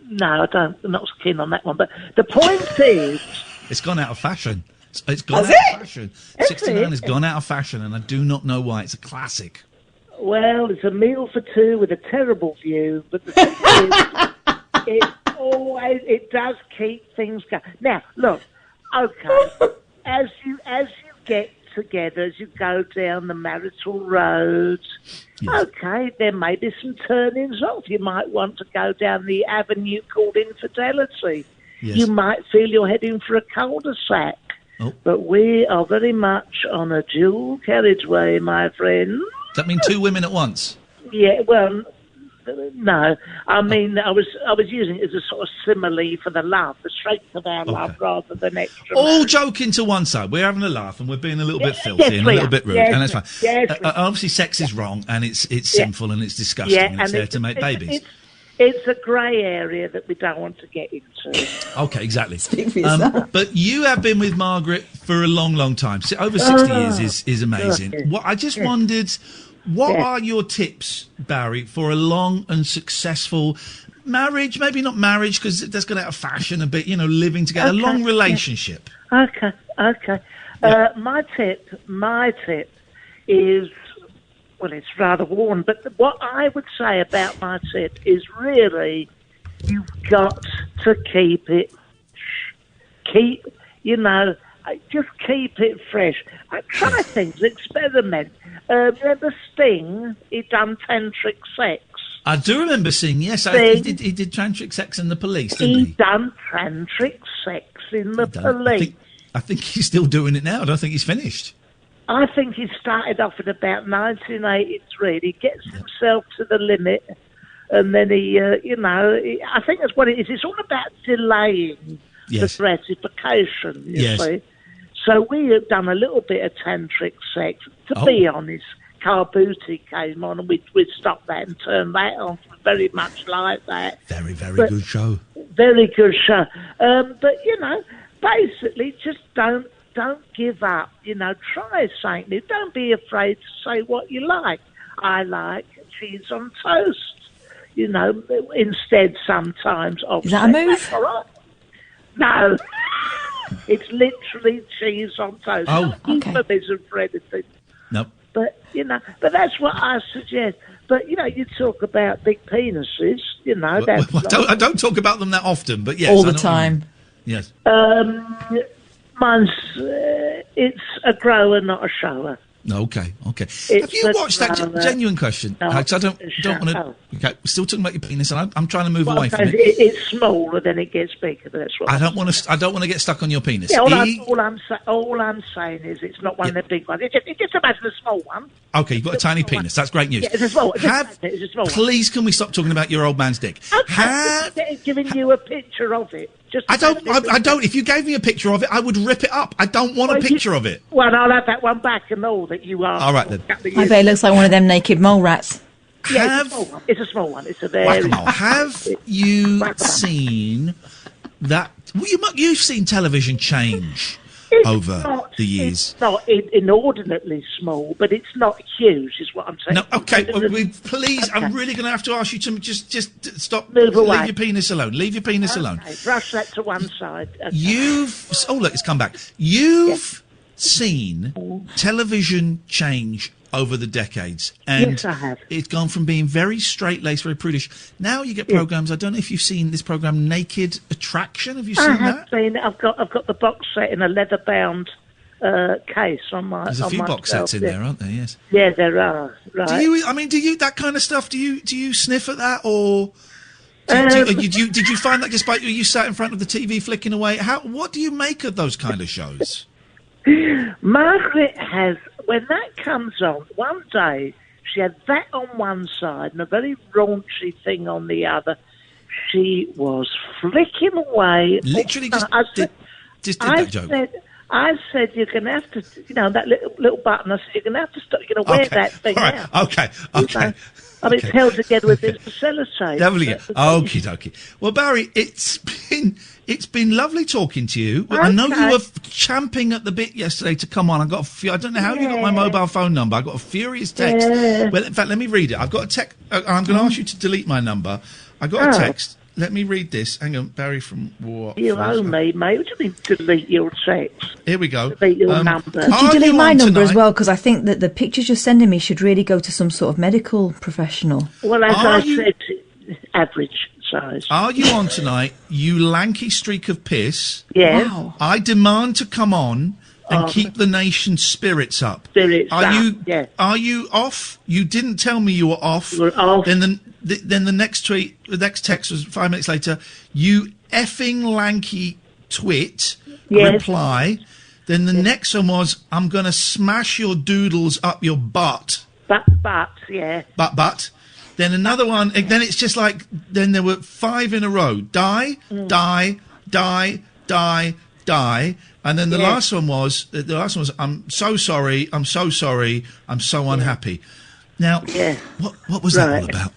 No, I don't. I'm not so keen on that one. But the point is... It's gone out of fashion. It's gone out of fashion. 69 has gone out of fashion, and I do not know why. It's a classic. Well, it's a meal for two with a terrible view, but the thing is, it does keep things going. Now, look, okay, as you get together, as you go down the marital road, okay, there may be some turnings off. You might want to go down the avenue called infidelity. Yes. You might feel you're heading for a cul-de-sac. But we are very much on a dual carriageway, my friend. Does that mean two women at once? Yeah, well, no. I mean, I was using it as a sort of simile for the love, the strength of our love, rather than extra. All joking to one side. We're having a laugh and we're being a little bit filthy and a little bit rude, and that's fine. Obviously, sex is wrong and it's sinful and it's disgusting and it's there to make babies. It's a grey area that we don't want to get into. Okay, exactly. But you have been with Margaret for a long, long time. Over 60 years is amazing. What I just wondered, what are your tips, Barry, for a long and successful marriage? Maybe not marriage, because that's gone out of fashion a bit, living together. A long relationship. Okay. My tip is... Well, it's rather worn, but what I would say about my tip is really you've got to keep it, just keep it fresh. Try things, experiment. Remember Sting? He'd done tantric sex. I do remember Sting, yes. He did tantric sex in the police, didn't he? He'd done tantric sex in the police. I think he's still doing it now. I don't think he's finished. I think he started off at about 1983. He gets himself to the limit, and then he, I think that's what it is. It's all about delaying the gratification, you see. So we have done a little bit of tantric sex. To be honest, Car Booty came on, and we'd stop that and turn that on. Very much like that. Very, very good show. Very good show. But, basically, just don't give up. Try something new. Don't be afraid to say what you like. I like cheese on toast, instead sometimes of... Is that a move? That's all right. No. It's literally cheese on toast. Oh, okay. Euphemism for anything. Nope. But, but that's what I suggest. But, you talk about big penises, I don't talk about them that often, but yes. All the time. Yes. Mine's, it's a grower, not a shower. Okay. Have you watched that? Genuine question. I don't want to. Okay, we're still talking about your penis, and I'm trying to move away from it. It's smaller, then it gets bigger. But that's what I don't want to get stuck on your penis. Yeah, all I'm saying is it's not one of the big ones. Just imagine a small one. Okay, you've got a tiny penis. That's great news. Yeah, it's a small. It's a small. Please, can we stop talking about your old man's dick? Okay, I'm giving you a picture of it. I don't. If you gave me a picture of it, I would rip it up. I don't want a picture of it. Well, I'll have that one back and all that you are. All right then. I bet it looks like one of them naked mole rats. Yeah, it's a small one. It's a very... Have you seen that... Well, you've seen television change over the years. It's not inordinately small, but it's not huge, is what I'm saying. No, okay, please, okay. I'm really going to have to ask you to just stop. Move away. Leave your penis alone. Leave your penis alone. Brush that to one side. Okay. Oh, look, it's come back. You've seen television change over the decades. And yes, I have. It's gone from being very straight-laced, very prudish. Now you get programmes, I don't know if you've seen this programme, Naked Attraction. Have you seen that? I have seen it. I've got the box set in a leather-bound case on my... There's a few box sets in there, aren't there? Yes. Yeah, there are. Right. Do you that kind of stuff, do you sniff at that, or... Did you find that just by you sat in front of the TV flicking away? What do you make of those kind of shows? Margaret has, when that comes on, one day she had that on one side and a very raunchy thing on the other. She was flicking away. Literally just did that joke. I said, you're going to have to, that little button, I said, you're going to have to stop, you're going to wear that thing out. Okay. I mean, it's held together with this sellotape. Okie dokie. Well, Barry, it's been lovely talking to you. Okay. I know you were champing at the bit yesterday to come on. I don't know how you got my mobile phone number. I got a furious text. Yeah. Well, in fact, let me read it. I've got a text. I'm going to ask you to delete my number. I got a text. Let me read this. Hang on, Barry from Watford. You owe me, mate. What do you mean delete your text? Here we go. Delete your number. Could you delete my number as well? Because I think that the pictures you're sending me should really go to some sort of medical professional. Well, as I said, average size. Are you on tonight, you lanky streak of piss? Yeah. Wow. I demand to come on and keep the nation's spirits up. Are you off? You didn't tell me you were off. You were off. Then the next tweet, the next text was 5 minutes later. You effing lanky twit. Yes. Reply. Then the next one was, I'm going to smash your doodles up your butt. But, yeah. But. Then another one. Then it's just like. Then there were 5 in a row. Die. And then the last one was. I'm so sorry. I'm so sorry. I'm so unhappy. Now, what was that all about?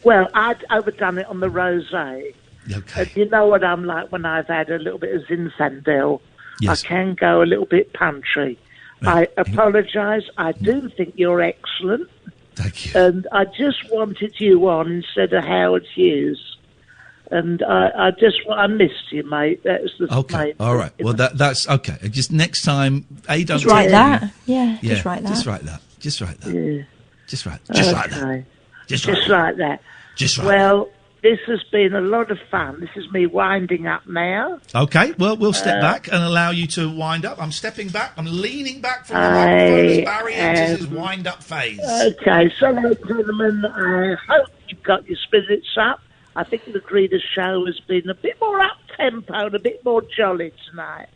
Well, I'd overdone it on the rosé. Okay. And you know what I'm like when I've had a little bit of Zinfandel. Yes. I can go a little bit punchy. I apologise. I do think you're excellent. Thank you. And I just wanted you on instead of Howard Hughes. And I missed you, mate. That's the okay. All right. Well, that's okay. Just next time, don't just write that. Yeah. Just write that. Just write that. Just write that. Yeah. Just write that. Just like that. Well, this has been a lot of fun. This is me winding up now. Okay, well, we'll step back and allow you to wind up. I'm stepping back. I'm leaning back from the microphone as Barry enters his wind-up phase. Okay, so, gentlemen, I hope you've got your spirits up. I think you'll agree the show has been a bit more up-tempo and a bit more jolly tonight.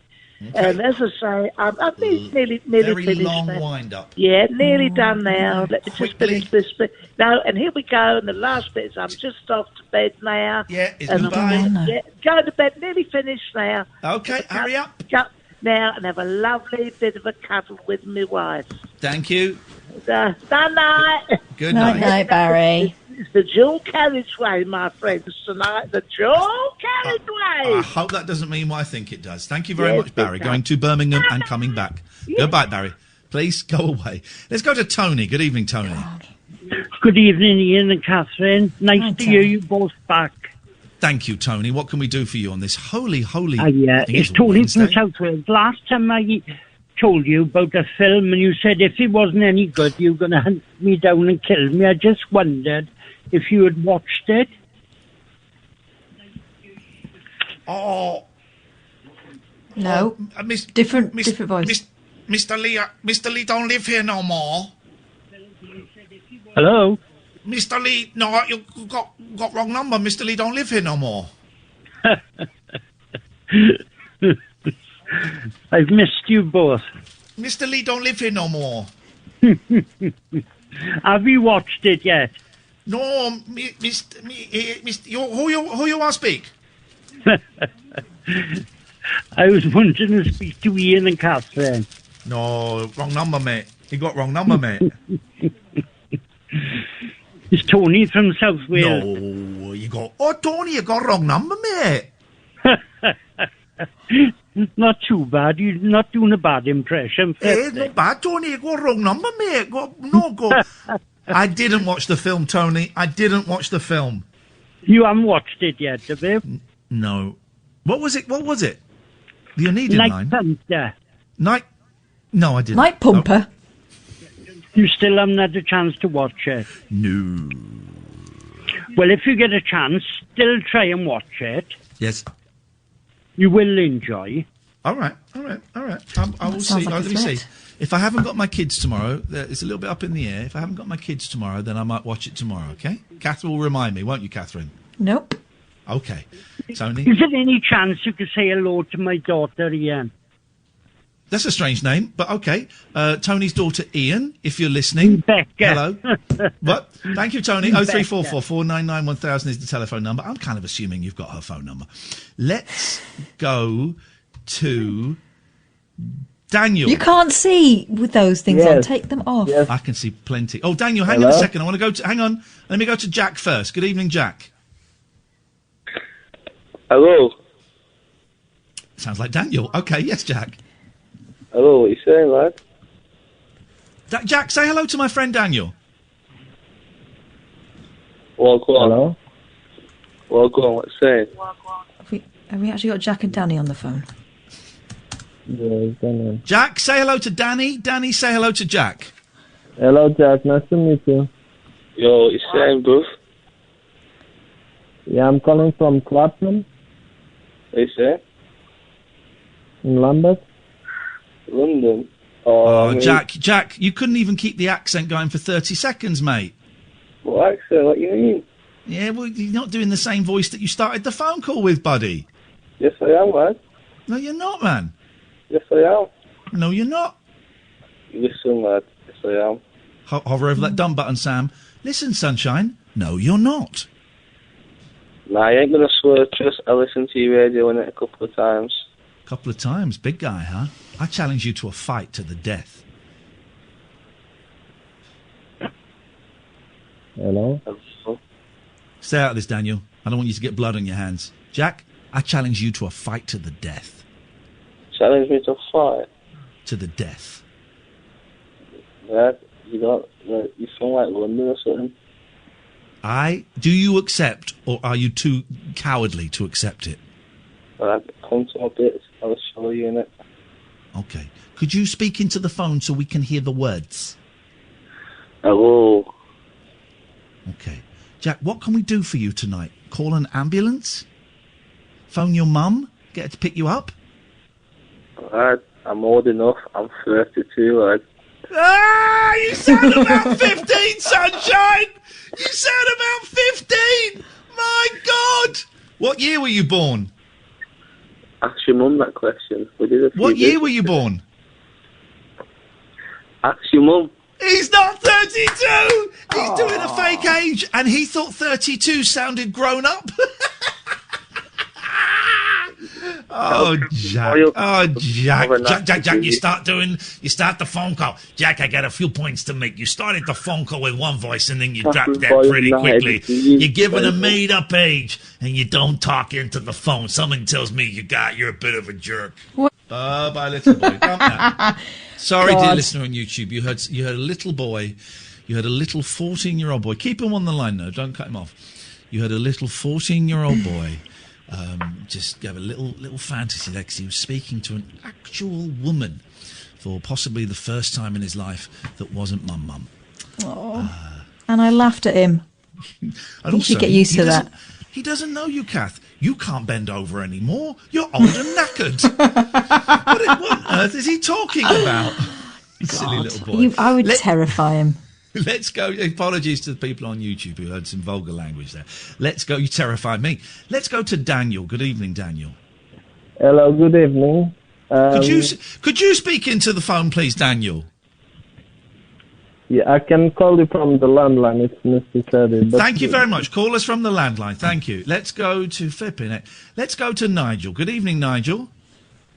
And as I say, I'm nearly Very finished long now. wind-up. Yeah, nearly done now. Let me just finish this bit. No, and here we go. And the last bit is I'm just off to bed now. Yeah, it's and goodbye. Go to bed. Nearly finished now. Okay, hurry up. Go now and have a lovely bit of a cuddle with my wife. Thank you. Night. Good night. Night, Barry. It's the dual carriageway, my friends, tonight. The dual carriageway. I hope that doesn't mean what I think it does. Thank you very much, Barry. Going to Birmingham and coming back. Goodbye, Barry. Please go away. Let's go to Tony. Good evening, Tony. Good evening, Ian and Catherine. Nice to hear you both back. Thank you, Tony. What can we do for you on this holy It's Tony from South Wales. Last time I told you about a film and you said if it wasn't any good you were going to hunt me down and kill me. I just wondered if you had watched it. Oh. No. Different voice. Mr. Lee don't live here no more. Hello? Mr. Lee, no, you got wrong number. Mr. Lee don't live here no more. I've missed you both. Mr. Lee don't live here no more. Have you watched it yet? No, who you want to speak? I was wanting to speak to Ian and Catherine. No, wrong number, mate. You got wrong number, mate. It's Tony from South Wales. No, you got... Oh, Tony, you got wrong number, mate. Not too bad. You're not doing a bad impression. Hey, not bad, Tony. You got wrong number, mate. I didn't watch the film, Tony. I didn't watch the film. You haven't watched it yet, have you? No. What was it? The Oneida Night line? Pumper. No, I didn't. Night Pumper. You still haven't had a chance to watch it? No. Well, if you get a chance, still try and watch it. Yes. You will enjoy. All right. I will see. Let me see. If I haven't got my kids tomorrow, it's a little bit up in the air. If I haven't got my kids tomorrow, then I might watch it tomorrow, okay? Catherine will remind me, won't you, Catherine? Nope. Okay. Tony? Is there any chance you could say hello to my daughter, Ian? That's a strange name, but okay. Tony's daughter, Ian, if you're listening. Becca. Hello. What? Thank you, Tony. 0344 499 1000 is the telephone number. I'm kind of assuming you've got her phone number. Let's go to Daniel. You can't see with those things on. Take them off. Yes. I can see plenty. Oh, Daniel, hang on a second. I want to go to... Hang on. Let me go to Jack first. Good evening, Jack. Hello. Sounds like Daniel. Okay, yes, Jack. Hello, what are you saying, lad? Jack, say hello to my friend Daniel. Well, go on. Hello? Well, go on, what's saying? Have we actually got Jack and Danny on the phone? Yeah, Danny. Jack, say hello to Danny. Danny, say hello to Jack. Hello, Jack. Nice to meet you. Yo, what you saying, bruv? Yeah, I'm calling from Clapham. What you say? In Lambeth. London. Oh, Jack, you couldn't even keep the accent going for 30 seconds, mate. What accent? What you mean? Yeah, well, you're not doing the same voice that you started the phone call with, buddy. Yes, I am, man. No, you're not, man. Yes, I am. No, you're not. Listen, lad. Yes, I am. Hover over that dumb button, Sam. Listen, sunshine. No, you're not. Nah, I ain't gonna swear. Just I listened to your radio in it a couple of times. Couple of times, big guy, huh? I challenge you to a fight to the death. Hello? Stay out of this, Daniel. I don't want you to get blood on your hands. Jack, I challenge you to a fight to the death. Challenge me to a fight? To the death. Yeah, you sound like London or something. Do you accept, or are you too cowardly to accept it? Well, come to my bits. I'll show you in it. Okay. Could you speak into the phone so we can hear the words? Hello. Okay. Jack, what can we do for you tonight? Call an ambulance? Phone your mum? Get her to pick you up? Lad, I'm old enough. I'm 32, lad. Ah! You sound about 15, sunshine! You sound about 15! My God! What year were you born? Ask your mum that question. We did a few What year bits. were you born? Ask your mum. He's not 32! He's doing a fake age, and he thought 32 sounded grown up. Oh, Jack. Oh, Jack. Jack, you start the phone call. Jack, I got a few points to make. You started the phone call with one voice, and then you dropped that pretty quickly. You're giving a made-up age, and you don't talk into the phone. Something tells me you're a bit of a jerk. Bye, little boy. Come now. Sorry, dear listener on YouTube. You heard a little boy. You heard a little 14-year-old boy. Keep him on the line, though. Don't cut him off. You heard a little 14-year-old boy just have a little fantasy there because he was speaking to an actual woman for possibly the first time in his life that wasn't mum. And I laughed at him. You should get used to that. He doesn't know you, Kath. You can't bend over anymore. You're old and knackered. What on earth is he talking about? Silly little boy. I would terrify him. Let's go. Apologies to the people on YouTube who heard some vulgar language there. Let's go. You terrified me. Let's go to Daniel. Good evening, Daniel. Hello, good evening. Could you speak into the phone, please, Daniel? Yeah, I can call you from the landline if necessary. Thank you very much. Call us from the landline. Thank you. Let's go to Flipping. Let's go to Nigel. Good evening, Nigel.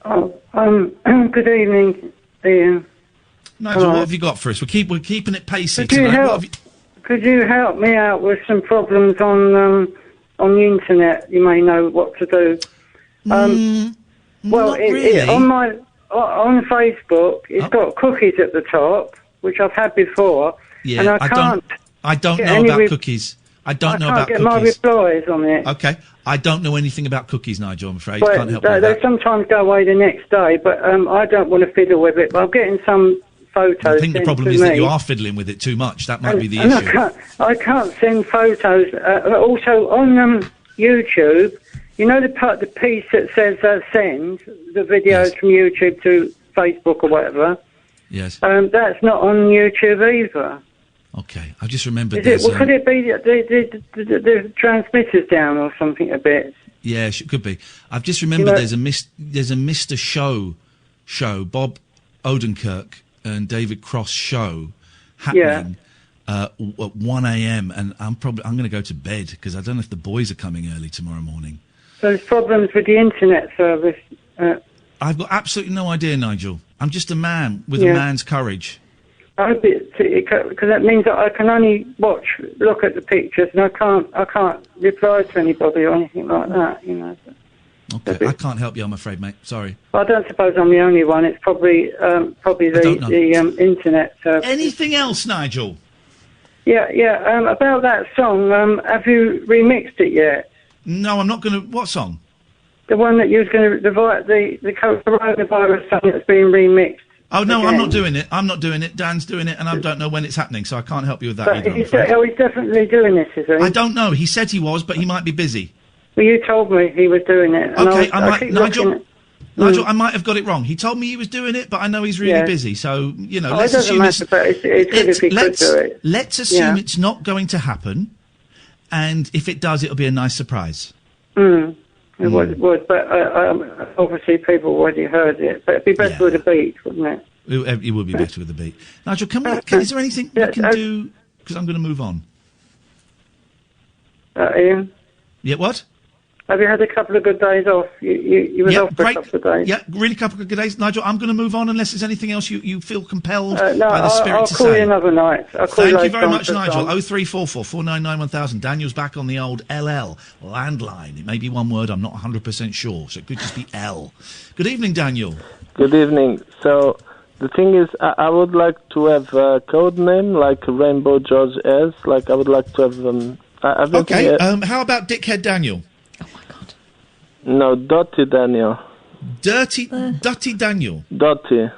Good evening, Ian. Nigel, what have you got for us? We're keeping it pacey Could you tonight. Could you help me out with some problems on the internet? You may know what to do. Not really. On Facebook, it's got cookies at the top, which I've had before, Yeah, and I can't. I don't get know any about cookies. I don't know about can't get my cookies. replies on it. Okay, I don't know anything about cookies, Nigel. I'm afraid But can't help you with they that. sometimes go away the next day, but I don't want to fiddle with it. But I'm getting some photos. I think the sent problem to is that me. you are fiddling with it too much. That might be the And issue. I can't send photos. Also, on YouTube, you know the piece that says send the videos from YouTube to Facebook or whatever? Yes. That's not on YouTube either. Okay, I just remembered Could it be the transmitter's down or something a bit? Yeah, it could be. I've just remembered You know- there's a Mr. Show, Bob Odenkirk and David Cross show happening at 1 a.m. and I'm going to go to bed because I don't know if the boys are coming early tomorrow morning. So there's problems with the internet service. I've got absolutely no idea, Nigel. I'm just a man with a Yeah. man's courage. I hope because that means that I can only look at the pictures, and I can't reply to anybody or anything like that. You know. Okay, I can't help you, I'm afraid, mate. Sorry. I don't suppose I'm the only one. It's probably the internet service. Anything else, Nigel? Yeah. About that song, have you remixed it yet? No, I'm not going to. What song? The one that you was going to the coronavirus song that's been remixed. Oh, no, I'm again. not doing it. I'm not doing it. Dan's doing it, and I don't know when it's happening, so I can't help you with that But either. I'm he's afraid. definitely doing this, is he? I don't know. He said he was, but he might be busy. Well, you told me he was doing it. And Okay, I keep looking Nigel, I might have got it wrong. He told me he was doing it, but I know he's really Yeah. busy. So, you know, Oh, let's it doesn't assume matter, but it's good if he could do it. Let's assume Yeah. it's not going to happen, and if it does, it'll be a nice surprise. It would, but obviously people already heard it. But it'd be better with a beat, wouldn't it? It would be better with a beat. Nigel, is there anything we can do? Because I'm going to move on. Ian? Yeah, what? Have you had a couple of good days off? You was off for a couple of days. Yeah, really couple of good days. Nigel, I'm going to move on unless there's anything else you feel compelled No, by the spirit I'll to call say. you another night. I'll call Thank you later very on much, for Nigel. some. 0344 499 1000. Daniel's back on the old LL landline. It may be one word, I'm not 100% sure, so it could just be L. Good evening, Daniel. Good evening. So the thing is, I would like to have a code name like Rainbow George S. Like I would like to have Okay, how about Dickhead Daniel? No, Dotty Daniel. Dutty Daniel. Dotty.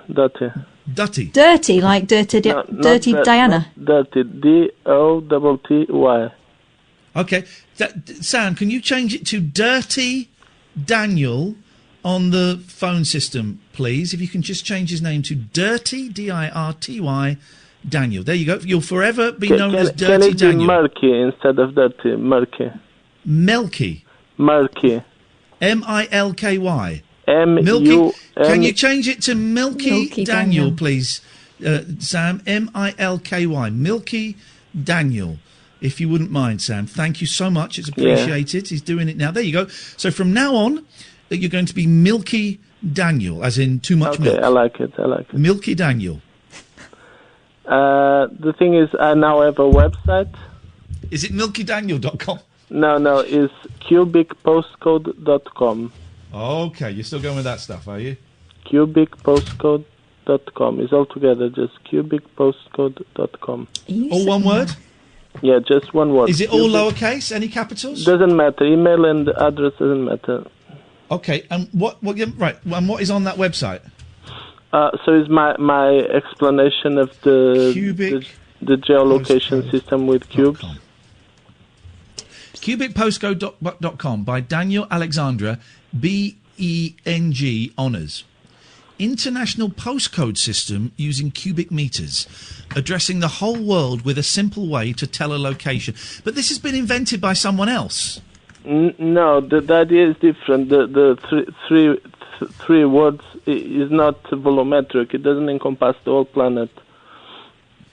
Dirty, like Dirty Diana. Dotty. Dotty. Okay, Sam, can you change it to Dirty Daniel on the phone system, please? If you can just change his name to Dirty, Dirty Daniel. There you go. You'll forever be known as Dirty Can it be Daniel. Murky instead of Dirty? Murky. Melky. Murky. Milky. M-U... Can you change it to Milky Daniel, please, Sam? M-I-L-K-Y. Milky Daniel, if you wouldn't mind, Sam. Thank you so much. It's appreciated. He's doing it now. There you go. So from now on, you're going to be Milky Daniel, as in too much milk. I like it. Milky Daniel. The thing is, I now have a website. Is it milkydaniel.com? No, it's cubicpostcode.com. Okay, you're still going with that stuff, are you? Cubicpostcode.com. It's all together, just cubicpostcode.com. All one word? Yeah, just one word. Is it all lowercase? Any capitals? Doesn't matter. Email and address doesn't matter. Okay, and what is on that website? So it's my explanation of the geolocation system with cubes. Cubicpostcode.com by Daniel Alexandra, B-E-N-G, Honours. International postcode system using cubic meters, addressing the whole world with a simple way to tell a location. But this has been invented by someone else. No, the idea is different. The three words is not volumetric. It doesn't encompass the whole planet.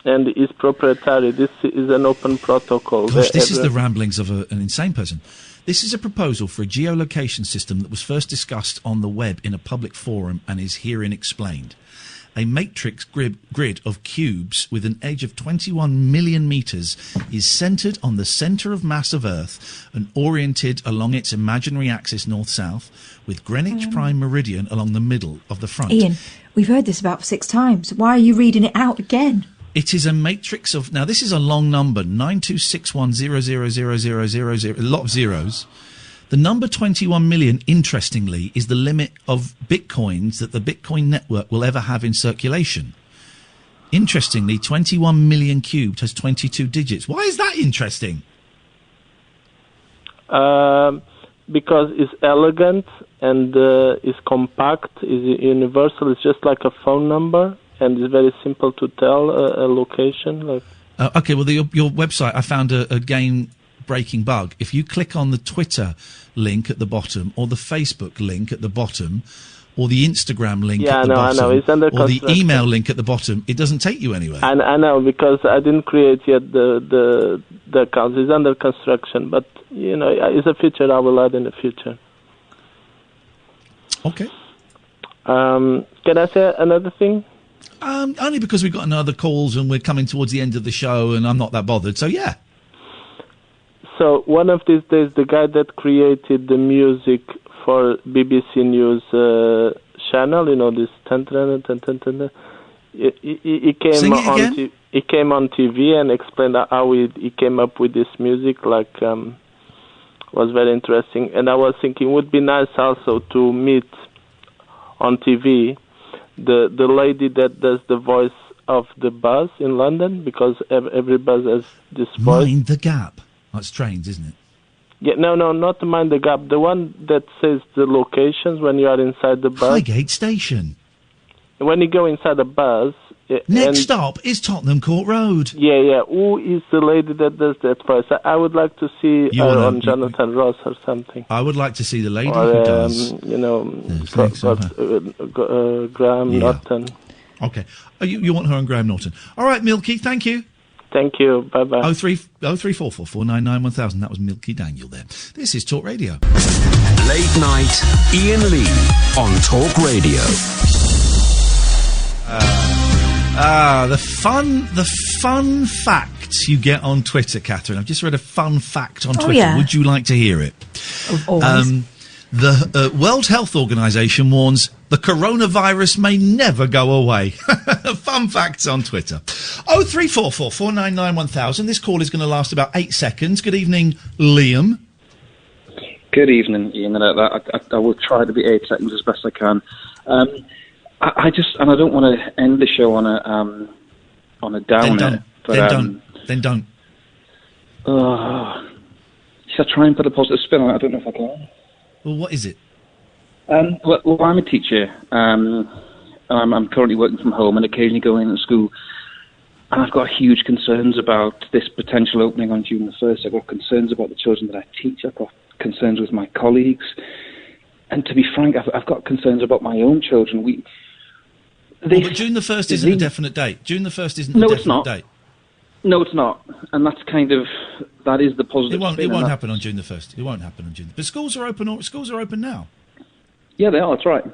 And is proprietary. This is an open protocol. Gosh, this is the ramblings of an insane person. This is a proposal for a geolocation system that was first discussed on the web in a public forum and is herein explained. A matrix grid of cubes with an edge of 21 million metres is centred on the centre of mass of Earth and oriented along its imaginary axis north-south, with Greenwich Prime Meridian along the middle of the front. Ian, we've heard this about 6 times. Why are you reading it out again? It is a matrix of... Now, this is a long number, 9261000000, a lot of zeros. The number 21 million, interestingly, is the limit of bitcoins that the Bitcoin network will ever have in circulation. Interestingly, 21 million cubed has 22 digits. Why is that interesting? Because it's elegant and it's compact, it's universal. It's just like a phone number. And it's very simple to tell a location. Okay, well, your website, I found a game-breaking bug. If you click on the Twitter link at the bottom, or the Facebook link at the bottom, or the Instagram link at the bottom, I know. It's under or the email link at the bottom, it doesn't take you anywhere. I know, because I didn't create yet the account. It's under construction, but, it's a feature I will add in the future. Okay. Can I say another thing? Only because we've got another calls and we're coming towards the end of the show and I'm not that bothered, so yeah. So one of these days, the guy that created the music for BBC News channel, this he came on TV and explained how he came up with this music, was very interesting. And I was thinking it would be nice also to meet on TV the lady that does the voice of the bus in London, because every bus has this voice. Mind the Gap. That's trains, isn't it? Yeah, no, not Mind the Gap. The one that says the locations when you are inside the bus. Highgate Station. When you go inside the bus... Next stop is Tottenham Court Road. Yeah. Who is the lady that does that voice? I would like to see her on Jonathan Ross or something. I would like to see the lady who does. Graham Norton. Okay. You want her on Graham Norton. All right, Milky, thank you. Thank you. Bye-bye. 03444 499 1000. That was Milky Daniel there. This is Talk Radio. Late night, Iain Lee on Talk Radio. The fun facts you get on Twitter, Catherine. I've just read a fun fact on Twitter. Yeah. Would you like to hear it? Always. The World Health Organization warns the coronavirus may never go away. Fun facts on Twitter. 0344 499 1000. This call is going to last about 8 seconds. Good evening, Liam. Good evening, Ian. I will try to be 8 seconds as best I can. I don't want to end the show on a downer. Then don't. Should I try and put a positive spin on it? I don't know if I can. Well, what is it? Well, I'm a teacher. I'm currently working from home and occasionally going to school. And I've got huge concerns about this potential opening on June the 1st. I've got concerns about the children that I teach. I've got concerns with my colleagues. And to be frank, I've got concerns about my own children. But June the 1st isn't a definite date. June the 1st isn't a definite date. No, it's not. And that's that is the positive. It won't happen on June the 1st. It won't happen on June. But schools are open. Schools are open now. Yeah, they are. That's right.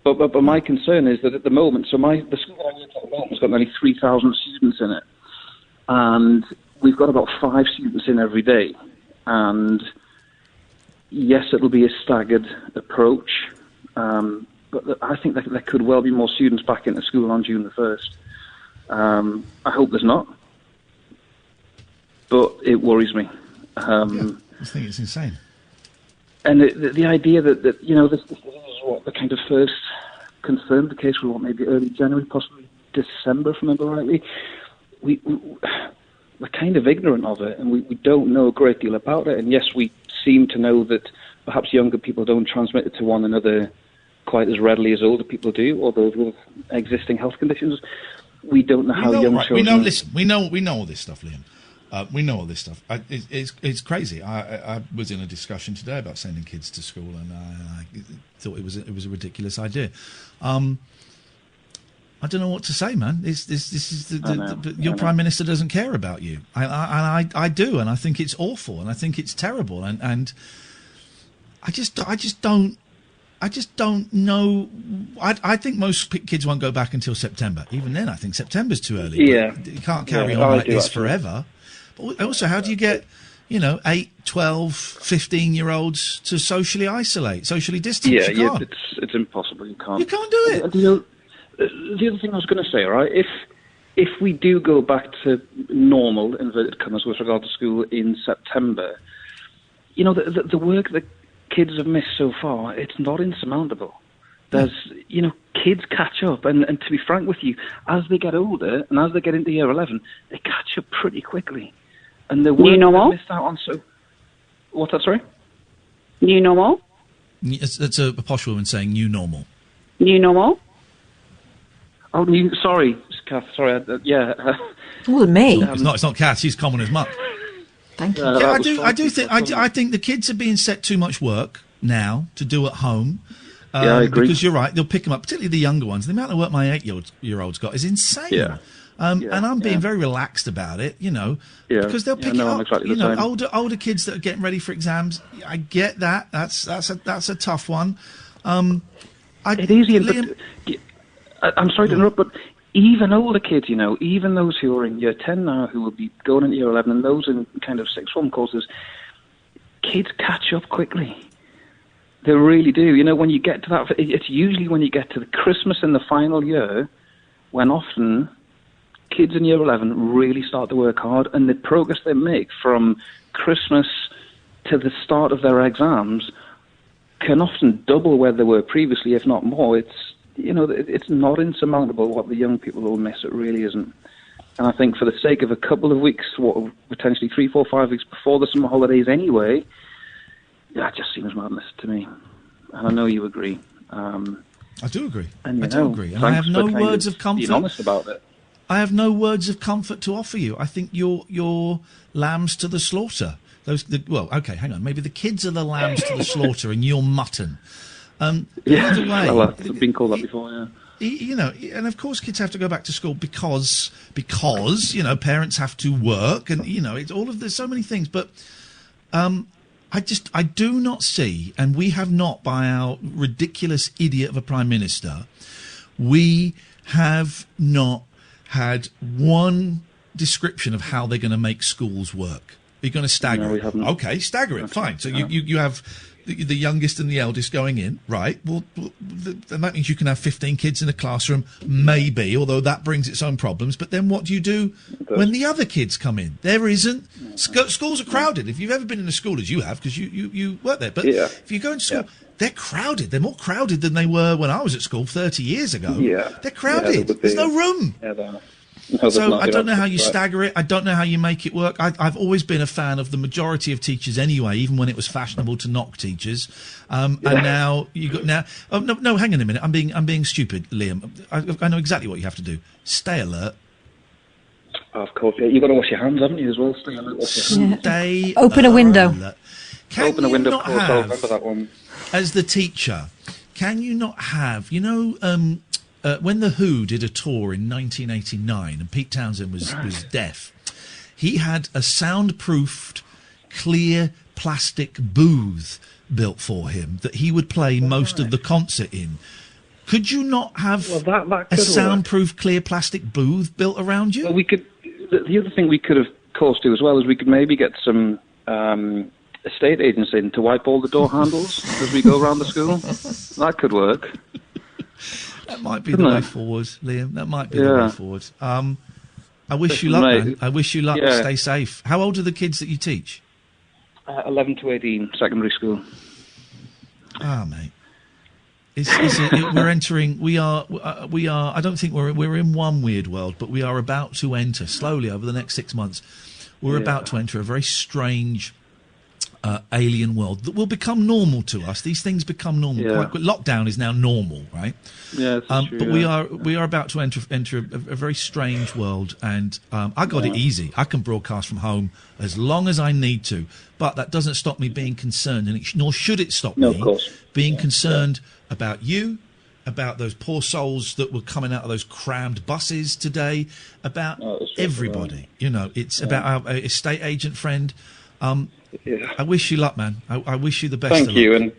But my concern is that at the moment, the school I work at the moment has got nearly 3,000 students in it, and we've got about 5 students in every day. And yes, it'll be a staggered approach, but I think that there could well be more students back into school on June the 1st. I hope there's not, but it worries me. I think it's insane. And the idea that this is what the kind of first confirmed the case for maybe early January, possibly December, if I remember rightly. We're kind of ignorant of it, and we don't know a great deal about it. And yes, we seem to know that perhaps younger people don't transmit it to one another quite as readily as older people do, or those with existing health conditions. We don't know how young children... We know all this stuff, Liam. We know all this stuff. It's crazy. I was in a discussion today about sending kids to school, and I thought it was a ridiculous idea. I don't know what to say, man. This is your Prime Minister doesn't care about you. I do, and I think it's awful, and I think it's terrible, and I just don't know. I think most kids won't go back until September. Even then, I think September's too early. Yeah, you can't carry on like this forever. But also, how do you get 8, 12, 15-year-olds to socially isolate, socially distance? Yeah, it's impossible. You can't. You can't do it. The other thing I was going to say, right? If we do go back to normal, inverted commas, with regard to school in September, the work that kids have missed so far, it's not insurmountable. There's, kids catch up, and to be frank with you, as they get older and as they get into year 11, they catch up pretty quickly. And the work they missed out on. So, what's that? Sorry. New normal. That's a posh woman saying new normal. New normal. Oh, sorry, Kath. Sorry, yeah. It wasn't me. It's not Kath. She's common as muck. Thank you. I think the kids are being set too much work now to do at home. I agree. Because you're right, they'll pick them up, particularly the younger ones. The amount of work my 8-year-old's got is insane. Yeah. And I'm being very relaxed about it, because they'll pick it up. Exactly older kids that are getting ready for exams. I get that. That's a tough one. It is. I'm sorry to interrupt, but even older kids, even those who are in year 10 now, who will be going into year 11, and those in kind of sixth form courses, kids catch up quickly. They really do. When you get to that, it's usually when you get to the Christmas in the final year, when often kids in year 11 really start to work hard, and the progress they make from Christmas to the start of their exams can often double where they were previously, if not more. It's not insurmountable what the young people will miss. It really isn't. And I think for the sake of a couple of weeks, potentially 3, 4, 5 weeks before the summer holidays anyway, that just seems madness to me. And I know you agree. I do agree. And I do agree. And I have no words of comfort. Being honest about it. I have no words of comfort to offer you. I think you're lambs to the slaughter. Okay, hang on. Maybe the kids are the lambs to the slaughter, and you're mutton. Either way, well, I've been called that before. Yeah. And of course, kids have to go back to school because parents have to work, and it's all of there's so many things. But I do not see, and we have not, by our ridiculous idiot of a Prime Minister, we have not had one description of how they're going to make schools work. Are you going to stagger it? Okay, stagger it. Fine. So you have the youngest and the eldest going in, right? Well, then that means you can have 15 kids in a classroom, maybe, although that brings its own problems. But then what do you do when the other kids come in? There isn't. Schools are crowded. If you've ever been in a school, as you have, because you work there, but if you go into school, they're crowded. They're more crowded than they were when I was at school 30 years ago. Yeah. They're crowded. There's no room. Yeah, they are. So I don't know how you stagger it. I don't know how you make it work. I've always been a fan of the majority of teachers anyway, even when it was fashionable to knock teachers. And now Oh no! Hang on a minute. I'm being stupid, Liam. I know exactly what you have to do. Stay alert. Of course, you've got to wash your hands, haven't you, as well? Stay alert. Wash your hands. Stay. Open a window. Open a window. Of course, I'll remember that one. as the teacher, can you not have, when The Who did a tour in 1989 and Pete Townsend was deaf, he had a soundproofed, clear plastic booth built for him that he would play most of the concert in. Could you not have a soundproof, clear plastic booth built around you? Well, we could. The other thing we could, of course, do as well is we could maybe get some estate agents in to wipe all the door handles as we go around the school. That could work. That might be the way forward, Liam. That might be the way forward. I wish you luck, man. I wish you luck. Stay safe. How old are the kids that you teach? 11 to 18, secondary school. Mate. We're entering. We are. I don't think we're in one weird world, but we are about to enter slowly over the next 6 months. We're about to enter a very strange alien world that will become normal to us. These things become normal. Lockdown is now normal, right? Yeah, that's true, but we are about to enter a very strange world, and I got it easy. I can broadcast from home as long as I need to, but that doesn't stop me being concerned, and nor should it stop me being concerned about you, about those poor souls that were coming out of those crammed buses today, about everybody. It's about our estate agent friend. I wish you luck, man. I wish you the best. Thank you, and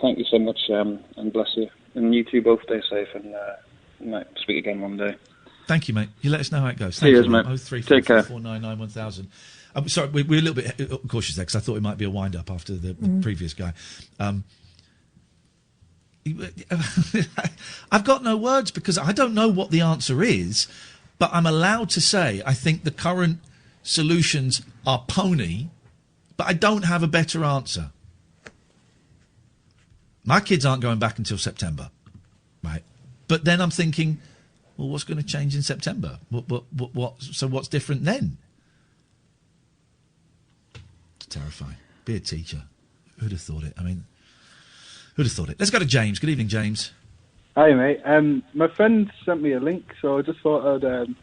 thank you so much, and bless you. And you two both stay safe, and might speak again one day. Thank you, mate. You let us know how it goes. Cheers, mate. 03444991000. I'm sorry, we're a little bit cautious there because I thought it might be a wind-up after the previous guy. I've got no words because I don't know what the answer is, but I'm allowed to say I think the current solutions are pony, but I don't have a better answer. My kids aren't going back until September, right? But then I'm thinking, well, what's going to change in September? So what's different then? It's terrifying. Be a teacher. Who'd have thought it? I mean, who'd have thought it? Let's go to James. Good evening, James. Hi, mate. My friend sent me a link, so I just thought I'd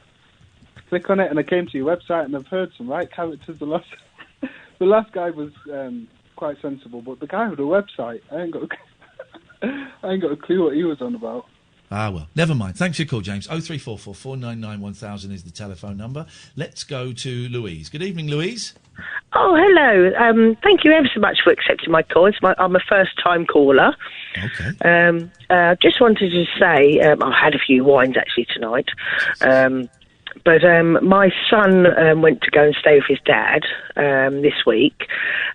click on it, and I came to your website, and I've heard some right characters. The last guy was quite sensible, but the guy with the website, I ain't got a clue what he was on about. Well, never mind. Thanks for your call, James. 0344 499 1000 is the telephone number. Let's go to Louise. Good evening, Louise. Oh, hello. Thank you ever so much for accepting my call. I'm a first-time caller. Okay. Just wanted to say, I had a few wines actually tonight. But my son went to go and stay with his dad this week,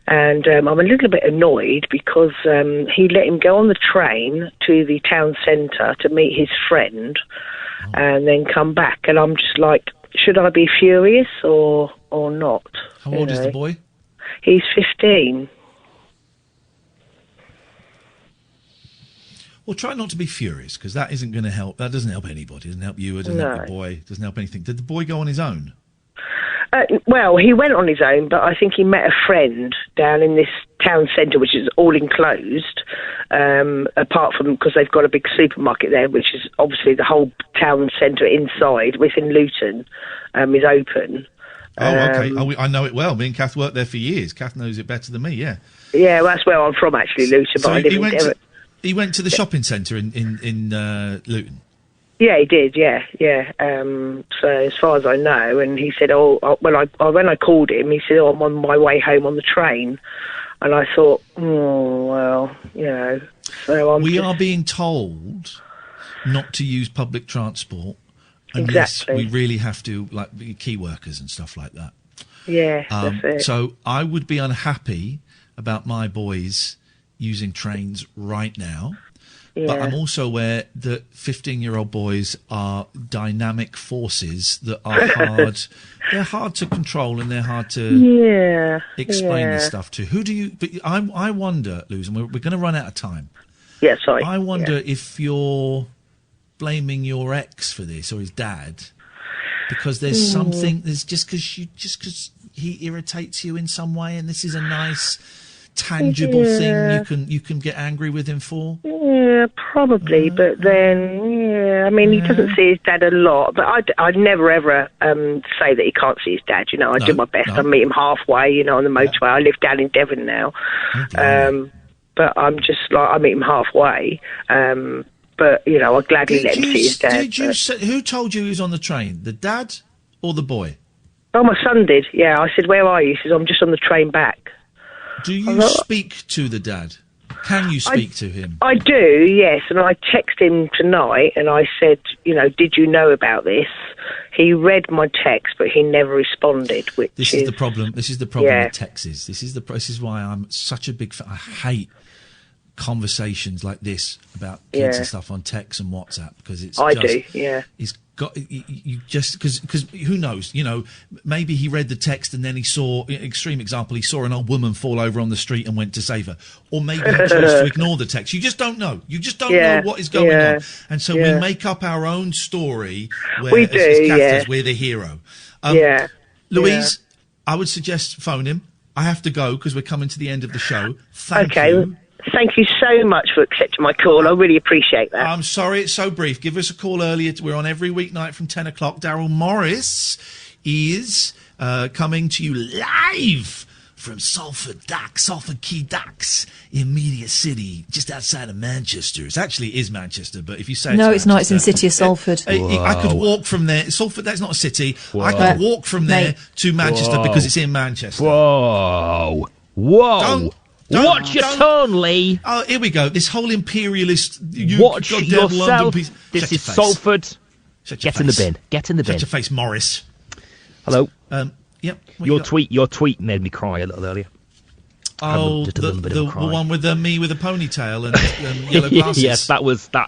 and I'm a little bit annoyed because he let him go on the train to the town centre to meet his friend and then come back. And I'm just like, should I be furious or not? How old is the boy? He's 15. Well, try not to be furious, because that isn't going to help. That doesn't help anybody. It doesn't help you. It doesn't help the boy. It doesn't help anything. Did the boy go on his own? Well, he went on his own, but I think he met a friend down in this town centre, which is all enclosed, apart from because they've got a big supermarket there, which is obviously the whole town centre inside, within Luton, is open. Oh, okay. I know it well. Me and Kath worked there for years. Kath knows it better than me, yeah. Yeah, well, that's where I'm from, actually, Luton, but I live in Devon. He went to the shopping centre in Luton? Yeah, he did, yeah. So as far as I know, and he said, when I called him, he said, I'm on my way home on the train. And I thought, so we are being told not to use public transport unless we really have to, like key workers and stuff like that. Yeah, that's it. So I would be unhappy about my boys using trains right now. Yeah. But I'm also aware that 15-year-old boys are dynamic forces that are hard. They're hard to control and they're hard to explain this stuff to. Who do you? But I wonder, Luz, and we're going to run out of time. Yeah, sorry. I wonder if you're blaming your ex for this or his dad, because there's something. There's just because he irritates you in some way, and this is a nice, tangible thing you can get angry with him for. Yeah, probably, but then I mean, he doesn't see his dad a lot, but I'd never ever say that he can't see his dad. You know, I do my best. I meet him halfway. You know, on the motorway. I live down in Devon now. but I'm just like, I meet him halfway. But, you know, I'd gladly let him see his dad. Who told you he was on the train? The dad or the boy? Oh, my son did, yeah. I said, where are you? He says, I'm just on the train back. Do you speak to the dad? Can you speak to him? I do, yes. And I texted him tonight and I said, you know, did you know about this? He read my text, but he never responded, This is the problem. This is the problem with texts. This is why I'm such a big fan. I hate conversations like this about kids and stuff on text and WhatsApp, because it's it's got you just because who knows, you know, maybe he read the text and then he saw, extreme example, he saw an old woman fall over on the street and went to save her, or maybe he chose to ignore the text. You just don't know. You just don't know what is going on, and so we make up our own story where we do, as Kath says, we're the hero. Louise, I would suggest phone him. I have to go because we're coming to the end of the show. Thank you. Thank you so much for accepting my call. I really appreciate that. I'm sorry it's so brief. Give us a call earlier. We're on every weeknight from 10 o'clock. Daryl Morris is coming to you live from Salford Quay Docks in Media City, just outside of Manchester. It actually is Manchester, but if you say it's not. It's in the city of Salford. I could walk from there. Salford, that's not a city. Whoa. I could walk from there to Manchester because it's in Manchester. Whoa. Watch your tone, Lee. Oh, here we go. This whole imperialist... Watch yourself. This is Salford. Get in the bin. Get in the bin. Shut your face, Morris. Hello. Yep. Your tweet made me cry a little earlier. Oh, the one with me with a ponytail and yellow glasses. Yes, that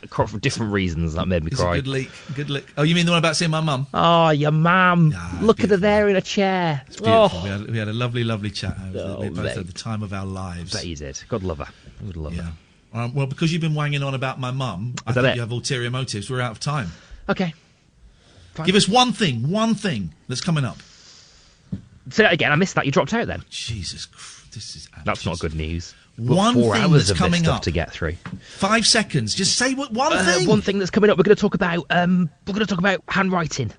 for different reasons that made me cry. Good leak. Oh, you mean the one about seeing my mum? Oh, your mum. Look at her there in a chair. It's beautiful. We had a lovely chat. We both had the time of our lives. Bet you did. God love her. Good love her. Well, because you've been wanging on about my mum, I think you have ulterior motives. We're out of time. Okay. Fine. Give us one thing that's coming up. Say that again. I missed that. You dropped out then. Jesus Christ. That's not good news. One 4 thing hours that's of coming this stuff up to get through. 5 seconds. Just say one thing. One thing that's coming up. We're going to talk about. Handwriting.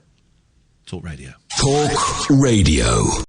Talk Radio. Talk Radio.